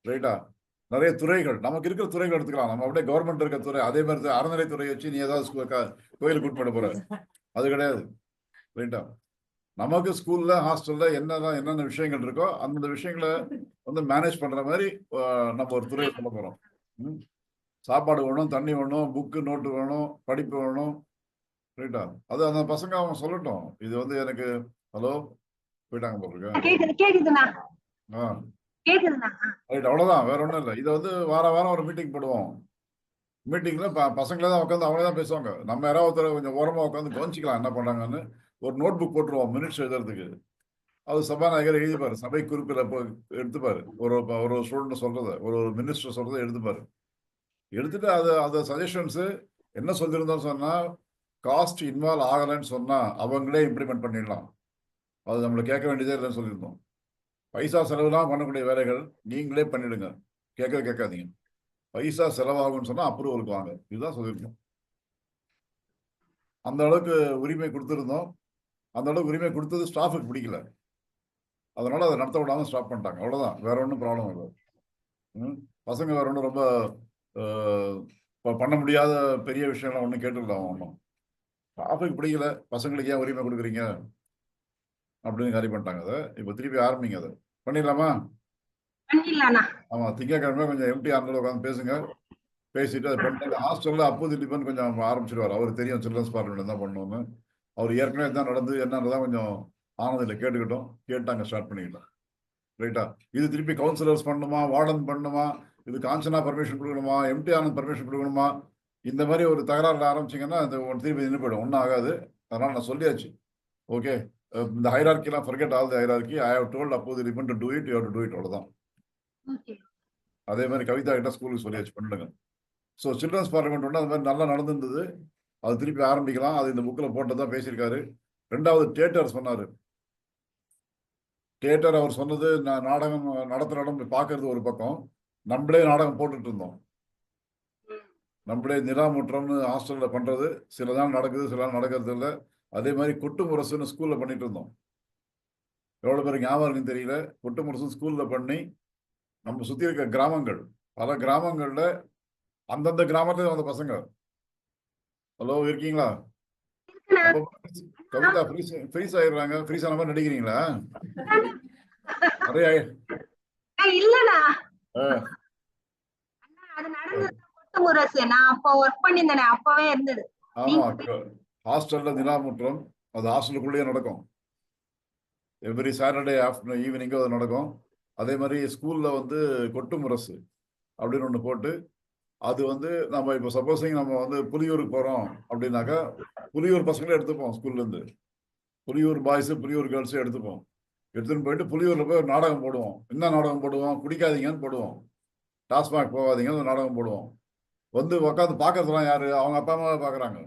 ரைட்டா? நிறைய துறைகள் நமக்கு இருக்கிற துறைகள் எடுத்துக்கலாம். நம்ம அப்படியே கவர்மெண்ட் இருக்க துறை, அதே மாதிரி அறநிலைத்துறை வச்சு நீ ஏதாவது கோயிலுக்கு உட்பட போற, அது கிடையாது. ரைட்டா? நமக்கு ஸ்கூல்ல ஹாஸ்டல்ல என்னென்ன விஷயங்கள் இருக்கோ அந்த விஷயங்களை வந்து மேனேஜ் பண்ற மாதிரி நம்ம ஒரு துறையை சொல்ல போறோம். சாப்பாடு வேணும், தண்ணி வேணும், புக்கு நோட்டு வேணும், படிப்பு வேணும். ரைட்டா? அது அந்த பசங்க அவங்க சொல்லட்டும். இது வந்து எனக்கு ஹலோ போயிட்டாங்க போட்டிருக்கேன். ரைட், அவ்வளவுதான், வேற ஒன்றும் இல்லை. இதை வந்து வாரம் ஒரு மீட்டிங் போடுவோம். மீட்டிங்ல பசங்களே தான் உட்காந்து அவங்களே தான் பேசுவாங்க. நம்ம யாராவது கொஞ்சம் ஓரமா உட்காந்து கவனிச்சிக்கலாம் என்ன பண்றாங்கன்னு. ஒரு நோட் புக் போட்டுருவோம் மினிட்ஸ் எழுதுறதுக்கு. அது சபாநாயகர் எழுதிப்பாரு, சபை குறிப்பில் எடுத்துப்பாரு. ஒரு ஸ்டூடெண்ட் சொல்றதை, ஒரு மினிஸ்டர் சொல்றதை எடுத்துப்பாரு. எடுத்துட்டு அதை சஜஷன்ஸ் என்ன சொல்லியிருந்தோம் சொன்னா, காஸ்ட் இன்வால்வ் ஆகலைன்னு சொன்னா அவங்களே இம்ப்ளிமெண்ட் பண்ணிடலாம். அது நம்மளை கேட்க வேண்டியதே இல்லைன்னு சொல்லியிருந்தோம். பைசா செலவுலாம் பண்ணக்கூடிய வேலைகள் நீங்களே பண்ணிடுங்க, கேட்காதீங்க. பைசா செலவாகும்னு சொன்னா அப்ரூவலுக்கு வாங்க, இதுதான் சொல்லியிருந்தோம். அந்த அளவுக்கு உரிமை கொடுத்துருந்தோம். அந்த அளவுக்கு உரிமை கொடுத்தது ஸ்டாஃபுக்கு பிடிக்கல, அதனால அதை நடத்த விடாம ஸ்டாப் பண்ணிட்டாங்க. அவ்வளவுதான், வேற ஒன்றும் ப்ராப்ளம் இல்லை. பசங்க வேற ஒன்றும் ரொம்ப பண்ண முடியாத பெரிய விஷயம்லாம் ஒன்றும் கேட்டுடலாம். ஒன்றும் ஸ்டாஃபுக்கு பிடிக்கல, பசங்களுக்கு ஏன் உரிமை கொடுக்குறீங்க அப்படின்னு காலி பண்ணிட்டாங்க. அதை இப்போ திருப்பி ஆரம்பிங்க, அதை பண்ணிடலாமா? ஆமா, திங்கக்கிழமை கொஞ்சம் எம்டி ஆனதில் உட்காந்து பேசுங்க. பேசிட்டு அதை பண்ணிட்டு ஹாஸ்டல்ல அப்போதிலிப்பன் கொஞ்சம் ஆரம்பிச்சிருவார். அவருக்கு தெரியும் சில்ட்ரன்ஸ் பார்லிமெண்ட் தான் பண்ணணும்னு. அவர் ஏற்கனவே தான் நடந்து என்னன்றதான் கொஞ்சம் ஆனதில் கேட்டாங்க, ஸ்டார்ட் பண்ணிக்கிட்டோம். ரைட்டா? இது திருப்பி கவுன்சிலர்ஸ் பண்ணணுமா, வார்டன் பண்ணணுமா, இது காஞ்சனா பர்மிஷன் கொடுக்கணுமா, எம்டி ஆனந்த் பர்மிஷன் கொடுக்கணுமா, இந்த மாதிரி ஒரு தகராறுல ஆரம்பிச்சிங்கன்னா அது திருப்பி நின்று போயிடும், ஒன்றும் ஆகாது. அதனால நான் சொல்லியாச்சு. ஓகே, இந்த ஹைரார்கிலாம் forget all the hierarchy. I have told அப்போதிலிப்பன் to do it, you have to do it, அவ்வளவுதான். அதே மாதிரி கவிதா கிட்ட ஸ்கூலுக்கு சொல்லியாச்சு, பண்ணிடுங்க. ஸோ சில்ட்ரன்ஸ் பார்லிமெண்ட் ஒன்று அது மாதிரி நல்லா நடந்துருந்தது. அது திருப்பி ஆரம்பிக்கலாம். அது இந்த புக்கில் போட்டதான் பேசியிருக்காரு. ரெண்டாவது தியேட்டர் சொன்னார். தியேட்டர் அவர் சொன்னது, நாடகம் நடத்துகிற இடம் பார்க்கறது ஒரு பக்கம், நம்மளே நாடகம் போட்டுட்டு இருந்தோம். நம்மளே நிலாமுற்றம்னு ஹாஸ்டலில் பண்ணுறது சில நாள் நடக்குது, சில நாள் நடக்கிறது இல்லை. அதே மாதிரி கொட்டு முரசுன்னு ஸ்கூலில் பண்ணிட்டு இருந்தோம். எவ்வளோ பேருக்கு ஞாபகம் இருக்குன்னு தெரியல. கொட்டு முரசு ஸ்கூலில் பண்ணி நம்ம சுற்றி இருக்க கிராமங்கள், பல கிராமங்களில் அந்தந்த கிராமத்துல வந்த பசங்க. ஹலோ, இருக்கீங்களா? கவிதா ஃப்ரீஸ் ஆயிடுறாங்க. ஃப்ரீஸ் ஆன மாதிரி நடிக்கிறீங்களா? நிறைய இல்லடா, அது நடந்தது கொட்டு முரசு. நான் அப்ப வர்க் பண்ணிருந்தேனே, அப்பவே இருந்தது. ஆமா, ஹாஸ்டல்ல நிலாமுற்றம், அது ஹாஸ்டலுக்குள்ளேயே நடக்கும். எவ்ரி சாட்டர்டே ஆஃப்டர்நூன் ஈவினிங்கும் அது நடக்கும். அதே மாதிரி ஸ்கூல்ல வந்து கொட்டு முரசு அப்படின்னு ஒன்று போட்டு, அது வந்து நம்ம இப்போ சப்போஸிங் நம்ம வந்து புலியூருக்கு போகிறோம் அப்படின்னாக்கா, புலியூர் பசங்களே எடுத்துப்போம். ஸ்கூல்லேருந்து புலியூர் பாய்ஸு, புலியூர் கேர்ள்ஸு எடுத்துன்னு போயிட்டு புலியூரில் போய் ஒரு நாடகம் போடுவோம். என்ன நாடகம் போடுவோம்? குடிக்காதீங்கன்னு போடுவோம். டாஸ்மாக் போகாதீங்கன்னு ஒரு நாடகம் போடுவோம். வந்து உட்காந்து பார்க்கறதுலாம் யாரு? அவங்க அப்பா அம்மாவை பார்க்குறாங்க.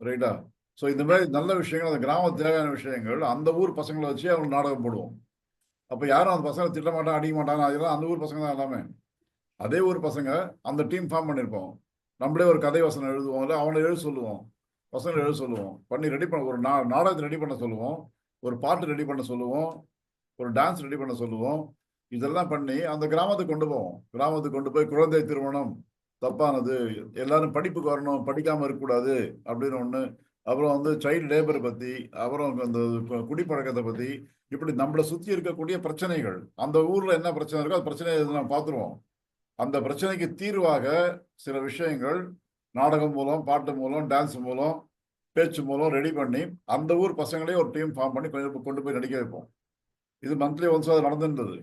ரைட்டா? ஸோ இந்த மாதிரி நல்ல விஷயங்கள், அந்த கிராமத்து தேவையான விஷயங்கள் அந்த ஊர் பசங்களை வச்சு அவங்க நாடகம் போடுவோம். அப்போ யாரும் அந்த பசங்களை திட்ட மாட்டாங்க, அடிக்க மாட்டாங்க. அதெல்லாம் அந்த ஊர் பசங்க தான் எல்லாமே. அதே ஊர் பசங்க அந்த டீம் ஃபார்ம் பண்ணியிருப்போம். நம்மளே ஒரு கதை வசனம் எழுதுவோம், இல்லை அவனை எழுத சொல்லுவோம், பசங்களை எழுத சொல்லுவோம், பண்ணி ரெடி பண்ண ஒரு நாடகத்தை ரெடி பண்ண சொல்லுவோம், ஒரு பாட்டு ரெடி பண்ண சொல்லுவோம், ஒரு டான்ஸ் ரெடி பண்ண சொல்லுவோம். இதெல்லாம் பண்ணி அந்த கிராமத்துக்கு கொண்டு போவோம். கிராமத்துக்கு கொண்டு போய் குழந்தை திருமணம் தப்பானது, எல்லாரும் படிப்புக்கு வரணும், படிக்காம இருக்கக்கூடாது அப்படின்னு ஒன்று. அப்புறம் வந்து சைல்டு லேபரை பற்றி, அப்புறம் அந்த குடிப்பழக்கத்தை பற்றி, இப்படி நம்மளை சுற்றி இருக்கக்கூடிய பிரச்சனைகள், அந்த ஊரில் என்ன பிரச்சனை இருக்கோ அது பிரச்சனையை நம்ம பார்த்துருவோம். அந்த பிரச்சனைக்கு தீர்வாக சில விஷயங்கள் நாடகம் மூலம், பாட்டு மூலம், டான்ஸ் மூலம் பேச்சு மூலம் ரெடி பண்ணி அந்த ஊர் பசங்களே ஒரு டீம் ஃபார்ம் பண்ணி கொண்டு போய் நடிக்க வைப்போம். இது மந்த்லி ஒன்ஸ் அது நடந்துருந்தது.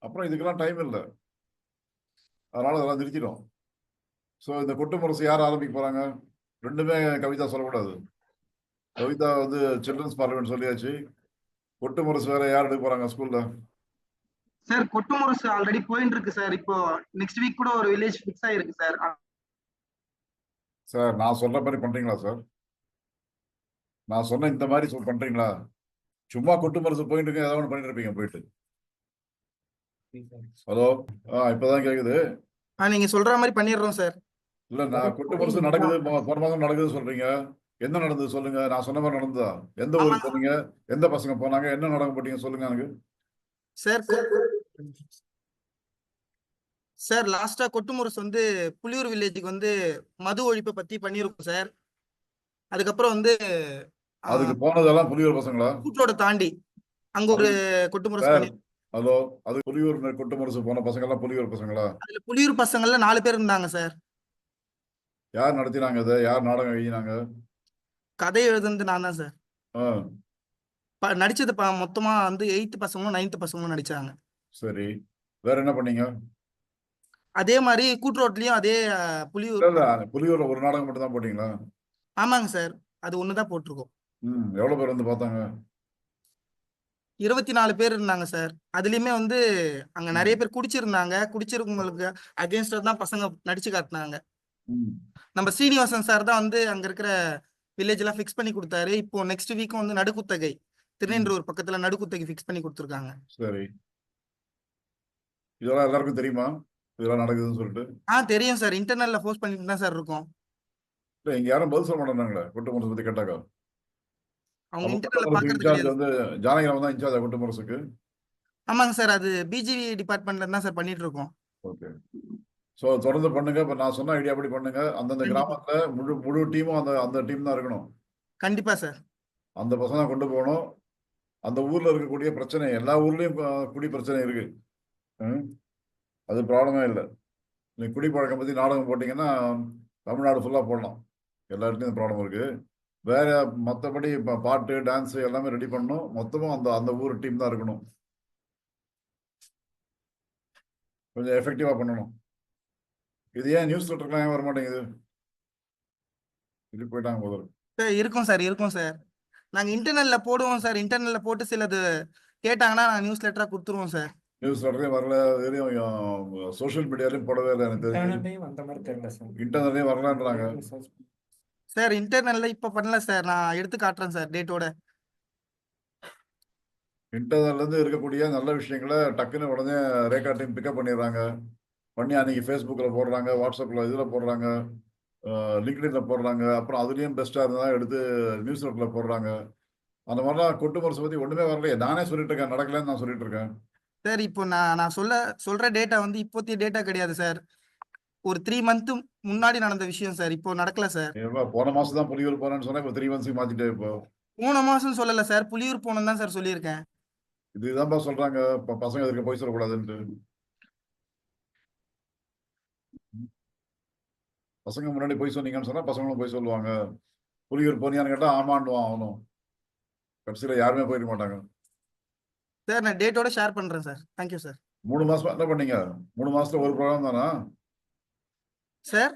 அப்புறம் இதுக்கெல்லாம் டைம் இல்லை, அதனால அதெல்லாம் நிறுத்திடும். ஸோ இந்த கொட்டு முரசு யார் ஆரம்பிக்க போறாங்க? ரெண்டுமே கவிதா சொல்லக்கூடாது. கவிதா வந்து சில்ட்ரன்ஸ் பார்லிமெண்ட் சொல்லியாச்சு. கொட்டு முரசு வேற யார் எடுக்க போறாங்க ஸ்கூல்ல? சார் கொட்டு முரசு ஆல்ரெடி போயிட்டு இருக்கு சார். இப்போ நெக்ஸ்ட் வீக் கூட ஒரு வில்லேஜ் ஃபிக்ஸ் ஆயிருக்கு சார். சார் நான் சொல்ற மாதிரி பண்றீங்களா சார்? நான் சொன்ன இந்த மாதிரி பண்றீங்களா? சும்மா கொட்டு முரசு போயிட்டு இருக்கு, ஏதாவது ஒன்று பண்ணிட்டு இருப்பீங்க போயிட்டு. ஹலோ, இப்பதான் கேக்குது. நீங்க சொல்ற மாதிரி பண்ணிடுறோம் சார். இல்ல, நான் கொட்டு முரசு நடக்குது, போன மாதம் நடக்குது சொல்றீங்க. என்ன நடந்தது சொல்லுங்க. நான் சொன்ன மாதிரி நடந்ததா? எந்த ஊருக்கு போனீங்க? எந்த பசங்க போனாங்க? என்ன நாடகம் போட்டீங்க சொல்லுங்க எனக்கு. சார் லாஸ்டா கொட்டு முரசு வந்து புலியூர் வில்லேஜுக்கு வந்து மது ஒழிப்பை பத்தி பண்ணிருக்கோம் சார். அதுக்கப்புறம் வந்து அதுக்கு போனதெல்லாம் புலியூர் பசங்களா? கூட்டோட தாண்டி அங்க ஒரு கொட்டு முரசு சார், பண்ணி ஹலோ, அது புலியூர் கொட்டு முரசு போன பசங்க எல்லாம் புலியூர் பசங்களா? அதுல புலியூர் பசங்கள்ல 4 பேர் இருந்தாங்க சார். யார் நடத்தினாங்க இதை? யார் நாடகம் எழுதினாங்க? கதை எழுதுனது நான் தான் சார். ஆ, நடிச்சது மொத்தமா வந்து 8th பசங்களும் 9th பசங்களும் நடிச்சாங்க. சரி. வேற என்ன பண்ணீங்க? அதே மாதிரி கூட்ரோட்லயும் அதே புலியூர். இல்ல, புலியூர்ல ஒரு நாடகம் மட்டும் தான் போட்டீங்களா? ஆமாங்க சார், அது ஒண்ணுதான் போட்டிருக்கோம். எவ்வளவு பேர் வந்து பார்த்தாங்க? 24 பேர் இருந்தாங்க சார். அதுலயுமே வந்து அங்க நிறைய பேர் குடிச்சிருந்தாங்க. குடிச்சிருக்கவங்களுக்கு அகேன்ஸ்டா தான் பசங்க நடிச்சு காட்டினாங்க. நம்ம ஸ்ரீனிவாசன் சார் தான் வந்து அங்க இருக்கிற வில்லேஜ் எல்லாம் ஃபிக்ஸ் பண்ணி கொடுத்தாரு. இப்போ நெக்ஸ்ட் வீக்கும் வந்து நடுக்குத்தகை திருநென்றூர் பக்கத்துல நடுக்குத்தகை ஃபிக்ஸ் பண்ணி கொடுத்துருக்காங்க. சரி, இதெல்லாம் எல்லாருக்கும் தெரியுமா இதெல்லாம் நடக்குதுன்னு சொல்லிட்டு? தெரியும் சார். இன்டர்னல்ல போஸ்ட் பண்ணிட்டு தான் சார் இருக்கோம். இல்ல, இங்க யாரும் பதில் சொல்ல மாட்டாங்களே கொட்டு முரசு பத்தி கேட்டாக்கா? அவங்க இன்டர்னல்ல பாக்குறது இன்சார்ஜ் கிடையாது. வந்து ஜானகிராமன் தான் இன்சார்ஜ் கொட்டு முரசுக்கு. ஆமாங்க சார், அது பிஜிவி டிபார்ட்மெண்ட்ல தான் சார் பண்ணிட்டு இருக்கோம். ஓகே, ஸோ தொடர்ந்து பண்ணுங்க. இப்போ நான் சொன்ன ஐடியா அப்படி பண்ணுங்க. அந்தந்த கிராமத்துல முழு டீமும் அந்த டீம் தான் இருக்கணும். கண்டிப்பா சார். அந்த பசங்க கொண்டு போகணும். அந்த ஊர்ல இருக்கக்கூடிய பிரச்சனை, எல்லா ஊர்லயும் குடி பிரச்சனை இருக்கு. அது ப்ராப்ளமே இல்லை. நீங்க குடிப்பழக்கம் பத்தி நாடகம் போட்டீங்கன்னா தமிழ்நாடு ஃபுல்லா போடலாம். எல்லா இடத்துலையும் ப்ராப்ளம் இருக்கு. வேற மற்றபடி பாட்டு டான்ஸ் எல்லாமே ரெடி பண்ணணும். மொத்தமும் அந்த ஊர் டீம் தான் இருக்கணும். கொஞ்சம் எஃபெக்டிவா பண்ணணும். இது ஏன் நியூஸ் லெட்டர்லாம் ஏன் வர மாட்டேங்குது? இது போயிட்டாங்க போதும். சார் இருக்கும் சார், இருக்கும் சார். நாங்க இன்டர்னல்ல போடுவோம் சார். இன்டர்னல்ல போட்டு சிலது கேட்டாங்கன்னா நாங்க நியூஸ் லெட்டரா கொடுத்துருவோம் சார். நியூஸ் லெட்டரே வரல, எதுலையும் சோஷியல் மீடியாலையும் போடவே இல்லை. எனக்கு தெரிஞ்சு அந்த மாதிரி தெரியல சார். இன்டர்னல்லையும் வரலன்றாங்க. சார் இன்டர்னல்ல இப்ப பண்ணல சார். நான் எடுத்து காட்டுறேன் சார் டேட்டோட. இன்டர்னல்ல இருந்து இருக்கக்கூடிய நல்ல விஷயங்களை டக்குன்னு உடனே ரேகா டீம் பிக்கப் பண்ணிடுறாங்க. பண்ணி அன்னைக்கு ஃபேஸ்புக்கில் போடுறாங்க, வாட்ஸ்அப்பில் இதில் போடுறாங்க, லிங்க்டின்ல போடுறாங்க. அப்புறம் அதுலேயும் பெஸ்ட்டாக இருந்தால் எடுத்து நியூஸ் பேப்பரில் போடுறாங்க. அந்த மாதிரிலாம் கொட்டு முரசை பற்றி ஒன்றுமே வரலையே. நானே சொல்லிட்டு இருக்கேன், நடக்கலன்னு நான் சொல்லிட்டு இருக்கேன். சார் இப்போ நான் சொல்ற டேட்டா வந்து இப்போத்திய டேட்டா கிடையாது சார். ஒரு 3 மந்த் முன்னாடி நடந்த விஷயம் சார். இப்போ நடக்கல சார். போன மாசம் தான் புலியூர் போறேன்னு சொன்னா இப்போ 3 மந்த்ஸ்க்கு மாத்திட்டே. இப்போ போன மாசம் சொல்லல சார், புலியூர் போனோம் தான் சார் சொல்லியிருக்கேன். இதுதான்ப்பா சொல்றாங்க, பசங்க எதுக்கு போய் சொல்லக்கூடாதுன்ட்டு. பசங்க முன்னாடி போய் சொன்னீங்கன்னு சொன்னா பசங்களும் போய் சொல்லுவாங்க. புலியூர் போனியான்னு கேட்டா ஆமாண்டுவான் அவனும். கடைசியில யாருமே போயிருக்க மாட்டாங்க. சார் நான் டேட்டோட ஷேர் பண்றேன் சார். Thank you sir. 3 மாசமா என்ன பண்ணீங்க? 3 மாசத்துல ஒரு ப்ரோக்ராம் தானா சார்?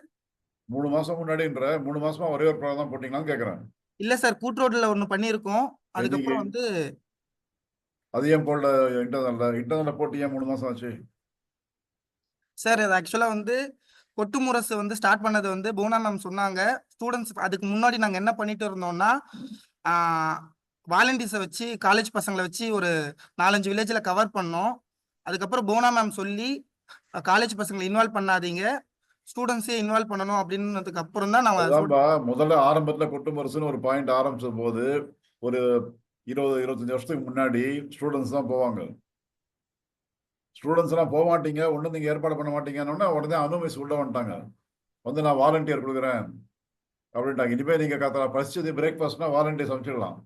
3 மாசம் முன்னாடின்ற 3 மாசமா ஒரே ஒரு ப்ரோக்ராம் தான் போட்டீங்களான்னு கேக்குறேன். இல்ல சார், கூட்ரோட்ல ஒண்ணு பண்ணியிருக்கோம். அதுக்கப்புறம் வந்து அது ஏன் போடல? இன்டர்னல்ல போட்டு ஏன் 3 மாசம் ஆச்சு? சார் அது ஆக்சுவலா வந்து கொட்டு முரசு வந்து ஸ்டார்ட் பண்ணது வந்து போனா மேம் சொன்னாங்க. ஸ்டூடெண்ட்ஸ் அதுக்கு முன்னாடி நாங்க என்ன பண்ணிட்டு இருந்தோம்னா வாலண்டியர்ஸை வச்சு காலேஜ் பசங்களை வச்சு ஒரு 4-5 வில்லேஜ்ல கவர் பண்ணோம். அதுக்கப்புறம் போனா மேம் சொல்லி காலேஜ் பசங்களை இன்வால்வ் பண்ணாதீங்க, ஸ்டூடெண்ட்ஸே இன்வால்வ் பண்ணணும் அப்படின்னதுக்கு அப்புறம் தான் நான் முதல்ல ஆரம்பத்துல கொட்டு முரசுன்னு ஒரு பாயிண்ட் ஆரம்பிச்ச போது ஒரு 20-25 வருஷத்துக்கு முன்னாடி ஸ்டூடெண்ட்ஸ் தான் போவாங்க. ஸ்டூடெண்ட்ஸ் எல்லாம் போக மாட்டீங்க, ஒன்றும் நீங்க ஏற்பாடு பண்ண மாட்டீங்கன்னா உடனே அனுமதி உள்ள வந்துட்டாங்க. வந்து நான் வாலண்டியர் கொடுக்குறேன் அப்படின்ட்டாங்க. இனிமேல் நீங்க பசிச்சது பிரேக்ஃபாஸ்ட்னா வாலண்டியர்ஸ் அமைச்சிடலாம்.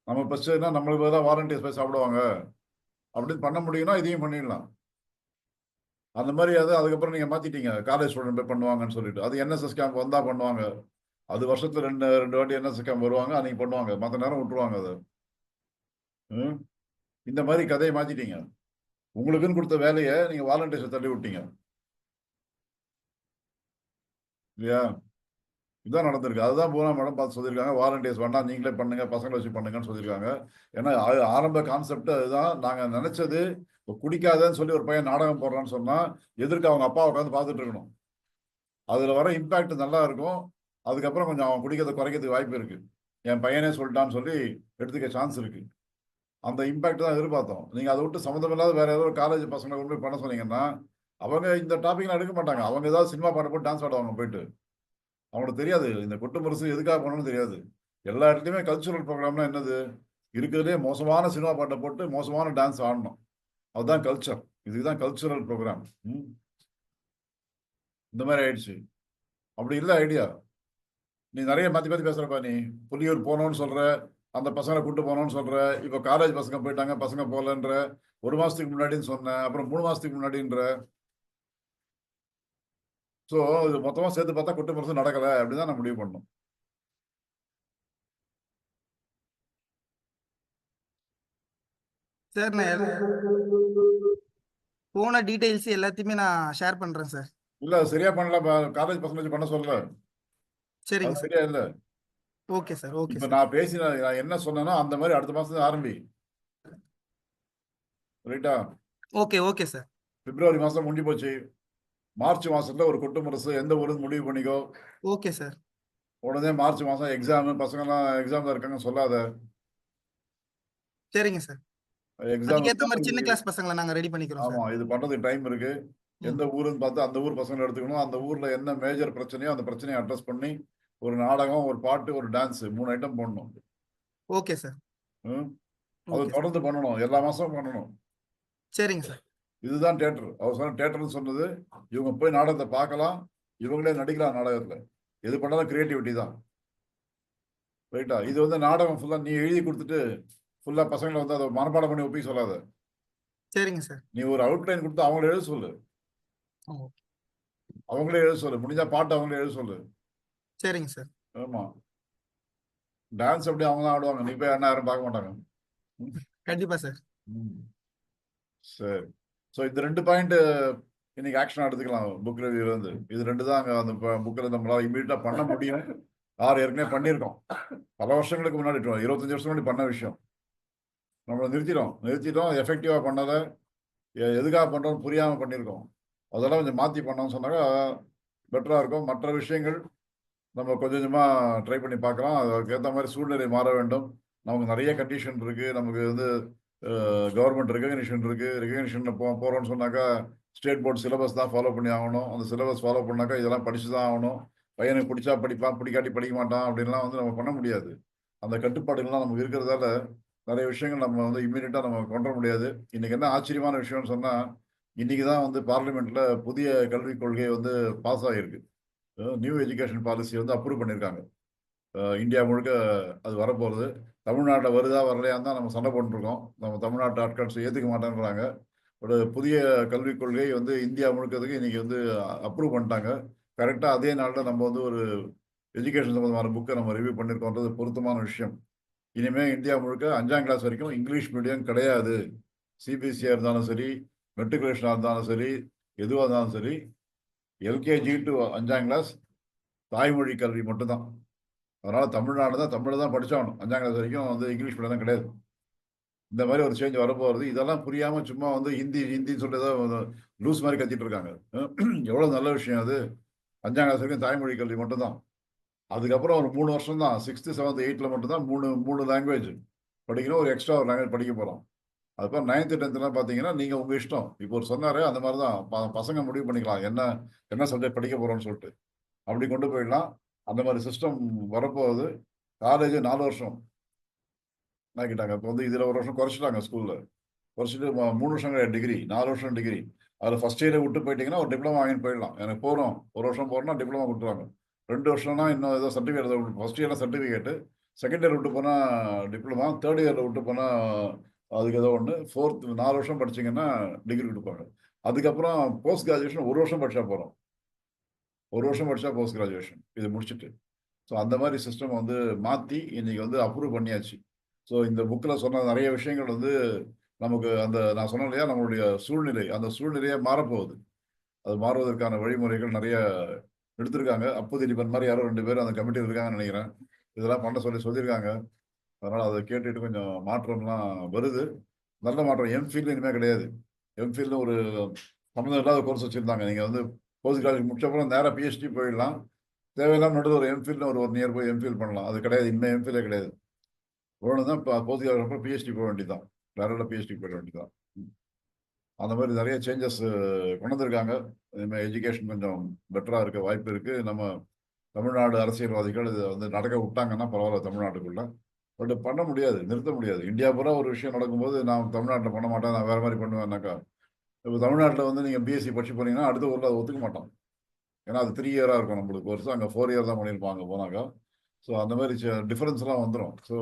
நம்ம பசிச்சதுன்னா நம்மளுக்கு தான் வாலண்டியர்ஸ் போய் சாப்பிடுவாங்க அப்படின்னு பண்ண முடியும்னா இதையும் பண்ணிடலாம். அந்த மாதிரி அதுக்கப்புறம் நீங்க மாத்திட்டீங்க. காலேஜ் ஸ்டூடெண்ட் போய் பண்ணுவாங்கன்னு சொல்லிட்டு. அது என்எஸ்எஸ் கேம்ப் வந்தா பண்ணுவாங்க, அது வருஷத்துல ரெண்டு ரெண்டு வாட்டி என்எஸ்எஸ் கேம்ப் வருவாங்க, அன்னைக்கு பண்ணுவாங்க, மற்ற நேரம் விட்டுருவாங்க அதை. இந்த மாதிரி கதையை மாத்திட்டீங்க. உங்களுக்குன்னு கொடுத்த வேலையை நீங்க வாலண்டியர்ஸை தள்ளி விட்டீங்க இல்லையா? இதுதான் நடந்திருக்கு. அதுதான் பூனா மேடம் பார்த்து சொல்லியிருக்காங்க, வாலண்டியர்ஸ் வேண்டாம், நீங்களே பண்ணுங்க, பசங்களை வச்சு பண்ணுங்கன்னு சொல்லியிருக்காங்க. ஏன்னா ஆரம்ப கான்செப்ட் அதுதான். நாங்க நினைச்சது குடிக்காதன்னு சொல்லி ஒரு பையன் நாடகம் போடுறான்னு சொன்னா எதிர்க்க அவங்க அப்பா உட்காந்து பார்த்துட்டு இருக்கணும். அதுல வர இம்பாக்ட் நல்லா இருக்கும். அதுக்கப்புறம் கொஞ்சம் அவன் குடிக்கிறத குறைக்கிறதுக்கு வாய்ப்பு இருக்கு. என் பையனே சொல்லிட்டான்னு சொல்லி எடுத்துக்க சான்ஸ் இருக்கு. அந்த இம்பாக்ட் தான் எதிர்பார்த்தோம். நீங்க அதை விட்டு சம்மந்தமில்லாத வேற ஏதோ ஒரு காலேஜ் பசங்களை கொண்டு போய் பண்ண சொன்னீங்கன்னா அவங்க இந்த டாபிக்லாம் எடுக்க மாட்டாங்க. அவங்க ஏதாவது சினிமா பாட போட்டு டான்ஸ் ஆடுவாங்க போயிட்டு. அவங்களுக்கு தெரியாது இந்த கொட்டு முரசு எதுக்காக பண்ணணும்னு தெரியாது. எல்லா இடத்துலையுமே கல்ச்சுரல் ப்ரோக்ராம்னா என்னது, இருக்கிறதுலே மோசமான சினிமா பாட்டை போட்டு மோசமான டான்ஸ் ஆடணும். அதுதான் கல்ச்சர். இதுதான் கல்ச்சுரல் ப்ரோக்ராம். இந்த மாதிரி ஆயிடுச்சு. அப்படி இல்லை ஐடியா. நீ நிறைய மாற்றி மாற்றி பேசுறப்பா. நீ புலியூர் போனோன்னு சொல்ற, அந்த பசங்களை கூட்டு போனோன்னு சொல்ற, இப்போ காலேஜ் பசங்க போயிட்டாங்க, பசங்க போகலன்ற. 1 மாசத்துக்கு முன்னாடின்னு சொன்னேன், அப்புறம் 3 மாசத்துக்கு முன்னாடின்ற. ஸோ இது மொத்தமாக சேர்த்து பார்த்தா குட்டு முரசு நடக்கலை அப்படிதான் நான் முடிவு பண்ணோம். சார் நான் போன டீடைல்ஸ் எல்லாத்தையுமே நான் ஷேர் பண்றேன் சார். இல்லை சரியா பண்ணல, காலேஜ் பசங்க வச்சு பண்ண சொல்லல. சரிங்க அது சார். சரியா இல்லை. Okay sir. ஓகே இப்போ சார். நான் என்ன சொன்னேனோ அந்த மாதிரி அடுத்த மாசம் ஆரம்பி. ரைட்டா? Okay okay sir. பிப்ரவரி மாசம் முடிஞ்சு போச்சு. மார்ச் மாசத்துல ஒரு கொட்டு முரசு எந்த ஊருன்னு முடிவு பண்ணிக்கோ. Okay sir. உடனே மார்ச் மாசம் எக்ஸாம், பசங்கெல்லாம் எக்ஸாம்ல இருக்காங்க சொல்லாத. சரிங்க சார். எக்ஸாம் அதுக்கேற்ற மாதிரி சின்ன கிளாஸ் பசங்களை நாங்க ரெடி பண்ணிக்கிறோம் ஆமா, சார். இது பண்றதுக்கு டைம் இருக்கு. எந்த ஊருன்னு பார்த்து அந்த ஊர் பசங்களை எடுத்துக்கணும். அந்த ஊர்ல என்ன மேஜர் பிரச்சனையோ அந்த பிரச்சனையை அட்ரஸ் பண்ணி ஒரு நாடகம், ஒரு பாட்டு, ஒரு டான்ஸ் 3 ஐட்டம் பண்ணணும். Okay sir. அது தொடர்ந்து பண்ணணும், எல்லா மாசமும் பண்ணணும். சரிங்க சார். இதுதான் தியேட்டர். அவர் சொன்ன தியேட்டர்னு சொன்னது இவங்க போய் நாடகத்தை பார்க்கலாம், இவங்களே நடிக்கலாம் நாடகத்துல. எது பண்ணாலும் கிரியேட்டிவிட்டி தான். ரைட்டா? இது வந்து நாடகம் ஃபுல்லா நீ எழுதி கொடுத்துட்டு ஃபுல்லா பசங்களை வந்து அதை மனப்பாடம் பண்ணி ஒப்பி சொல்லாத. சரிங்க சார். நீ ஒரு அவுட்லைன் கொடுத்து அவங்கள எழுத சொல்லு. அவங்களே எழுத சொல்லு. முடிஞ்சா பாட்டு அவங்களே எழுத சொல்லு. சரிங்க சார். ஆமா, டான்ஸ் அப்படி அவங்க தான் ஆடுவாங்க. நீ போய் யாரும் பார்க்க மாட்டாங்க. கண்டிப்பா சார். சரி. ஸோ இந்த 2 பாயிண்ட் இன்னைக்கு ஆக்ஷன் எடுத்துக்கலாம் புக் ரிவ்யூல இருந்து. இது 2 தான் அங்கே அந்த புக்கில் நம்மளால இமீடியட்டா பண்ண முடியும். ஏற்கனவே பண்ணியிருக்கோம். பல வருஷங்களுக்கு முன்னாடி 25 வருஷம் முன்னாடி பண்ண விஷயம். நம்மளை நிறுத்திட்டோம். எஃபெக்டிவா பண்ணதை எதுக்காக பண்றோம்னு புரியாம பண்ணியிருக்கோம். அதெல்லாம் கொஞ்சம் மாற்றி பண்ணோம்னு சொன்னாங்க பெட்டரா இருக்கும். மற்ற விஷயங்கள் நம்ம கொஞ்சம் கொஞ்சமா ட்ரை பண்ணி பார்க்கலாம். அதுக்கு ஏற்ற மாதிரி சூழ்நிலை மாற வேண்டும். நமக்கு நிறைய கண்டிஷன் இருக்கு. நமக்கு வந்து கவர்மெண்ட் ரெகக்னிஷன் இருக்கு. ரெகக்னிஷன்ல போறோம்னு சொன்னாக்கா ஸ்டேட் போர்டு சிலபஸ் தான் ஃபாலோ பண்ணி ஆகணும். அந்த சிலபஸ் ஃபாலோ பண்ணாக்கா இதெல்லாம் படிச்சு தான் ஆகணும். பையனுக்கு பிடிச்சா படிப்பான், பிடிக்காட்டி படிக்க மாட்டான் அப்படின்லாம் வந்து நம்ம பண்ண முடியாது. அந்த கட்டுப்பாடுகள்லாம் நமக்கு இருக்கிறதால நிறைய விஷயங்கள் நம்ம வந்து இம்மீடியட்டா நம்ம கொண்டு வர முடியாது. இன்னைக்கு என்ன ஆச்சரியமான விஷயம்னு சொன்னா, இன்னைக்கு தான் வந்து பார்லிமெண்ட்ல புதிய கல்விக் கொள்கை வந்து பாஸ் ஆகியிருக்கு. நியூ எஜுகேஷன் பாலிசி வந்து அப்ரூவ் பண்ணியிருக்காங்க. இந்தியா முழுக்க அது வரப்போகுது. தமிழ்நாட்டில் வருதா வரலையான்னு தான் நம்ம சண்டை போட்டுருக்கோம். நம்ம தமிழ்நாட்டு ஆட்கள் ஏற்றுக்க மாட்டேன்றாங்க. ஒரு புதிய கல்விக் கொள்கை வந்து இந்தியா முழுக்கிறதுக்கு இன்னைக்கு வந்து அப்ரூவ் பண்ணிட்டாங்க. கரெக்டாக அதே நாளில் நம்ம வந்து ஒரு எஜுகேஷன் சம்பந்தமான புக்கை நம்ம ரிவ்யூ பண்ணியிருக்கோன்றது பொருத்தமான விஷயம். இனிமேல் இந்தியா முழுக்க 5ஆம் கிளாஸ் வரைக்கும் இங்கிலீஷ் மீடியம் கிடையாது. சிபிஎஸ்சியாக இருந்தாலும் சரி, மெட்ரிகுலேஷனாக இருந்தாலும் சரி, எதுவாக இருந்தாலும் சரி, எல்கேஜி டு 5ஆம் கிளாஸ் தாய்மொழி கல்வி மட்டும்தான். அதனால தமிழ்நாடு தான் தமிழ் தான் படிச்சாகணும். 5ஆம் கிளாஸ் வரைக்கும் வந்து இங்கிலீஷ் மீடியம் தான் கிடையாது. இந்த மாதிரி ஒரு சேஞ்ச் வரப்போகிறது. இதெல்லாம் புரியாம சும்மா வந்து ஹிந்தின்னு சொல்லிட்டு ஏதோ லூஸ் மாதிரி கத்திட்டு இருக்காங்க. எவ்வளவு நல்ல விஷயம் அது. 5ஆம் கிளாஸ் வரைக்கும் தாய்மொழி கல்வி மட்டும்தான். அதுக்கப்புறம் ஒரு 3 வருஷம் தான் 6th, 7th, 8th மட்டும்தான் மூணு லாங்குவேஜ் படிக்கணும். ஒரு எக்ஸ்ட்ரா ஒரு லாங்குவேஜ் படிக்க போறோம். அதுக்கப்புறம் 9th, 10th பார்த்தீங்கன்னா நீங்க உங்க இஷ்டம். இப்போ ஒரு சொன்னாரு அந்த மாதிரி தான் பசங்க முடிவு பண்ணிக்கலாம் என்ன சப்ஜெக்ட் படிக்க போறோம்னு சொல்லிட்டு. அப்படி கொண்டு போயிடலாம். அந்த மாதிரி சிஸ்டம் வரப்போகுது. காலேஜ் 4 வருஷம் ஆக்கிட்டாங்க. இப்போ வந்து இதில் 1 வருஷம் குறைச்சிட்டாங்க. ஸ்கூலில் குறைச்சிட்டு 3 வருஷம் டிகிரி, 4 வருஷம் டிகிரி. அதில் ஃபர்ஸ்ட் இயரை விட்டு போயிட்டீங்கன்னா ஒரு டிப்ளமா வாங்கிட்டு போயிடலாம். எனக்கு போகிறோம் 1 வருஷம் போகிறோம்னா டிப்ளமா கொடுத்துருவாங்க. 2 வருஷம்னா இன்னும் ஏதோ சர்டிஃபிகேட். ஃபர்ஸ்ட் இயரில் சர்டிஃபிகேட்டு, செகண்ட் இயர் விட்டு போனால் டிப்ளமா, தேர்ட் இயரில் விட்டு போனால் அதுக்கு ஏதோ ஒன்று, 4 வருஷம் படிச்சிங்கன்னா டிகிரி கொடுப்பாங்க. அதுக்கப்புறம் போஸ்ட் கிராஜுவேஷன் 1 வருஷம் படித்தா போகிறோம். 1 வருஷம் படித்தா போஸ்ட் கிராஜுவேஷன் இது முடிச்சுட்டு. ஸோ அந்த மாதிரி சிஸ்டம் வந்து மாற்றி இன்னைக்கு வந்து அப்ரூவ் பண்ணியாச்சு. ஸோ இந்த புக்கில் சொன்ன நிறைய விஷயங்கள் வந்து நமக்கு அந்த நான் சொன்னேன் இல்லையா, நம்மளுடைய சூழ்நிலை, அந்த சூழ்நிலையே மாறப்போகுது. அது மாறுவதற்கான வழிமுறைகள் நிறைய எடுத்திருக்காங்க. அப்புதிலிபன் மாதிரி யாரோ 2 பேர் அந்த கமிட்டியில் இருக்காங்கன்னு நினைக்கிறேன். இதெல்லாம் பண்ண சொல்லியிருக்காங்க. அதனால அதை கேட்டுட்டு கொஞ்சம் மாற்றம்லாம் வருது. நல்ல மாற்றம். எம்ஃபில் இனிமேல் கிடையாது. எம்ஃபில்னு ஒரு சம்மந்தம் இல்லாத கோர்ஸ் வச்சுருந்தாங்க. நீங்கள் வந்து போஸ்ட் கிராஜுவேட் முடிச்சப்பறம் நேராக பிஹெச்டி போயிடலாம். தேவையில்லாம நடுவில் ஒரு எம்ஃபில்னு ஒரு நியர் போய் எம்ஃபில் பண்ணலாம். அது கிடையாது. இனிமேல் எம்ஃபிலே கிடையாது. ஒன்று தான் போஸ்ட் கிராஜுவேட் அப்புறம் பிஹெச்டி போக வேண்டியதான். டேரக்டாக பிஹெச்டி போயிட வேண்டியதான். அந்த மாதிரி நிறைய சேஞ்சஸ் கொண்டு வந்திருக்காங்க. இனிமேல் எஜுகேஷன் கொஞ்சம் பெட்டராக இருக்க வாய்ப்பு இருக்குது. நம்ம தமிழ்நாடு அரசியல்வாதிகள் இதை வந்து நடக்க விட்டாங்கன்னா பரவாயில்ல தமிழ்நாட்டுக்குள்ள. பட் பண்ண முடியாது, நிறுத்த முடியாது. இந்தியா பூரா ஒரு விஷயம் நடக்கும்போது நான் தமிழ்நாட்டில் பண்ண மாட்டேன், நான் வேறு மாதிரி பண்ணுவேன்னாக்கா, இப்போ தமிழ்நாட்டில் வந்து நீங்கள் பிஎஸ்சி படிச்சு போனீங்கன்னா அடுத்த ஊரில் அதை ஒத்துக்க மாட்டோம். ஏன்னா அது 3 இயராக இருக்கும் நம்மளுக்கு கோர்ஸ். அங்கே 4 இயர் தான் பண்ணியிருப்பாங்க போனாக்கா. ஸோ அந்த மாதிரி டிஃபரன்ஸ்லாம் வந்துடும். ஸோ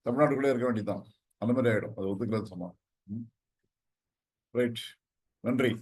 தமிழ்நாட்டுக்குள்ளே இருக்க வேண்டியதுதான். அந்த மாதிரி ஆகிடும் அது ஒத்துக்கலன்னு சொன்னோம். ரைட், நன்றி.